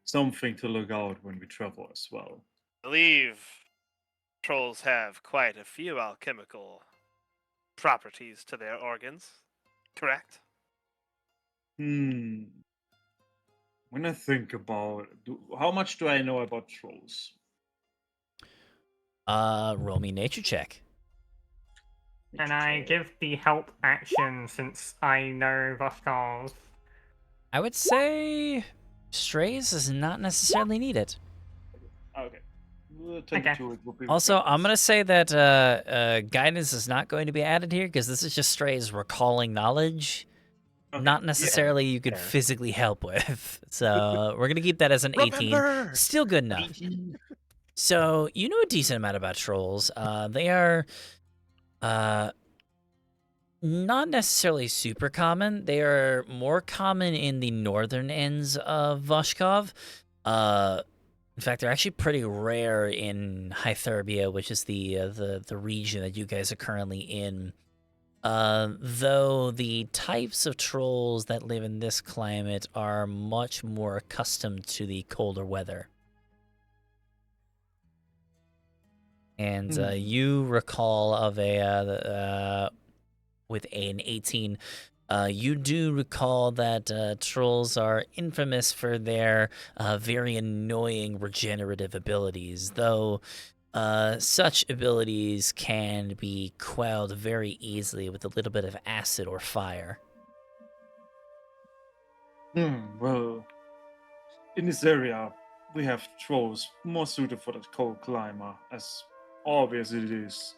[SPEAKER 2] Something to look out when we travel as well.
[SPEAKER 3] I believe trolls have quite a few alchemical properties to their organs, correct?
[SPEAKER 2] When I think about how much do I know about trolls?
[SPEAKER 1] Roll me nature check.
[SPEAKER 6] Can I give the help action since I know Voskov?
[SPEAKER 1] I would say strays is not necessarily needed.
[SPEAKER 2] Okay. 22 it will be
[SPEAKER 1] Also, I'm
[SPEAKER 2] guidance.
[SPEAKER 1] going to say that guidance is not going to be added here because this is just strays recalling knowledge,
[SPEAKER 2] Okay,
[SPEAKER 1] not necessarily you could
[SPEAKER 5] fair.
[SPEAKER 1] physically help with. So we're going to keep that as an 18.
[SPEAKER 7] Remember!
[SPEAKER 1] Still good enough. So you know a decent amount about trolls. They are not necessarily super common. They are more common in the northern ends of Voskov. In fact, they're actually pretty rare in Hytherbia, which is the region that you guys are currently in. Though the types of trolls that live in this climate are much more accustomed to the colder weather. And you recall of with an 18, you do recall that trolls are infamous for their very annoying regenerative abilities, though such abilities can be quelled very easily with a little bit of acid or fire.
[SPEAKER 2] Well, in this area, we have trolls more suited for the cold climate, as obvious it is.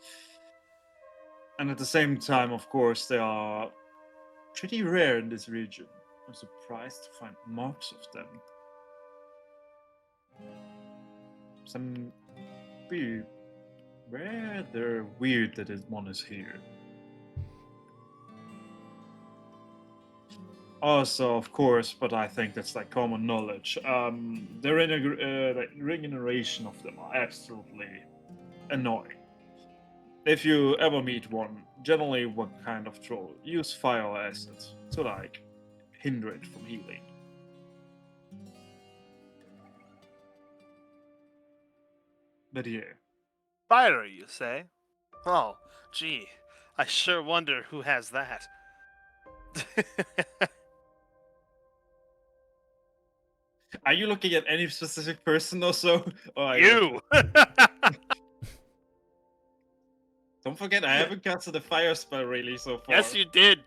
[SPEAKER 2] And at the same time, of course, they are pretty rare in this region. I'm surprised to find marks of them. Some be rather weird that one is here. Also, of course, but I think that's like common knowledge. The regeneration of them are absolutely annoying. If you ever meet one, generally what kind of troll, use fire or acid to like hinder it from healing. But yeah.
[SPEAKER 3] Fire, you say? Oh, gee, I sure wonder who has that.
[SPEAKER 2] Are you looking at any specific person or so? Or are
[SPEAKER 3] You!
[SPEAKER 2] Don't forget, I haven't casted a fire spell really so far.
[SPEAKER 3] Yes, you did.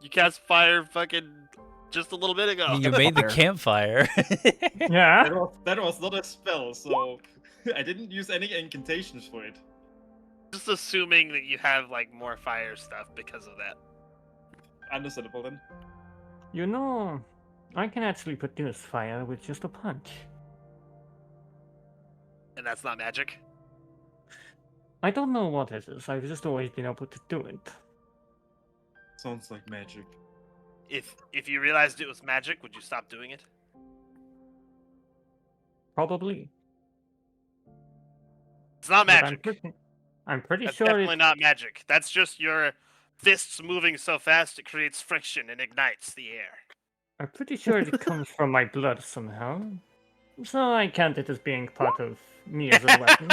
[SPEAKER 3] You cast fire fucking just a little bit ago.
[SPEAKER 1] You made the campfire.
[SPEAKER 6] Yeah.
[SPEAKER 2] That was not a spell, so I didn't use any incantations for it.
[SPEAKER 3] Just assuming that you have like more fire stuff because of that.
[SPEAKER 2] Understandable then.
[SPEAKER 6] You know, I can actually produce fire with just a punch.
[SPEAKER 3] And that's not magic.
[SPEAKER 6] I don't know what it is. I've just always been able to do it.
[SPEAKER 2] Sounds like magic.
[SPEAKER 3] If you realized it was magic, would you stop doing it?
[SPEAKER 6] Probably.
[SPEAKER 3] It's not
[SPEAKER 6] But
[SPEAKER 3] magic.
[SPEAKER 6] I'm pretty
[SPEAKER 3] That's
[SPEAKER 6] sure
[SPEAKER 3] definitely
[SPEAKER 6] it.
[SPEAKER 3] not magic. That's just your fists moving so fast it creates friction and ignites the air.
[SPEAKER 6] I'm pretty sure it comes from my blood somehow. So I count it as being part of me as a weapon.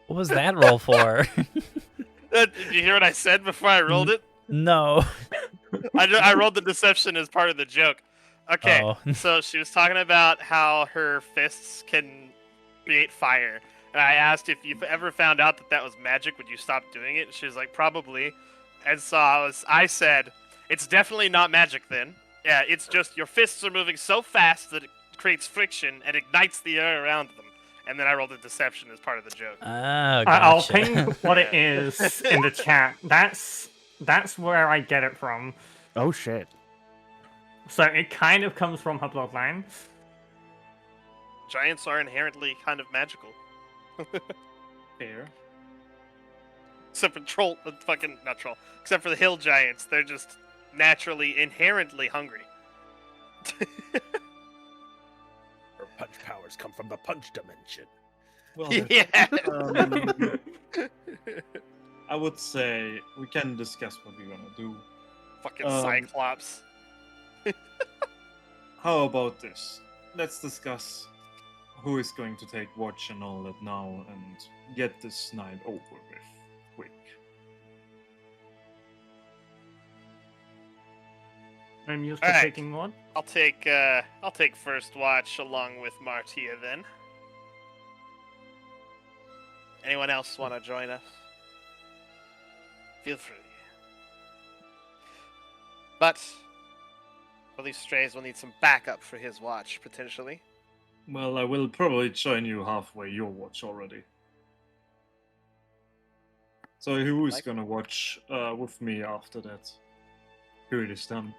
[SPEAKER 1] What was that roll for?
[SPEAKER 3] Did you hear what I said before I rolled it?
[SPEAKER 1] No.
[SPEAKER 3] I rolled the deception as part of the joke. Okay,
[SPEAKER 1] Oh.
[SPEAKER 3] so she was talking about how her fists can create fire. And I asked if you've ever found out that that was magic, would you stop doing it? And she was like, probably. And so I said, it's definitely not magic then. Yeah, it's just your fists are moving so fast that it creates friction and ignites the air around them. And then I rolled a deception as part of the joke.
[SPEAKER 1] Oh,
[SPEAKER 6] I'll
[SPEAKER 1] gotcha.
[SPEAKER 6] ping what it is in the chat. That's where I get it from.
[SPEAKER 5] Oh shit.
[SPEAKER 6] So it kind of comes from her bloodline.
[SPEAKER 3] Giants are inherently kind of magical.
[SPEAKER 2] Fair.
[SPEAKER 3] Except for not troll. Except for the hill giants, they're just naturally, inherently hungry.
[SPEAKER 7] Her punch powers come from the punch dimension.
[SPEAKER 2] Well,
[SPEAKER 3] Yeah.
[SPEAKER 2] I would say we can discuss what we're gonna do.
[SPEAKER 3] Fucking Cyclops.
[SPEAKER 2] How about this? Let's discuss who is going to take watch and all that now and get this night over with quick.
[SPEAKER 6] I'm used to
[SPEAKER 3] Alright.
[SPEAKER 6] taking one.
[SPEAKER 3] I'll take first watch along with Martia then. Anyone else want to join us? Feel free. But at least Strays will need some backup for his watch potentially.
[SPEAKER 2] Well, I will probably join you halfway your watch already. So who is
[SPEAKER 3] Like-
[SPEAKER 2] gonna watch with me after that period is done?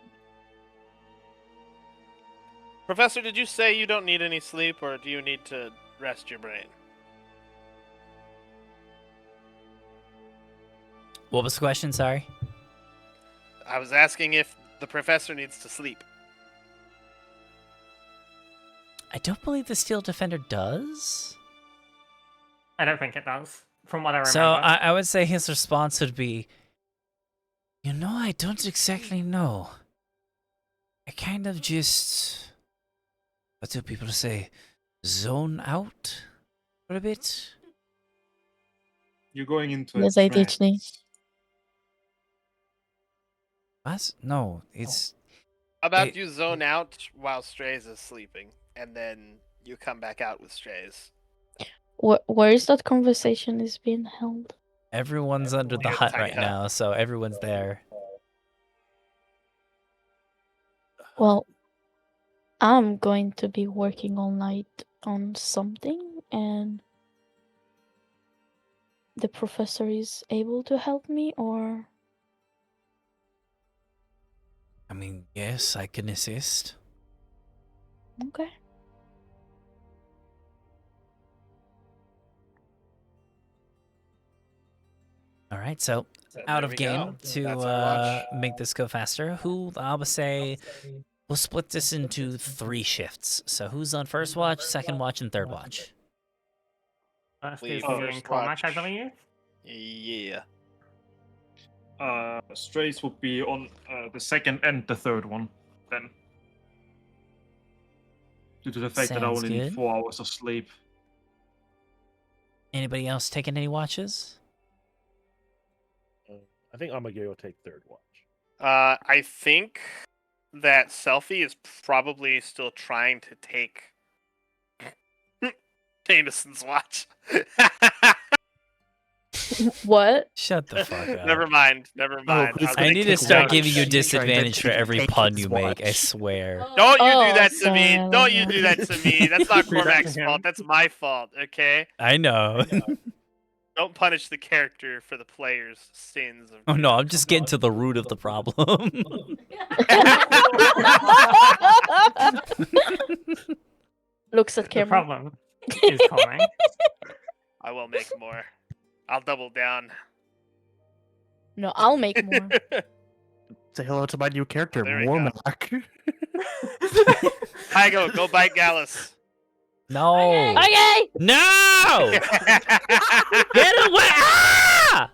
[SPEAKER 3] Professor, did you say you don't need any sleep, or do you need to rest your brain?
[SPEAKER 1] What was the question? Sorry.
[SPEAKER 3] I was asking if the professor needs to sleep.
[SPEAKER 1] I don't believe the Steel Defender does.
[SPEAKER 6] I don't think it does, from what I remember.
[SPEAKER 1] So I would say his response would be, you know, I don't exactly know. I kind of just, what do people say, zone out for a bit?
[SPEAKER 2] You're going into
[SPEAKER 4] Yes,
[SPEAKER 2] a
[SPEAKER 4] ADHD.
[SPEAKER 2] trance.
[SPEAKER 1] What? No, it's,
[SPEAKER 3] How about
[SPEAKER 1] It-
[SPEAKER 3] you zone out while Strays is sleeping, and then you come back out with Strays?
[SPEAKER 4] Where is that conversation is being held?
[SPEAKER 1] everyone's under the
[SPEAKER 3] Yeah,
[SPEAKER 1] hut
[SPEAKER 3] tiny
[SPEAKER 1] right
[SPEAKER 3] hut.
[SPEAKER 1] now, so everyone's there.
[SPEAKER 4] Well, I'm going to be working all night on something, and the professor is able to help me, or
[SPEAKER 1] I mean, yes, I can assist.
[SPEAKER 4] okay.
[SPEAKER 1] All right, so out
[SPEAKER 3] There
[SPEAKER 1] of
[SPEAKER 3] we
[SPEAKER 1] game
[SPEAKER 3] go.
[SPEAKER 1] to
[SPEAKER 3] That's our watch.
[SPEAKER 1] make this go faster. Who I would say we'll split this into 3 shifts. So who's on first watch, second watch, and third watch?
[SPEAKER 6] First
[SPEAKER 3] Leave
[SPEAKER 6] is you and
[SPEAKER 3] first
[SPEAKER 6] Cormac, I
[SPEAKER 3] watch.
[SPEAKER 6] believe.
[SPEAKER 3] Yeah.
[SPEAKER 2] Strays would be on the second and the third one then. Due to the fact that I
[SPEAKER 1] Sounds
[SPEAKER 2] only need
[SPEAKER 1] good.
[SPEAKER 2] 4 hours of sleep.
[SPEAKER 1] Anybody else taking any watches?
[SPEAKER 7] I think Amagiri will take third watch.
[SPEAKER 3] I think that Selfie is probably still trying to take Jameson's watch.
[SPEAKER 4] What?
[SPEAKER 1] Shut the fuck up.
[SPEAKER 3] Never mind. Never mind.
[SPEAKER 5] who's
[SPEAKER 3] was
[SPEAKER 1] I
[SPEAKER 3] gonna
[SPEAKER 1] need
[SPEAKER 3] take
[SPEAKER 1] to start
[SPEAKER 3] watch.
[SPEAKER 1] giving you
[SPEAKER 5] Trying to
[SPEAKER 1] disadvantage for every
[SPEAKER 5] take
[SPEAKER 1] pun
[SPEAKER 5] his
[SPEAKER 1] you make, I
[SPEAKER 5] watch.
[SPEAKER 1] swear.
[SPEAKER 3] Don't you
[SPEAKER 4] Oh,
[SPEAKER 3] do that to me.
[SPEAKER 4] sorry,
[SPEAKER 3] Don't you
[SPEAKER 4] yeah.
[SPEAKER 3] do that to me. That's not
[SPEAKER 6] Do that to
[SPEAKER 3] Cormac's
[SPEAKER 6] him.
[SPEAKER 3] fault. That's my fault, okay?
[SPEAKER 1] I know.
[SPEAKER 3] Don't punish the character for the player's sins. Of
[SPEAKER 1] Oh no, I'm just getting to the root of the problem.
[SPEAKER 4] Looks at
[SPEAKER 6] The
[SPEAKER 4] camera.
[SPEAKER 6] problem is coming.
[SPEAKER 3] I will make more. I'll double down.
[SPEAKER 4] No, I'll make more.
[SPEAKER 5] Say hello to my new character,
[SPEAKER 3] There we go.
[SPEAKER 5] Mormac.
[SPEAKER 3] Pygo, go bite Gallus.
[SPEAKER 1] No.
[SPEAKER 4] Okay.
[SPEAKER 1] No! Get away! Ah!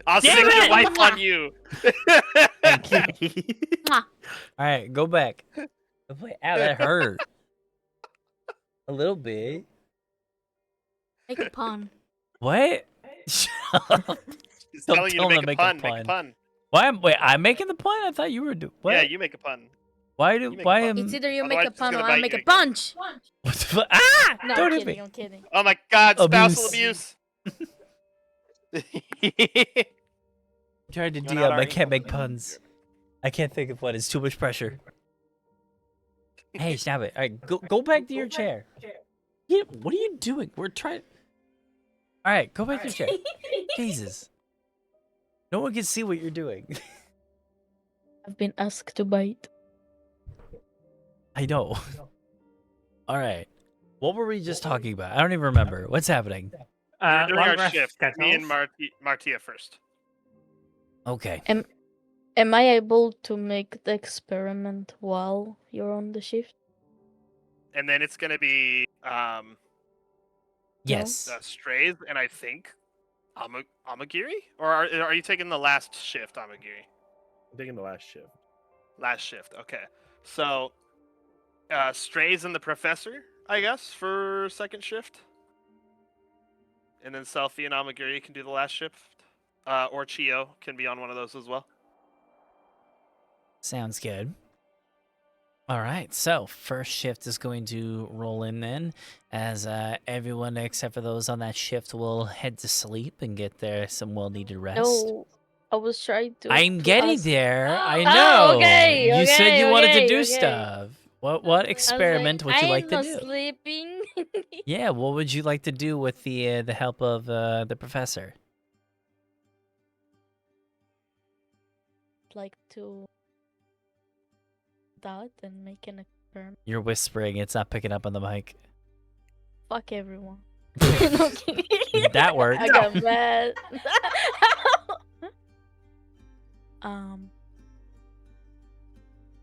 [SPEAKER 3] I'll
[SPEAKER 1] Damn
[SPEAKER 3] stick your
[SPEAKER 1] it!
[SPEAKER 3] wife on you.
[SPEAKER 1] All right, go back. Go play. Ow, that hurt. A little bit.
[SPEAKER 4] Make a pun.
[SPEAKER 1] What? Shut up.
[SPEAKER 3] He's
[SPEAKER 1] Don't
[SPEAKER 3] telling you
[SPEAKER 1] tell
[SPEAKER 3] to
[SPEAKER 1] him
[SPEAKER 3] make
[SPEAKER 1] to
[SPEAKER 3] a
[SPEAKER 1] make a
[SPEAKER 3] pun. Make a pun.
[SPEAKER 1] Why am wait? I'm making the pun. I thought you were doing. What?
[SPEAKER 3] Yeah, you make a pun.
[SPEAKER 1] Why do?
[SPEAKER 3] you make a
[SPEAKER 1] Why
[SPEAKER 3] pun.
[SPEAKER 1] am?
[SPEAKER 4] It's either you
[SPEAKER 3] Otherwise
[SPEAKER 4] make a
[SPEAKER 3] he's
[SPEAKER 4] pun or
[SPEAKER 3] gonna
[SPEAKER 4] I
[SPEAKER 3] bite
[SPEAKER 4] make
[SPEAKER 3] you
[SPEAKER 4] a
[SPEAKER 3] again.
[SPEAKER 4] punch.
[SPEAKER 1] What the fu- Ah!
[SPEAKER 4] No,
[SPEAKER 1] Don't
[SPEAKER 4] I'm
[SPEAKER 1] hit
[SPEAKER 4] kidding.
[SPEAKER 1] me.
[SPEAKER 4] I'm kidding.
[SPEAKER 3] Oh my God! Spousal
[SPEAKER 1] Abuse.
[SPEAKER 3] abuse.
[SPEAKER 1] Trying to
[SPEAKER 3] You're
[SPEAKER 1] DM.
[SPEAKER 3] not
[SPEAKER 1] I
[SPEAKER 3] our
[SPEAKER 1] can't make
[SPEAKER 3] equal.
[SPEAKER 1] puns. I can't think of one. It's too much pressure. Hey, stop it! All right, go back to your chair. Yeah, what are you doing? We're trying. All right, go back to your chair. Jesus. No one can see what you're doing.
[SPEAKER 4] I've been asked to bite.
[SPEAKER 1] I know. All right. What were we just talking about? I don't even remember. What's happening?
[SPEAKER 3] We're doing
[SPEAKER 6] long
[SPEAKER 3] our
[SPEAKER 6] rest
[SPEAKER 3] shift. Me and
[SPEAKER 6] schedules.
[SPEAKER 3] Martia first.
[SPEAKER 1] Okay.
[SPEAKER 4] Am I able to make the experiment while you're on the shift?
[SPEAKER 3] And then it's gonna be
[SPEAKER 1] Yes.
[SPEAKER 3] Strays, and I think Amagiri? Or are you taking the last shift, Amagiri?
[SPEAKER 7] I'm taking the last shift.
[SPEAKER 3] Last shift, okay. So, Strays and the Professor, I guess, for second shift. And then Selfie and Amagiri can do the last shift. Or Chio can be on one of those as well.
[SPEAKER 1] Sounds good. All right. So first shift is going to roll in then, as everyone except for those on that shift will head to sleep and get their some well-needed rest.
[SPEAKER 4] No, I was trying to.
[SPEAKER 1] I'm
[SPEAKER 4] to
[SPEAKER 1] getting
[SPEAKER 4] ask-
[SPEAKER 1] there. I
[SPEAKER 4] Oh,
[SPEAKER 1] know.
[SPEAKER 4] okay,
[SPEAKER 1] You said you
[SPEAKER 4] okay,
[SPEAKER 1] wanted to
[SPEAKER 4] okay,
[SPEAKER 1] do
[SPEAKER 4] okay.
[SPEAKER 1] stuff. What
[SPEAKER 4] I was like,
[SPEAKER 1] experiment would you like to
[SPEAKER 4] I'm
[SPEAKER 1] do?
[SPEAKER 4] not sleeping.
[SPEAKER 1] Yeah, what would you like to do with the help of the professor?
[SPEAKER 4] Like to that and make an experiment.
[SPEAKER 1] You're whispering. It's not picking up on the mic.
[SPEAKER 4] Fuck everyone. No kidding.
[SPEAKER 1] That worked.
[SPEAKER 4] I got mad.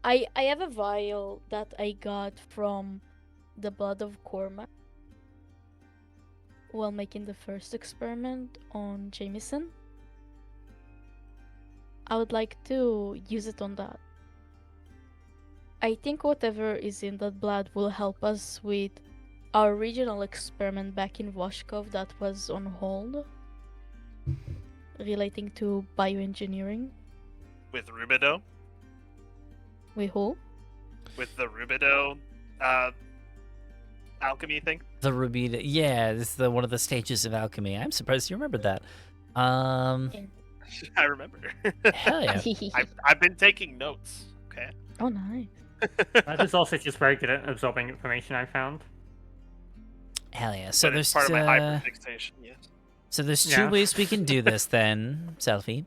[SPEAKER 4] I have a vial that I got from the blood of Cormac while making the first experiment on Jameson. I would like to use it on that. I think whatever is in that blood will help us with our original experiment back in Voshkov that was on hold, relating to bioengineering.
[SPEAKER 3] With Rubido.
[SPEAKER 4] Wait, who?
[SPEAKER 3] With the Rubido alchemy thing.
[SPEAKER 1] The Rubida. Yeah, this is one of the stages of alchemy. I'm surprised you remembered that.
[SPEAKER 3] I remember.
[SPEAKER 1] Hell yeah.
[SPEAKER 3] I've been taking notes. Okay.
[SPEAKER 4] Oh, nice.
[SPEAKER 6] That is also just very good at absorbing information, I found.
[SPEAKER 1] Hell yeah. So
[SPEAKER 3] But it's
[SPEAKER 1] there's
[SPEAKER 3] part of my hyperfixation. Yes.
[SPEAKER 1] So there's two
[SPEAKER 6] Yeah.
[SPEAKER 1] ways we can do this then, Selfie.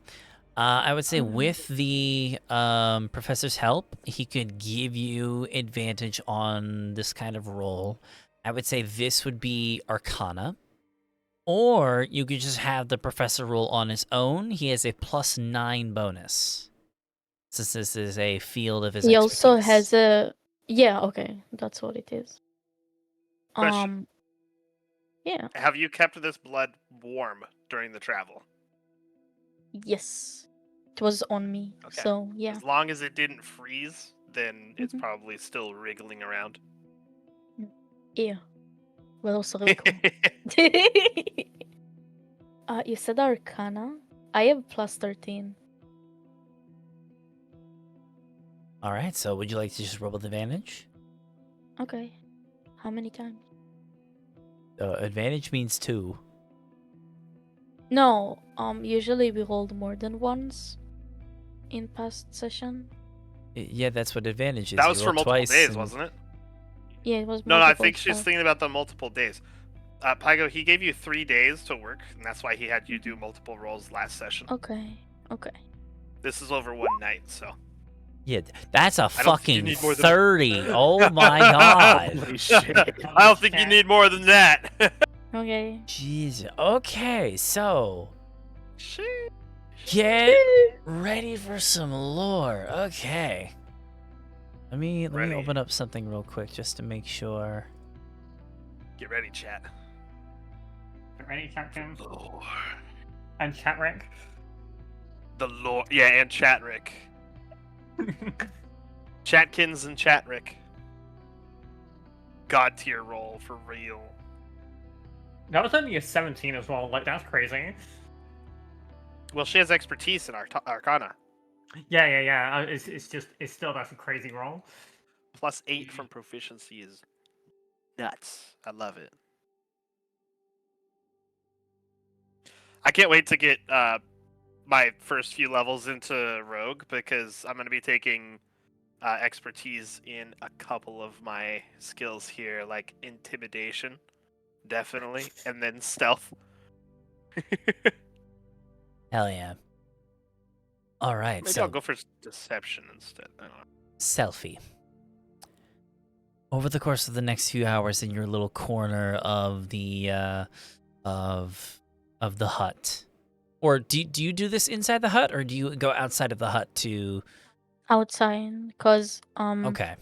[SPEAKER 1] I would say with the professor's help, he could give you advantage on this kind of roll. I would say this would be Arcana, Or you could just have the professor roll on his own. He has a +9 bonus. Since this is a field of his
[SPEAKER 4] He
[SPEAKER 1] expertise.
[SPEAKER 4] also has a yeah. Okay, that's what it is.
[SPEAKER 3] Question.
[SPEAKER 4] Yeah.
[SPEAKER 3] Have you kept this blood warm during the travel?
[SPEAKER 4] Yes. It was on me.
[SPEAKER 3] Okay.
[SPEAKER 4] So yeah.
[SPEAKER 3] As long as it didn't freeze, then it's
[SPEAKER 4] Mhm.
[SPEAKER 3] probably still wriggling around.
[SPEAKER 4] Yeah. But also really cool. You said Arcana. I have +13.
[SPEAKER 1] All right, so would you like to just roll with advantage?
[SPEAKER 4] Okay. How many times?
[SPEAKER 1] Advantage means 2.
[SPEAKER 4] No. Usually we rolled more than once in past session.
[SPEAKER 1] Yeah, that's what advantage is.
[SPEAKER 3] That
[SPEAKER 1] You
[SPEAKER 3] was for
[SPEAKER 1] roll
[SPEAKER 3] multiple
[SPEAKER 1] twice
[SPEAKER 3] days,
[SPEAKER 1] and-
[SPEAKER 3] wasn't it?
[SPEAKER 4] Yeah, it was.
[SPEAKER 3] No, I
[SPEAKER 4] multiple
[SPEAKER 3] think she's
[SPEAKER 4] stuff.
[SPEAKER 3] thinking about the multiple days. Pygo, he gave you 3 days to work, and that's why he had you do multiple rolls last session.
[SPEAKER 4] Okay. Okay.
[SPEAKER 3] This is over one night, so.
[SPEAKER 1] Yeah, that's a
[SPEAKER 3] I don't think you
[SPEAKER 1] fucking
[SPEAKER 3] need more than-
[SPEAKER 1] 30. Oh my god.
[SPEAKER 5] Holy shit.
[SPEAKER 3] I don't think you need more than that.
[SPEAKER 4] Okay.
[SPEAKER 1] Jeez. Okay, so
[SPEAKER 3] Shit.
[SPEAKER 1] get ready for some lore. Okay. Let me
[SPEAKER 3] Ready.
[SPEAKER 1] open up something real quick just to make sure.
[SPEAKER 3] Get ready, chat.
[SPEAKER 6] Get ready, Captain.
[SPEAKER 3] Lore.
[SPEAKER 6] And Chatrick.
[SPEAKER 3] The lore. Yeah, and Chatrick. Chatkins and Chatrick. God tier roll for real.
[SPEAKER 6] That was only a 17 as well. Like, that's crazy.
[SPEAKER 3] Well, she has expertise in Arcana.
[SPEAKER 6] Yeah. It's still that's a crazy roll.
[SPEAKER 3] +8 from proficiency is nuts. I love it. I can't wait to get my first few levels into Rogue because I'm going to be taking expertise in a couple of my skills here, like Intimidation, definitely, and then Stealth.
[SPEAKER 1] Hell yeah. All right,
[SPEAKER 3] Maybe
[SPEAKER 1] so
[SPEAKER 3] I'll go for Deception instead. I don't know.
[SPEAKER 1] selfie. Over the course of the next few hours in your little corner of the of the hut, or do you do this inside the hut, or do you go outside of the hut to?
[SPEAKER 4] Outside, cause
[SPEAKER 1] Okay,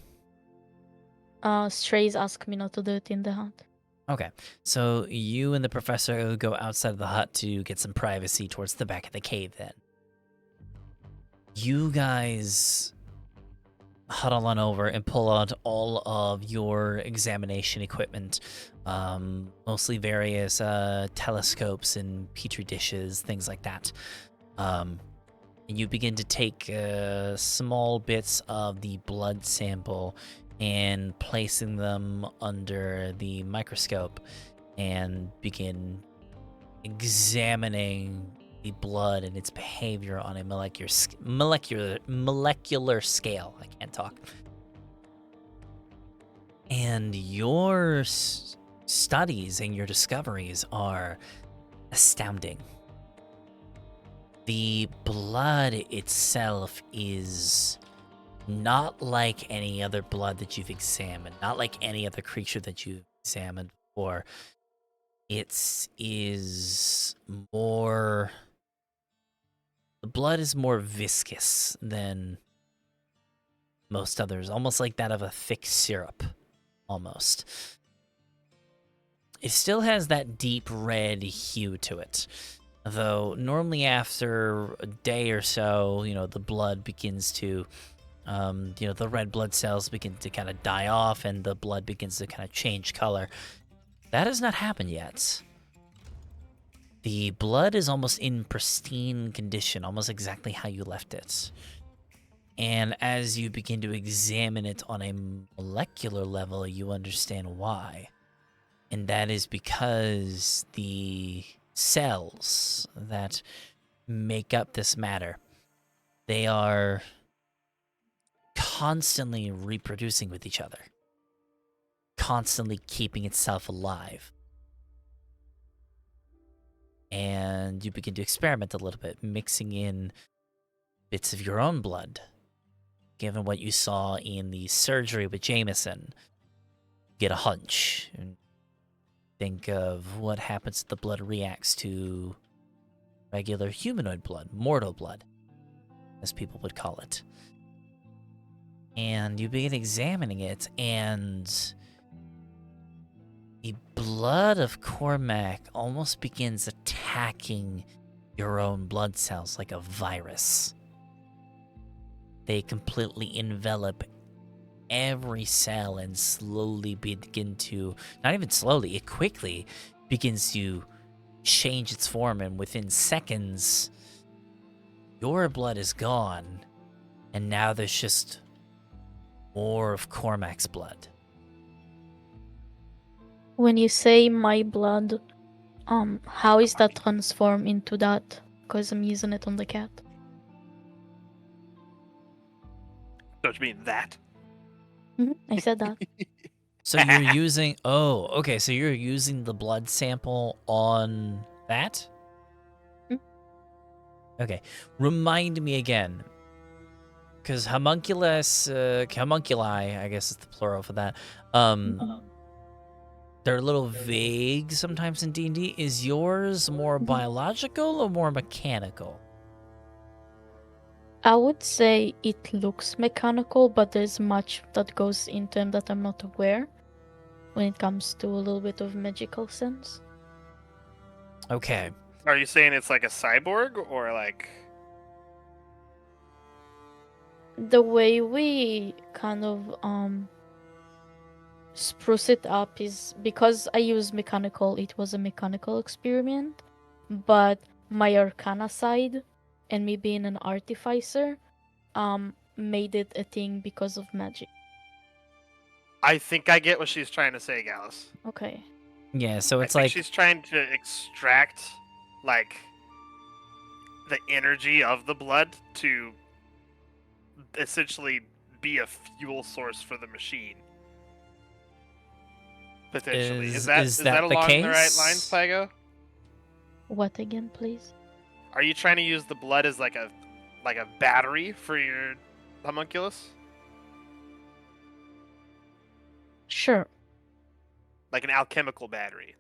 [SPEAKER 4] Strays asked me not to do it in the hut.
[SPEAKER 1] okay. So you and the professor go outside of the hut to get some privacy towards the back of the cave. Then you guys huddle on over and pull out all of your examination equipment, mostly various telescopes and petri dishes, things like that. And you begin to take small bits of the blood sample and placing them under the microscope and begin examining the blood and its behavior on a molecular scale. I can't talk. And your studies and your discoveries are astounding. The blood itself is not like any other blood that you've examined, not like any other creature that you've examined before. It is more... The blood is more viscous than most others, almost like that of a thick syrup, almost. It still has that deep red hue to it, though normally after a day or so, the blood begins to, the red blood cells begin to kind of die off and the blood begins to kind of change color. That has not happened yet. The blood is almost in pristine condition, almost exactly how you left it. And as you begin to examine it on a molecular level, you understand why. And that is because the cells that make up this matter, they are constantly reproducing with each other, constantly keeping itself alive. And you begin to experiment a little bit, mixing in bits of your own blood. Given what you saw in the surgery with Jameson, get a hunch. And think of what happens if the blood reacts to regular humanoid blood, mortal blood, as people would call it. And you begin examining it, and the blood of Cormac almost begins attacking your own blood cells like a virus. They completely envelop every cell and slowly begin to, not even slowly, it quickly begins to change its form, and within seconds, your blood is gone, and now there's just more of Cormac's blood.
[SPEAKER 4] When you say my blood, how is that transformed into that? Because I'm using it on the cat.
[SPEAKER 3] Don't you mean that?
[SPEAKER 4] I said that.
[SPEAKER 1] So you're using, okay, so you're using the blood sample on that?
[SPEAKER 4] Mm.
[SPEAKER 1] Okay, remind me again. Because homunculi, I guess is the plural for that. They're a little vague sometimes in D&D. Is yours more biological or more mechanical?
[SPEAKER 4] I would say it looks mechanical, but there's much that goes into them that I'm not aware when it comes to a little bit of magical sense.
[SPEAKER 1] Okay.
[SPEAKER 3] Are you saying it's like a cyborg or like?
[SPEAKER 4] The way we kind of spruce it up is because I use mechanical, it was a mechanical experiment, but my arcana side and me being an artificer made it a thing because of magic.
[SPEAKER 3] I think I get what she's trying to say, Gallus.
[SPEAKER 4] Okay.
[SPEAKER 1] Yeah, so it's
[SPEAKER 3] I think
[SPEAKER 1] like
[SPEAKER 3] she's trying to extract like the energy of the blood to essentially be a fuel source for the machine. Potentially. Is that
[SPEAKER 1] the
[SPEAKER 3] along the right
[SPEAKER 1] case?
[SPEAKER 3] lines, Pygo?
[SPEAKER 4] What again, please?
[SPEAKER 3] Are you trying to use the blood as like a battery for your homunculus?
[SPEAKER 4] Sure.
[SPEAKER 3] Like an alchemical battery.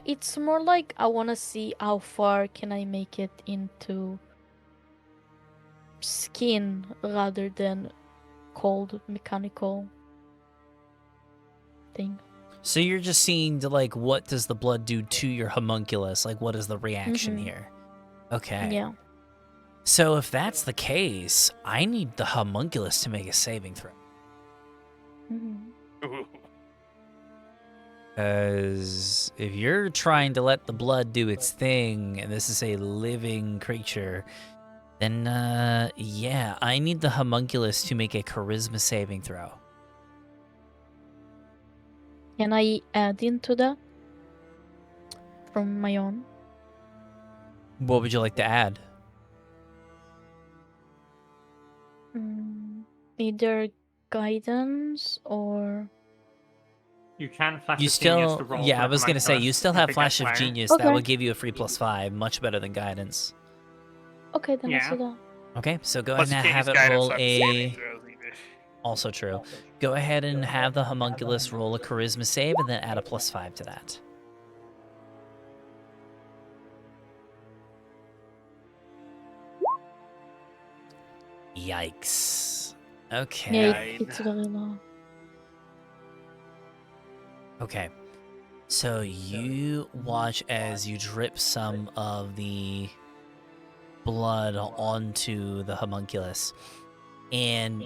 [SPEAKER 4] It's more like I want to see how far can I make it into skin rather than cold mechanical thing.
[SPEAKER 1] So you're just seeing like what does the blood do to your homunculus? Like what is the reaction
[SPEAKER 4] Mhm.
[SPEAKER 1] here? Okay.
[SPEAKER 4] Yeah.
[SPEAKER 1] So if that's the case, I need the homunculus to make a saving throw.
[SPEAKER 4] Mhm.
[SPEAKER 3] Ooh.
[SPEAKER 1] Because if you're trying to let the blood do its thing, and this is a living creature, then yeah, I need the homunculus to make a charisma saving throw.
[SPEAKER 4] Can I add into that from my own?
[SPEAKER 1] What would you like to add?
[SPEAKER 4] Either guidance or
[SPEAKER 6] You can flash
[SPEAKER 1] You
[SPEAKER 6] of genius
[SPEAKER 1] still,
[SPEAKER 6] to roll
[SPEAKER 1] yeah,
[SPEAKER 6] for
[SPEAKER 1] I
[SPEAKER 6] the
[SPEAKER 1] was gonna say
[SPEAKER 6] homunculus
[SPEAKER 1] you still
[SPEAKER 6] if
[SPEAKER 1] have
[SPEAKER 6] it
[SPEAKER 1] Flash
[SPEAKER 6] gets
[SPEAKER 1] of
[SPEAKER 6] low.
[SPEAKER 1] Genius. That
[SPEAKER 4] Okay.
[SPEAKER 1] will give you a free +5, much better than guidance.
[SPEAKER 4] okay, then
[SPEAKER 6] Yeah.
[SPEAKER 4] I'll do that.
[SPEAKER 1] Okay, so go
[SPEAKER 3] Plus,
[SPEAKER 1] ahead
[SPEAKER 3] you
[SPEAKER 1] and
[SPEAKER 3] can't
[SPEAKER 1] have
[SPEAKER 3] use
[SPEAKER 1] it
[SPEAKER 3] guidance
[SPEAKER 1] roll
[SPEAKER 3] on saving
[SPEAKER 1] a.
[SPEAKER 3] throws either.
[SPEAKER 1] Also true. Go ahead and have the homunculus roll a charisma save, and then add a +5 to that. Yikes. Okay.
[SPEAKER 4] Yeah,
[SPEAKER 3] Nine.
[SPEAKER 4] it's very low.
[SPEAKER 1] Okay. So you watch as you drip some of the blood onto the homunculus, and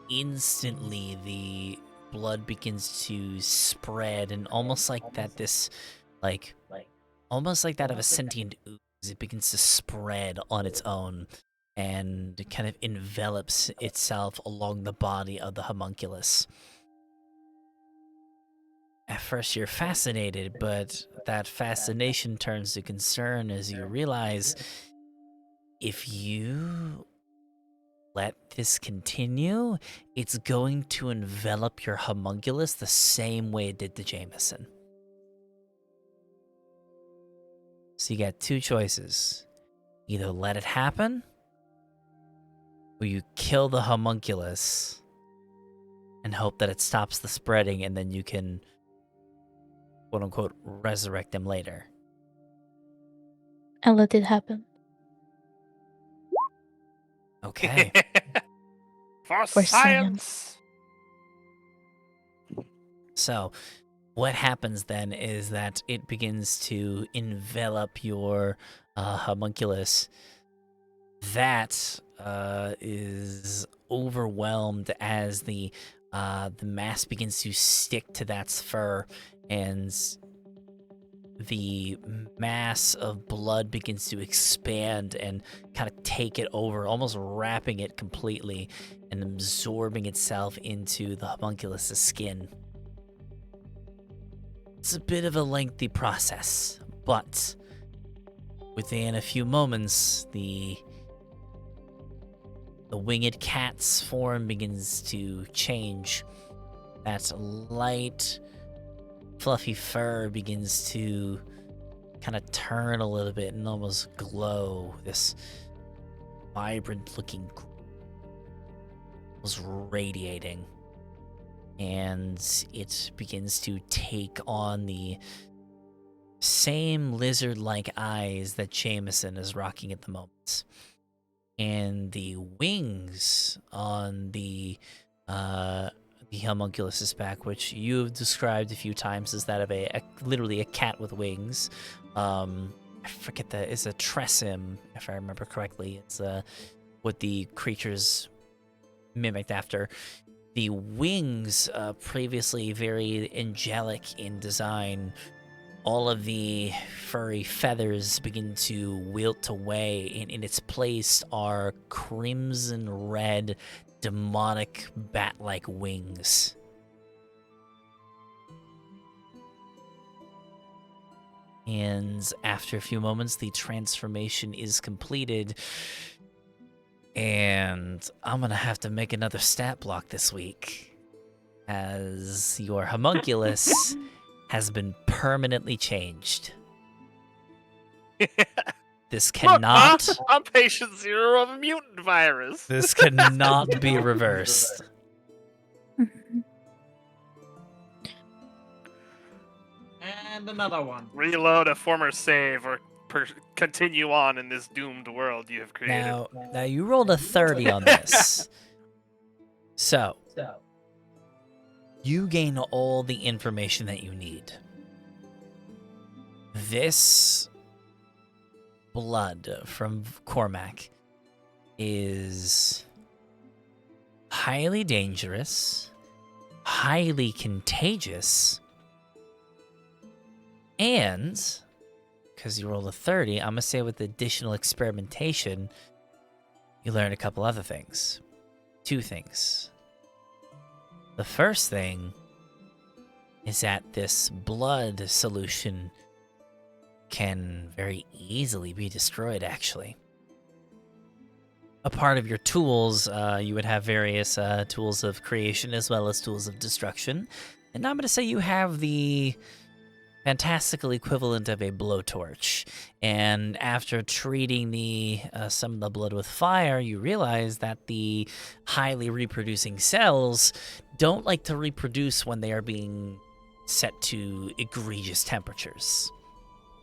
[SPEAKER 1] instantly the blood begins to spread, and almost like that, almost like that of a sentient ooze, it begins to spread on its own and kind of envelops itself along the body of the homunculus. At first you're fascinated, but that fascination turns to concern as you realize if you let this continue, it's going to envelop your homunculus the same way it did to Jameson. So you got two choices. Either let it happen, or you kill the homunculus and hope that it stops the spreading, and then you can quote unquote resurrect them later.
[SPEAKER 4] And let it happen.
[SPEAKER 1] Okay.
[SPEAKER 3] For
[SPEAKER 4] For
[SPEAKER 3] science.
[SPEAKER 1] So, what happens then is that it begins to envelop your homunculus. That is overwhelmed as the mass begins to stick to that's fur, and the mass of blood begins to expand and kind of take it over, almost wrapping it completely and absorbing itself into the homunculus's skin. It's a bit of a lengthy process, but within a few moments, the winged cat's form begins to change. That light, fluffy fur begins to kind of turn a little bit and almost glow. This vibrant looking, was radiating. And it begins to take on the same lizard-like eyes that Jameson is rocking at the moment. And the wings on the homunculus's back, which you've described a few times as that of literally a cat with wings. I forget that it's a tressim, if I remember correctly. It's what the creature's mimicked after. The wings, previously very angelic in design, all of the furry feathers begin to wilt away, and in its place are crimson red, demonic bat-like wings. And after a few moments, the transformation is completed. And I'm gonna have to make another stat block this week, as your homunculus has been permanently changed. This cannot.
[SPEAKER 3] Look, I'm patient 0 of a mutant virus.
[SPEAKER 1] This cannot be reversed.
[SPEAKER 2] And another one.
[SPEAKER 3] Reload a former save or continue on in this doomed world you have created.
[SPEAKER 1] Now you rolled a 30 on this. So, you gain all the information that you need. This blood from Cormac is highly dangerous, highly contagious, and because you rolled a 30, I'm going to say with additional experimentation, you learn a couple other things. 2 things. The first thing is that this blood solution can very easily be destroyed, actually. A part of your tools, you would have various tools of creation as well as tools of destruction. And I'm going to say you have the fantastical equivalent of a blowtorch, and after treating some of the blood with fire, you realize that the highly reproducing cells don't like to reproduce when they are being set to egregious temperatures,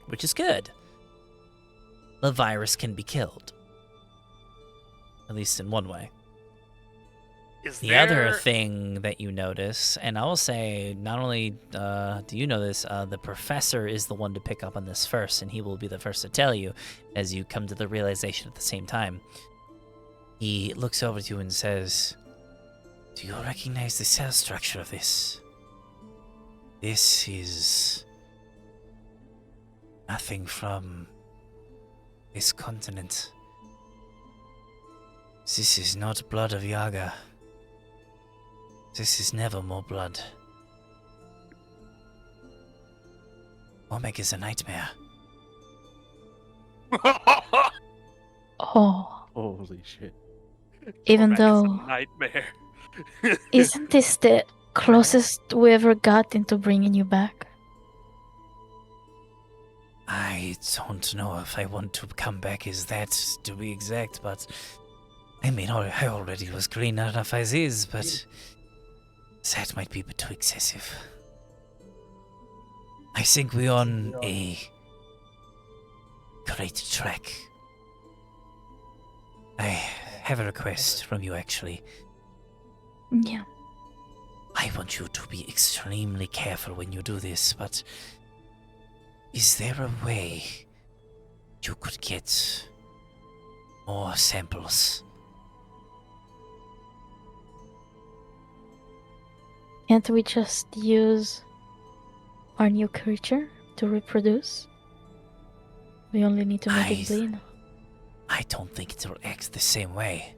[SPEAKER 1] which is good. The virus can be killed, at least in one way. The other thing that you notice, and I will say, not only do you know this, the professor is the one to pick up on this first, and he will be the first to tell you as you come to the realization at the same time. He looks over to you and says, "Do you recognize the cell structure of this? This is nothing from this continent. This is not blood of Yaga. This is never more blood. Cormac is a nightmare."
[SPEAKER 4] Oh,
[SPEAKER 5] Holy shit.
[SPEAKER 4] even
[SPEAKER 3] Cormac is a
[SPEAKER 4] though,
[SPEAKER 3] nightmare.
[SPEAKER 4] isn't this the closest we ever got into bringing you back?
[SPEAKER 1] I don't know if I want to come back as that, to be exact, but I mean, I already was green enough as is, but that might be too excessive. I think we're on a great track. I have a request from you, actually.
[SPEAKER 4] Yeah.
[SPEAKER 1] I want you to be extremely careful when you do this, but is there a way you could get more samples?
[SPEAKER 4] Can't we just use our new creature to reproduce? We only need to make it bleed.
[SPEAKER 1] I don't think it will act the same way.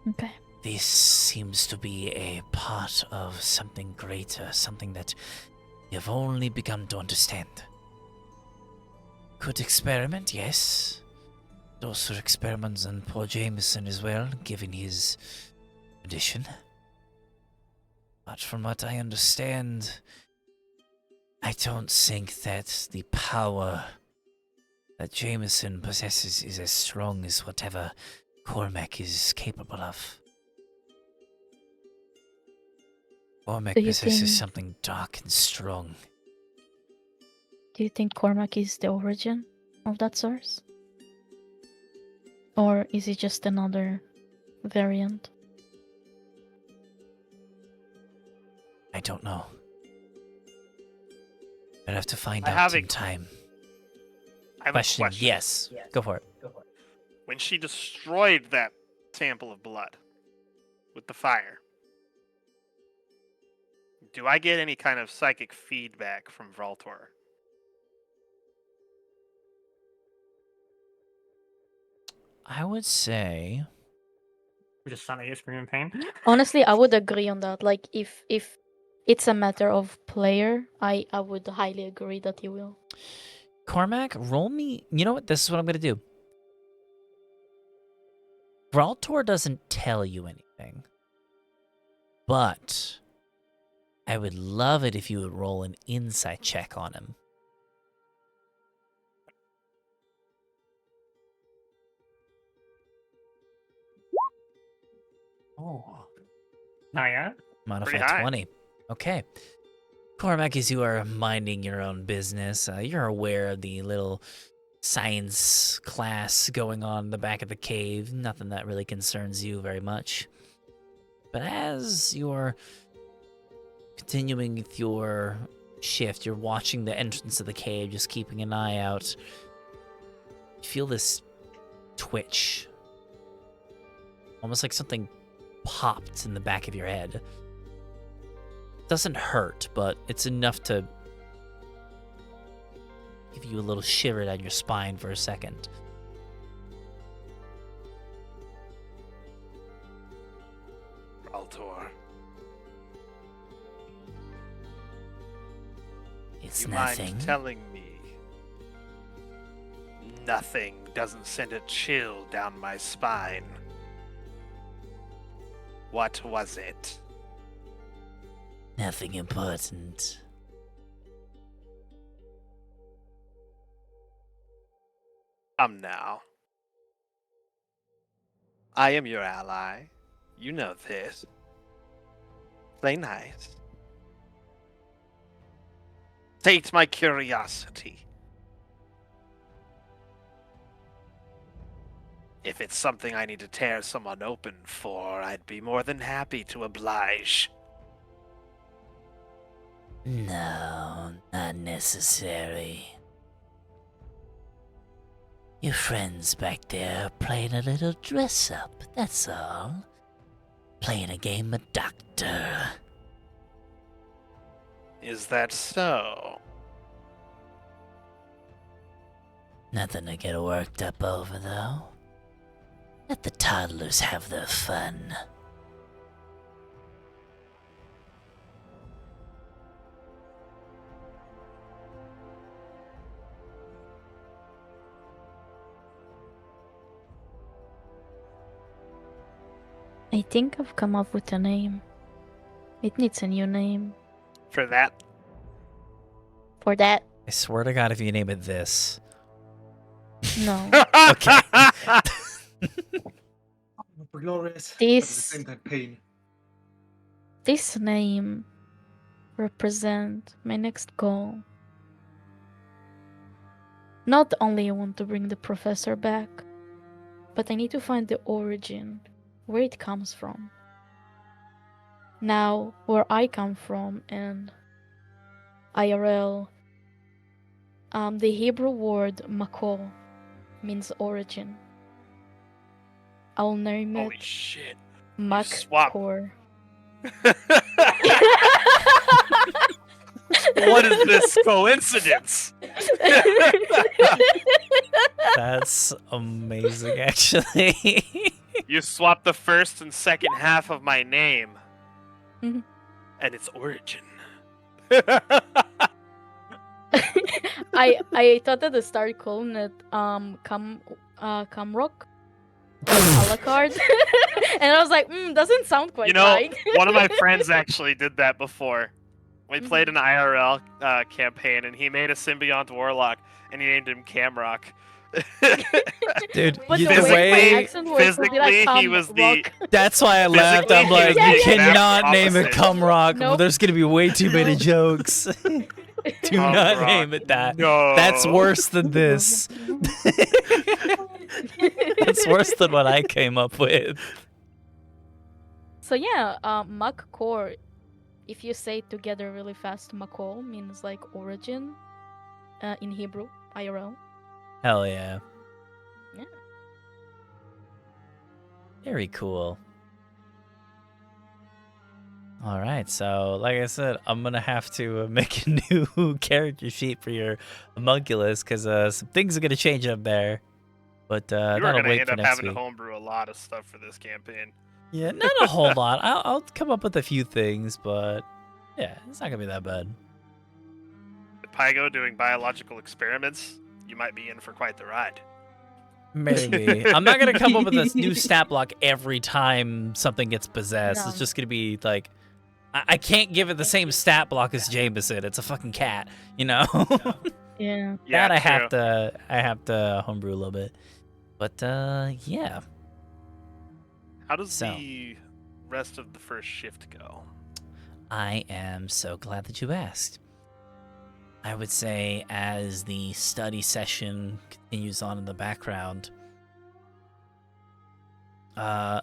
[SPEAKER 4] Okay.
[SPEAKER 1] This seems to be a part of something greater, something that you've only begun to understand. Could experiment, yes. Those are experiments on poor Jameson as well, given his condition. But from what I understand, I don't think that the power that Jameson possesses is as strong as whatever Cormac is capable of. Cormac possesses something dark and strong.
[SPEAKER 4] Do you think Cormac is the origin of that source? Or is it just another variant?
[SPEAKER 1] I don't know. I'd have to find out in time.
[SPEAKER 3] I have a question.
[SPEAKER 1] Yes. Go for it.
[SPEAKER 3] When she destroyed that sample of blood with the fire, do I get any kind of psychic feedback from Vraltor?
[SPEAKER 1] I would say...
[SPEAKER 6] We just suddenly scream in pain.
[SPEAKER 4] Honestly, I would agree on that. Like, if it's a matter of player, I would highly agree that you will.
[SPEAKER 1] Cormac, roll me... You know what? This is what I'm going to do. Vraltor doesn't tell you anything. But I would love it if you would roll an insight check on him.
[SPEAKER 6] Oh. Not yet?
[SPEAKER 1] Modified 20. Okay. Cormac, as you are minding your own business, you're aware of the little science class going on in the back of the cave. Nothing that really concerns you very much. But as you're continuing with your shift, you're watching the entrance of the cave, just keeping an eye out. You feel this twitch. Almost like something popped in the back of your head. Doesn't hurt, but it's enough to give you a little shiver down your spine for a second.
[SPEAKER 3] Vraltor.
[SPEAKER 1] It's
[SPEAKER 3] You
[SPEAKER 1] nothing.
[SPEAKER 3] mind telling me nothing doesn't send a chill down my spine? What was it?
[SPEAKER 1] Nothing important.
[SPEAKER 3] Come now. I am your ally. You know this. Play nice. Sate my curiosity. If it's something I need to tear someone open for, I'd be more than happy to oblige.
[SPEAKER 1] No, not necessary. Your friends back there are playing a little dress up, that's all. Playing a game of doctor.
[SPEAKER 3] Is that so?
[SPEAKER 1] Nothing to get worked up over, though. Let the toddlers have their fun.
[SPEAKER 4] I think I've come up with a name. It needs a new name.
[SPEAKER 3] For that?
[SPEAKER 4] For that,
[SPEAKER 1] I swear to God, if you name it this.
[SPEAKER 4] no.
[SPEAKER 1] Okay.
[SPEAKER 2] Glorious.
[SPEAKER 4] This-
[SPEAKER 2] At the same time, pain.
[SPEAKER 4] This name represent my next goal. Not only I want to bring the professor back, but I need to find the origin, where it comes from. Now, where I come from in IRL, the Hebrew word makol means origin. I'll name
[SPEAKER 3] Holy
[SPEAKER 4] it
[SPEAKER 3] shit.
[SPEAKER 4] Makor.
[SPEAKER 3] What is this coincidence?
[SPEAKER 1] That's amazing, actually.
[SPEAKER 3] You swapped the first and second half of my name.
[SPEAKER 4] Mhm.
[SPEAKER 3] And its origin.
[SPEAKER 4] I thought at the start calling it Camrock a la carte. And I was like, doesn't sound quite
[SPEAKER 3] You know,
[SPEAKER 4] right.
[SPEAKER 3] one of my friends actually did that before. We played
[SPEAKER 4] Mm-hmm.
[SPEAKER 3] an IRL campaign, and he made a symbiont warlock, and he named him Camrock.
[SPEAKER 1] Dude,
[SPEAKER 4] But
[SPEAKER 1] you,
[SPEAKER 4] the
[SPEAKER 1] the
[SPEAKER 4] way my
[SPEAKER 1] way
[SPEAKER 4] accent was to be like,
[SPEAKER 3] physically, he was the
[SPEAKER 4] Rock.
[SPEAKER 1] that's why I laughed. I'm
[SPEAKER 3] Physically, he
[SPEAKER 1] like,
[SPEAKER 3] was
[SPEAKER 4] the
[SPEAKER 1] you
[SPEAKER 4] exact
[SPEAKER 1] cannot name it
[SPEAKER 3] opposite.
[SPEAKER 1] Cumrock.
[SPEAKER 4] Nope.
[SPEAKER 1] There's gonna be way too many jokes. Do not
[SPEAKER 3] Cumrock.
[SPEAKER 1] name it that.
[SPEAKER 3] No.
[SPEAKER 1] That's worse than this. That's worse than what I came up with.
[SPEAKER 4] So yeah, Makor, if you say it together really fast, Makol means like origin in Hebrew, IRL.
[SPEAKER 1] Hell yeah.
[SPEAKER 4] Yeah.
[SPEAKER 1] Very cool. All right, so like I said, I'm gonna have to make a new character sheet for your homunculus because some things are gonna change up there. But
[SPEAKER 3] You are
[SPEAKER 1] that'll
[SPEAKER 3] going to
[SPEAKER 1] wait
[SPEAKER 3] end
[SPEAKER 1] for
[SPEAKER 3] up
[SPEAKER 1] next
[SPEAKER 3] having
[SPEAKER 1] week.
[SPEAKER 3] to homebrew a lot of stuff for this campaign.
[SPEAKER 1] Yeah, not a whole lot. I'll come up with a few things, but yeah, it's not gonna be that bad.
[SPEAKER 3] With Pygo doing biological experiments, you might be in for quite the ride.
[SPEAKER 1] Maybe. I'm not gonna come up with this new stat block every time something gets possessed.
[SPEAKER 4] No.
[SPEAKER 1] It's just gonna be like, I can't give it the same stat block as Jameson. It's a fucking cat, you know.
[SPEAKER 4] Yeah.
[SPEAKER 3] Yeah,
[SPEAKER 1] That I
[SPEAKER 3] true.
[SPEAKER 1] have to homebrew a little bit. But yeah.
[SPEAKER 3] How does
[SPEAKER 1] So.
[SPEAKER 3] the rest of the first shift go?
[SPEAKER 1] I am so glad that you asked. I would say as the study session continues on in the background, and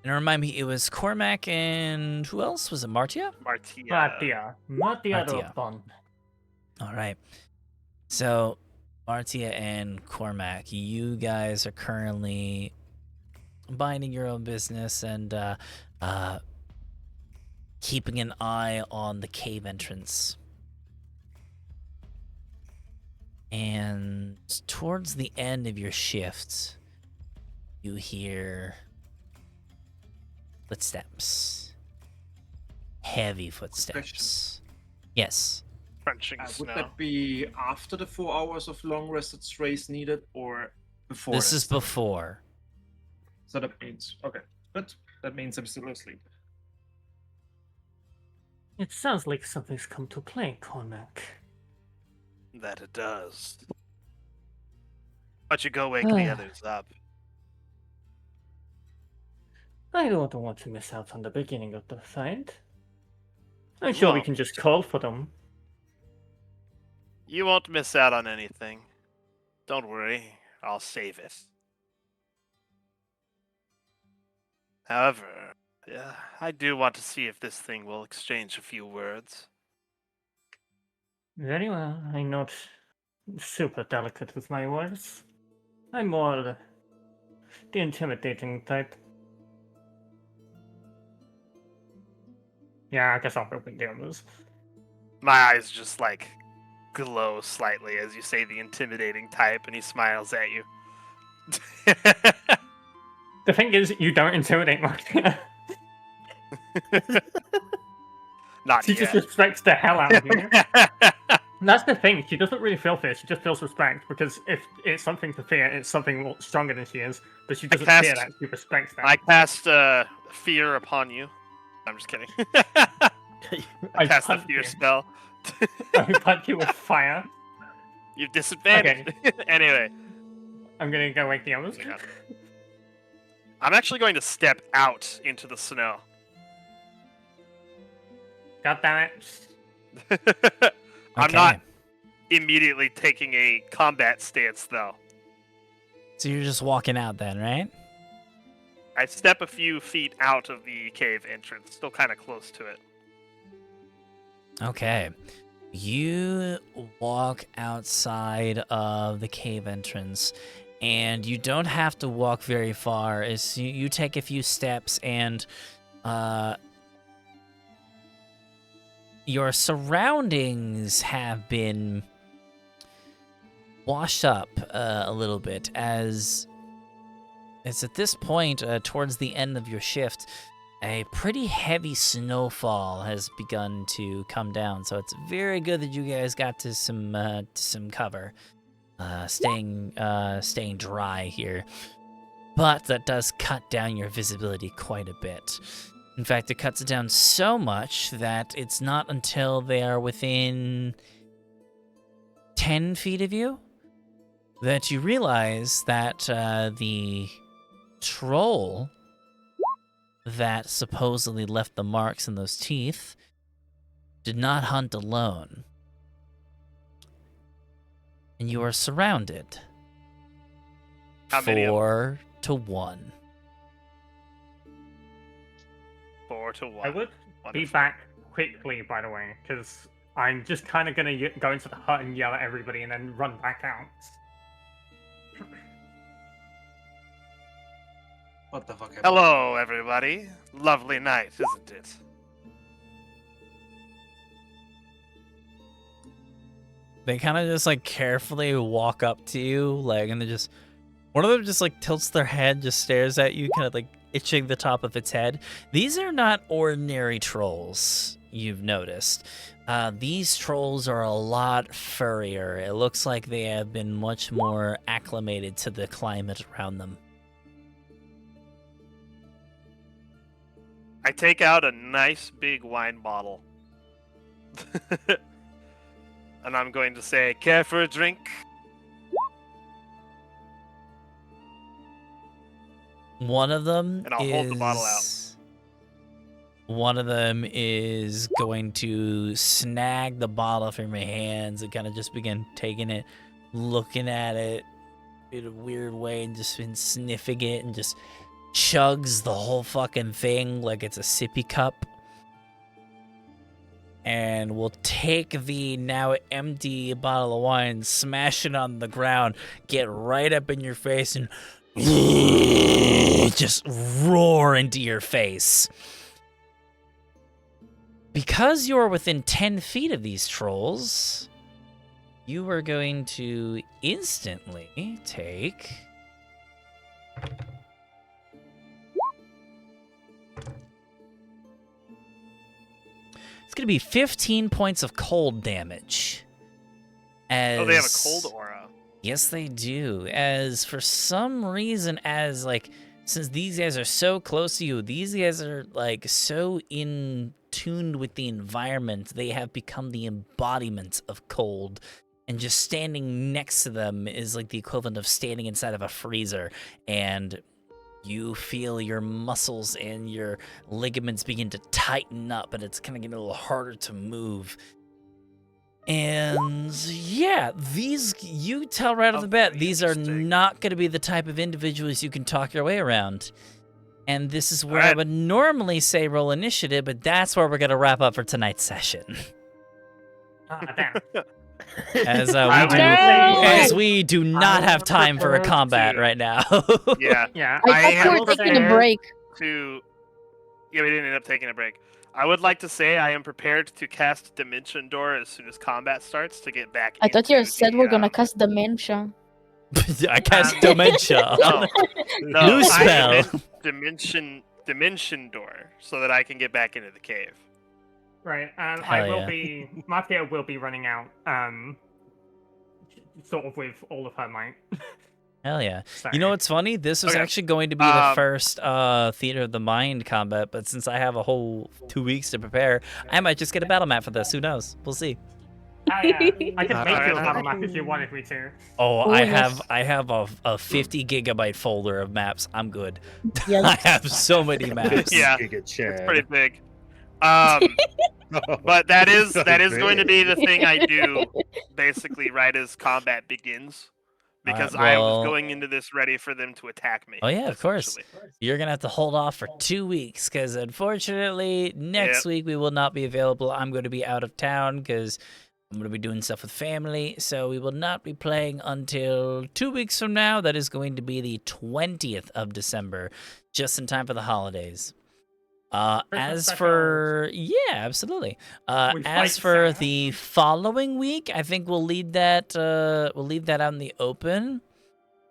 [SPEAKER 1] remind me, it was Cormac and who else? Was it Martia?
[SPEAKER 3] Martia.
[SPEAKER 6] Martia
[SPEAKER 1] Martia.
[SPEAKER 6] Ropon.
[SPEAKER 1] All right. So, Martia and Cormac, you guys are currently minding your own business and keeping an eye on the cave entrance. And towards the end of your shift, you hear footsteps. Heavy footsteps. Yes.
[SPEAKER 3] Crunching
[SPEAKER 2] Would
[SPEAKER 3] snow.
[SPEAKER 2] that be after the 4 hours of long rest that Strays needed, or before?
[SPEAKER 1] This
[SPEAKER 2] that
[SPEAKER 1] is
[SPEAKER 2] still?
[SPEAKER 1] before.
[SPEAKER 2] So that means but that means I'm still asleep.
[SPEAKER 6] It sounds like something's come to play, Cormac.
[SPEAKER 3] That it does. Why don't you go wake the others up?
[SPEAKER 6] I don't want to miss out on the beginning of the fight. I'm sure we
[SPEAKER 3] Well,
[SPEAKER 6] can just call for them.
[SPEAKER 3] You won't miss out on anything. Don't worry, I'll save it. However, yeah, I do want to see if this thing will exchange a few words.
[SPEAKER 6] Very well. I'm not super delicate with my words. I'm more the intimidating type. Yeah, I guess I'll open the others.
[SPEAKER 3] My eyes just like glow slightly as you say the intimidating type, and he smiles at you.
[SPEAKER 6] The thing is, you don't intimidate Martia.
[SPEAKER 3] Not
[SPEAKER 6] She
[SPEAKER 3] yet.
[SPEAKER 6] just respects the hell out of you. And that's the thing, she doesn't really feel fear, she just feels respect, because if it's something to fear, it's something stronger than she is, but she doesn't fear that, she respects that.
[SPEAKER 3] I cast fear upon you. I'm just kidding. I cast the
[SPEAKER 6] punch
[SPEAKER 3] fear
[SPEAKER 6] you.
[SPEAKER 3] spell.
[SPEAKER 6] I punch you with fire.
[SPEAKER 3] You've disadvantaged. Anyway.
[SPEAKER 6] I'm gonna go wake the others.
[SPEAKER 3] Yeah. I'm actually going to step out into the snow.
[SPEAKER 6] God damn it.
[SPEAKER 3] I'm
[SPEAKER 1] Okay.
[SPEAKER 3] not immediately taking a combat stance, though.
[SPEAKER 1] So you're just walking out then, right?
[SPEAKER 3] I step a few feet out of the cave entrance, still kind of close to it.
[SPEAKER 1] Okay. You walk outside of the cave entrance, and you don't have to walk very far. As you take a few steps, and your surroundings have been washed up a little bit, as it's at this point, towards the end of your shift, a pretty heavy snowfall has begun to come down. So it's very good that you guys got to some cover, staying dry here. But that does cut down your visibility quite a bit. In fact, it cuts it down so much that it's not until they are within 10 feet of you that you realize that the troll that supposedly left the marks in those teeth did not hunt alone. And you are surrounded.
[SPEAKER 3] How many of them?
[SPEAKER 1] 4 to 1.
[SPEAKER 3] 4 to 1.
[SPEAKER 6] I would be
[SPEAKER 3] Wonderful.
[SPEAKER 6] back quickly, by the way, because I'm just kind of going to go into the hut and yell at everybody and then run back out.
[SPEAKER 2] What the fuck happened?
[SPEAKER 3] Hello, everybody. Lovely night, isn't it?
[SPEAKER 1] They kind of just like carefully walk up to you, like, and they just, one of them just like tilts their head, just stares at you, kind of like itching the top of its head. These are not ordinary trolls, you've noticed. These trolls are a lot furrier. It looks like they have been much more acclimated to the climate around them.
[SPEAKER 3] I take out a nice big wine bottle. And I'm going to say, care for a drink?
[SPEAKER 1] One of them
[SPEAKER 3] And I'll hold the bottle out.
[SPEAKER 1] One of them is going to snag the bottle from your hands and kind of just begin taking it, looking at it in a weird way, and just been sniffing it and just chugs the whole fucking thing like it's a sippy cup. And we'll take the now empty bottle of wine, smash it on the ground, get right up in your face, and just roar into your face. Because you're within 10 feet of these trolls, you are going to instantly take... It's going to be 15 points of cold damage.
[SPEAKER 3] Oh, they have a cold aura.
[SPEAKER 1] Yes, they do. As for some reason, since these guys are so close to you, these guys are like so in tune with the environment, they have become the embodiment of cold. And just standing next to them is like the equivalent of standing inside of a freezer. And you feel your muscles and your ligaments begin to tighten up, and it's kind of getting a little harder to move. And yeah, you tell right off the bat, these are
[SPEAKER 3] Interesting.
[SPEAKER 1] not going to be the type of individuals you can talk your way around. And this is where I
[SPEAKER 3] Alright.
[SPEAKER 1] would normally say roll initiative, but that's where we're going to wrap up for tonight's session.
[SPEAKER 6] Damn.
[SPEAKER 1] As we do not have time for a combat right now.
[SPEAKER 3] Yeah.
[SPEAKER 6] Yeah,
[SPEAKER 4] I thought we were taking a break.
[SPEAKER 3] Yeah, we didn't end up taking a break. I would like to say I am prepared to cast Dimension Door as soon as combat starts to get back.
[SPEAKER 4] I thought you
[SPEAKER 3] into
[SPEAKER 4] said
[SPEAKER 3] the,
[SPEAKER 4] we're gonna cast Dementia.
[SPEAKER 1] I cast Dementia.
[SPEAKER 3] No,
[SPEAKER 1] New
[SPEAKER 3] I
[SPEAKER 1] spell.
[SPEAKER 3] meant Dimension Door so that I can get back into the cave.
[SPEAKER 6] Right, I
[SPEAKER 1] Hell
[SPEAKER 6] will
[SPEAKER 1] yeah.
[SPEAKER 6] be... Martia will be running out, sort of with all of her might.
[SPEAKER 1] Hell yeah.
[SPEAKER 6] So,
[SPEAKER 1] You know what's funny? This was
[SPEAKER 3] Okay.
[SPEAKER 1] actually going to be the first Theater of the Mind combat, but since I have a whole 2 weeks to prepare, I might just get a battle map for this. Who knows? We'll see.
[SPEAKER 6] I can make you a
[SPEAKER 3] Alright.
[SPEAKER 6] battle map if you wanted me to.
[SPEAKER 1] Oh,
[SPEAKER 4] Oh,
[SPEAKER 1] I
[SPEAKER 4] yes.
[SPEAKER 1] have a 50 gigabyte folder of maps. I'm good.
[SPEAKER 4] Yes.
[SPEAKER 1] I have so many maps.
[SPEAKER 3] Yeah,
[SPEAKER 7] Giga
[SPEAKER 3] it's
[SPEAKER 7] Chad.
[SPEAKER 3] pretty big. But that is going to be the thing I do basically right as combat begins. Because I was
[SPEAKER 1] well-
[SPEAKER 3] going into this ready for them to attack me.
[SPEAKER 1] Oh yeah, of course.
[SPEAKER 3] essentially.
[SPEAKER 1] You're gonna have to hold off for 2 weeks because unfortunately next week we will not be available. I'm going to be out of town because I'm going to be doing stuff with family, so we will not be playing until 2 weeks from now. That is going to be the 20th of December, just in time for the holidays. As
[SPEAKER 6] special.
[SPEAKER 1] for absolutely.
[SPEAKER 6] We
[SPEAKER 1] As
[SPEAKER 6] fight
[SPEAKER 1] for
[SPEAKER 6] Santa.
[SPEAKER 1] the following week, I think we'll leave that out in the open.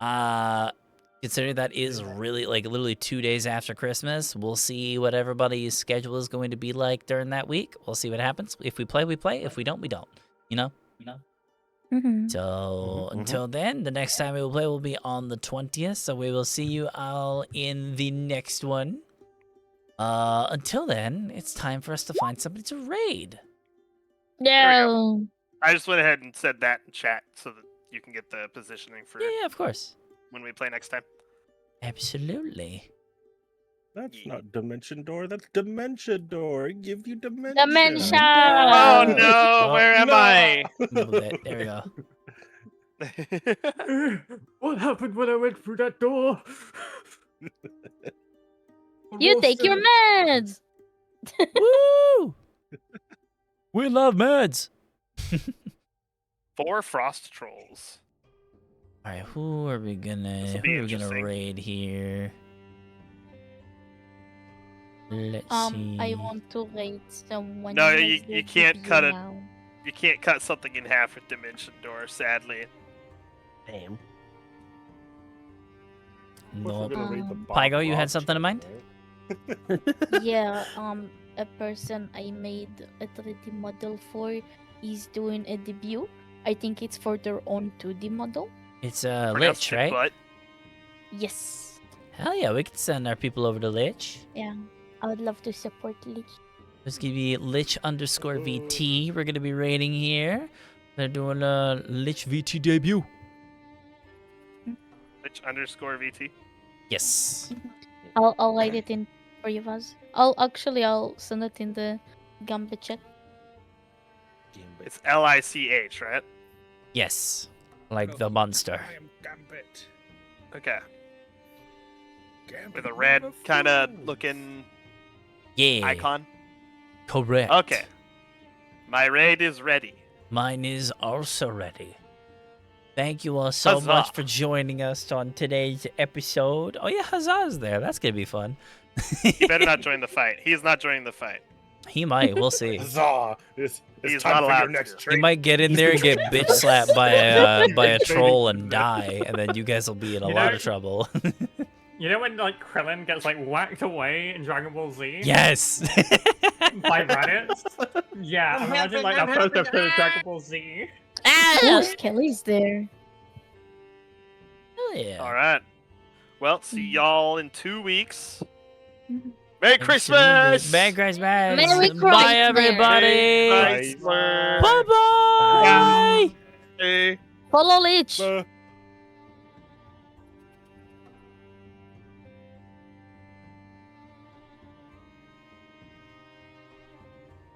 [SPEAKER 1] Considering that is really like literally 2 days after Christmas, we'll see what everybody's schedule is going to be like during that week. We'll see what happens. If we play, we play. If we don't, we don't. You know.
[SPEAKER 4] Mm-hmm.
[SPEAKER 1] So until then, the next time we will play will be on the 20th. So we will see you all in the next one. Until then, it's time for us to find somebody to raid.
[SPEAKER 4] No.
[SPEAKER 3] I just went ahead and said that in chat so that you can get the positioning for
[SPEAKER 1] Yeah, of course.
[SPEAKER 3] when we play next time.
[SPEAKER 1] Absolutely.
[SPEAKER 7] That's not Dimension Door. That's Dimension Door. Give you Dimension.
[SPEAKER 4] Dimension.
[SPEAKER 3] Oh no,
[SPEAKER 1] Well,
[SPEAKER 3] where am
[SPEAKER 7] no.
[SPEAKER 3] I?
[SPEAKER 1] Move it. There we go.
[SPEAKER 6] What happened when I went through that door?
[SPEAKER 4] You take your meds.
[SPEAKER 1] Woo! We love meds.
[SPEAKER 3] 4 frost trolls.
[SPEAKER 1] All right, who are we
[SPEAKER 3] This'll be interesting.
[SPEAKER 1] raid here? Let's see.
[SPEAKER 4] I want to rate someone.
[SPEAKER 3] No,
[SPEAKER 4] who has
[SPEAKER 3] you
[SPEAKER 4] the
[SPEAKER 3] can't
[SPEAKER 4] GPU
[SPEAKER 3] cut it.
[SPEAKER 4] now.
[SPEAKER 3] You can't cut something in half with Dimension Door, sadly.
[SPEAKER 5] Damn.
[SPEAKER 1] No.
[SPEAKER 4] Um,
[SPEAKER 1] Pygo, you had something in mind?
[SPEAKER 4] Yeah, a person I made a 3D model for is doing a debut. I think it's for their own 2D model.
[SPEAKER 1] It's
[SPEAKER 3] Pronounced
[SPEAKER 1] Lich, right?
[SPEAKER 3] But
[SPEAKER 4] Yes.
[SPEAKER 1] Hell yeah, we can send our people over to Lich.
[SPEAKER 4] Yeah. I would love to support Lich.
[SPEAKER 1] Let's give you Lich_VT. We're gonna be raiding here. They're doing a Lich VT debut.
[SPEAKER 3] Lich_VT.
[SPEAKER 1] Yes.
[SPEAKER 4] I'll write it in for you guys. I'll send it in the Gambit chat.
[SPEAKER 3] It's LICH, right?
[SPEAKER 1] Yes. Like the monster.
[SPEAKER 7] I am Gambit.
[SPEAKER 3] Okay.
[SPEAKER 7] Gambit
[SPEAKER 3] With a red
[SPEAKER 7] never
[SPEAKER 3] kind of
[SPEAKER 7] fools.
[SPEAKER 3] looking
[SPEAKER 1] Yeah.
[SPEAKER 3] icon.
[SPEAKER 1] Correct.
[SPEAKER 3] Okay. My raid is ready.
[SPEAKER 1] Mine is also ready. Thank you all so much
[SPEAKER 3] Huzzah.
[SPEAKER 1] for joining us on today's episode. Oh yeah, Huzzah's there. That's gonna be fun.
[SPEAKER 3] He better not join the fight. He's not joining the fight.
[SPEAKER 1] He might. We'll see.
[SPEAKER 7] Huzzah! It's
[SPEAKER 3] He's
[SPEAKER 7] time
[SPEAKER 3] not
[SPEAKER 7] for
[SPEAKER 3] allowed
[SPEAKER 7] your
[SPEAKER 3] to.
[SPEAKER 7] next
[SPEAKER 1] He
[SPEAKER 7] trade.
[SPEAKER 1] might get in there and get bitch slapped by a troll and die, and then you guys will be in a
[SPEAKER 6] You
[SPEAKER 1] lot
[SPEAKER 6] know-
[SPEAKER 1] of trouble.
[SPEAKER 6] You know when like Krillin gets like whacked away in Dragon Ball Z
[SPEAKER 1] Yes.
[SPEAKER 6] by Raditz? Yeah, I'm imagining like that first episode of Dragon Ball Z.
[SPEAKER 4] Oh, Skelly's there.
[SPEAKER 1] Hell yeah.
[SPEAKER 3] All right. Well, see y'all in 2 weeks.
[SPEAKER 4] Mhm.
[SPEAKER 3] Merry Christmas!
[SPEAKER 1] Merry Christmas.
[SPEAKER 4] Merry
[SPEAKER 1] Bye,
[SPEAKER 4] Christmas.
[SPEAKER 1] everybody.
[SPEAKER 3] Merry Christmas.
[SPEAKER 1] Bye bye.
[SPEAKER 3] Hey.
[SPEAKER 4] Follow Lich.
[SPEAKER 7] Bye.